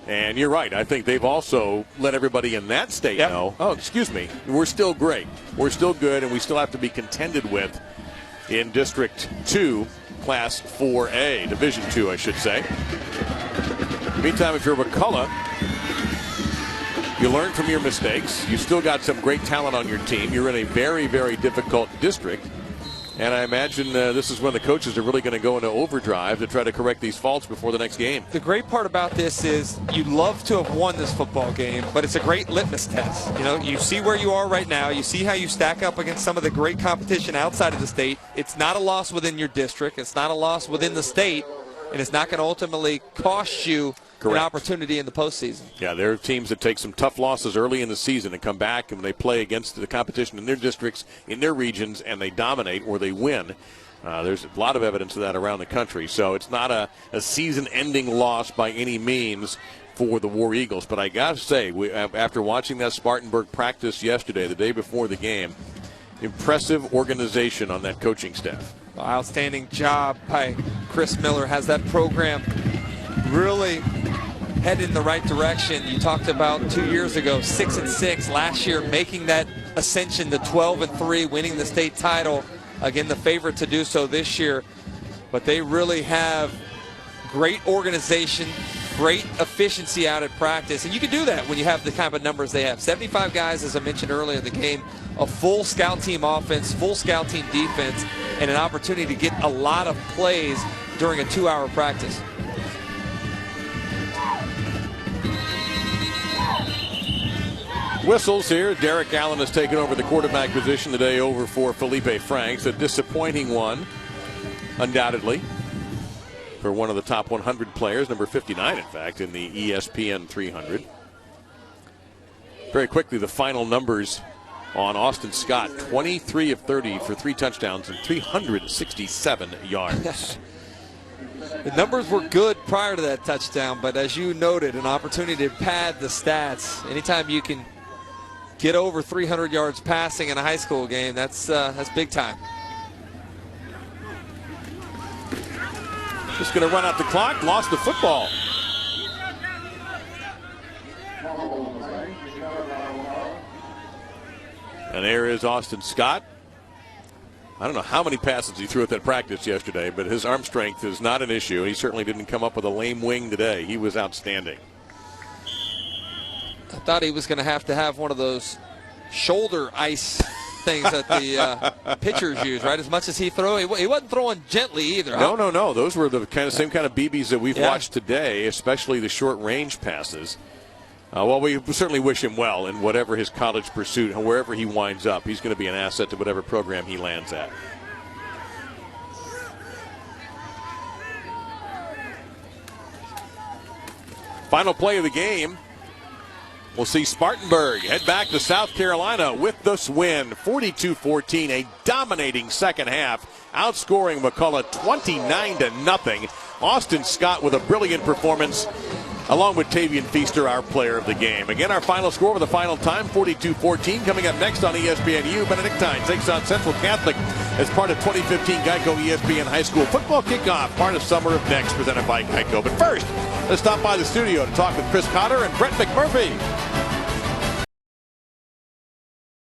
And you're right. I think they've also let everybody in that state know, oh, excuse me, we're still great. We're still good, and we still have to be contended with in District 2, Class 4A, Division 2, I should say. Meantime, if you're Wakulla, you learn from your mistakes. You still got some great talent on your team. You're in a very, very difficult district. And I imagine this is when the coaches are really going to go into overdrive to try to correct these faults before the next game. The great part about this is you'd love to have won this football game, but it's a great litmus test. You know, you see where you are right now. You see how you stack up against some of the great competition outside of the state. It's not a loss within your district. It's not a loss within the state. And it's not going to ultimately cost you an opportunity in the postseason. Yeah, there are teams that take some tough losses early in the season and come back and they play against the competition in their districts, in their regions, and they dominate or they win. There's a lot of evidence of that around the country. So it's not a season-ending loss by any means for the War Eagles. But I got to say, after watching that Spartanburg practice yesterday, the day before the game, impressive organization on that coaching staff. Outstanding job by Chris Miller. Has that program really headed in the right direction. You talked about 2 years ago, 6-6. Last year, making that ascension to 12-3, winning the state title. Again, the favorite to do so this year. But they really have great organization, great efficiency out at practice. And you can do that when you have the kind of numbers they have. 75 guys, as I mentioned earlier in the game, a full scout team offense, full scout team defense, and an opportunity to get a lot of plays during a 2-hour practice. Whistles here. Derek Allen has taken over the quarterback position today over for Felipe Franks. A disappointing one, undoubtedly, for one of the top 100 players, number 59, in fact, in the ESPN 300. Very quickly, the final numbers on Austin Scott: 23 of 30 for 3 touchdowns and 367 yards. The numbers were good prior to that touchdown, but as you noted, an opportunity to pad the stats. Anytime you can get over 300 yards passing in a high school game, that's big time. Just going to run out the clock. Lost the football. And there is Austin Scott. I don't know how many passes he threw at that practice yesterday, but his arm strength is not an issue. He certainly didn't come up with a lame wing today. He was outstanding. I thought he was going to have one of those shoulder ice things that the pitchers use, right? As much as he threw, he wasn't throwing gently either. No, no, no. Those were the same kind of BBs that we've watched today, especially the short-range passes. Well, we certainly wish him well in whatever his college pursuit and wherever he winds up. He's going to be an asset to whatever program he lands at. Final play of the game. We'll see Spartanburg head back to South Carolina with this win, 42-14, a dominating second half, outscoring Wakulla 29-0. Austin Scott with a brilliant performance, along with Tavian Feaster, our player of the game. Again, our final score for the final time, 42-14. Coming up next on ESPNU, Benedictine takes on Central Catholic as part of 2015 Geico ESPN High School Football Kickoff, part of Summer of Next, presented by Geico. But first, let's stop by the studio to talk with Chris Cotter and Brett McMurphy.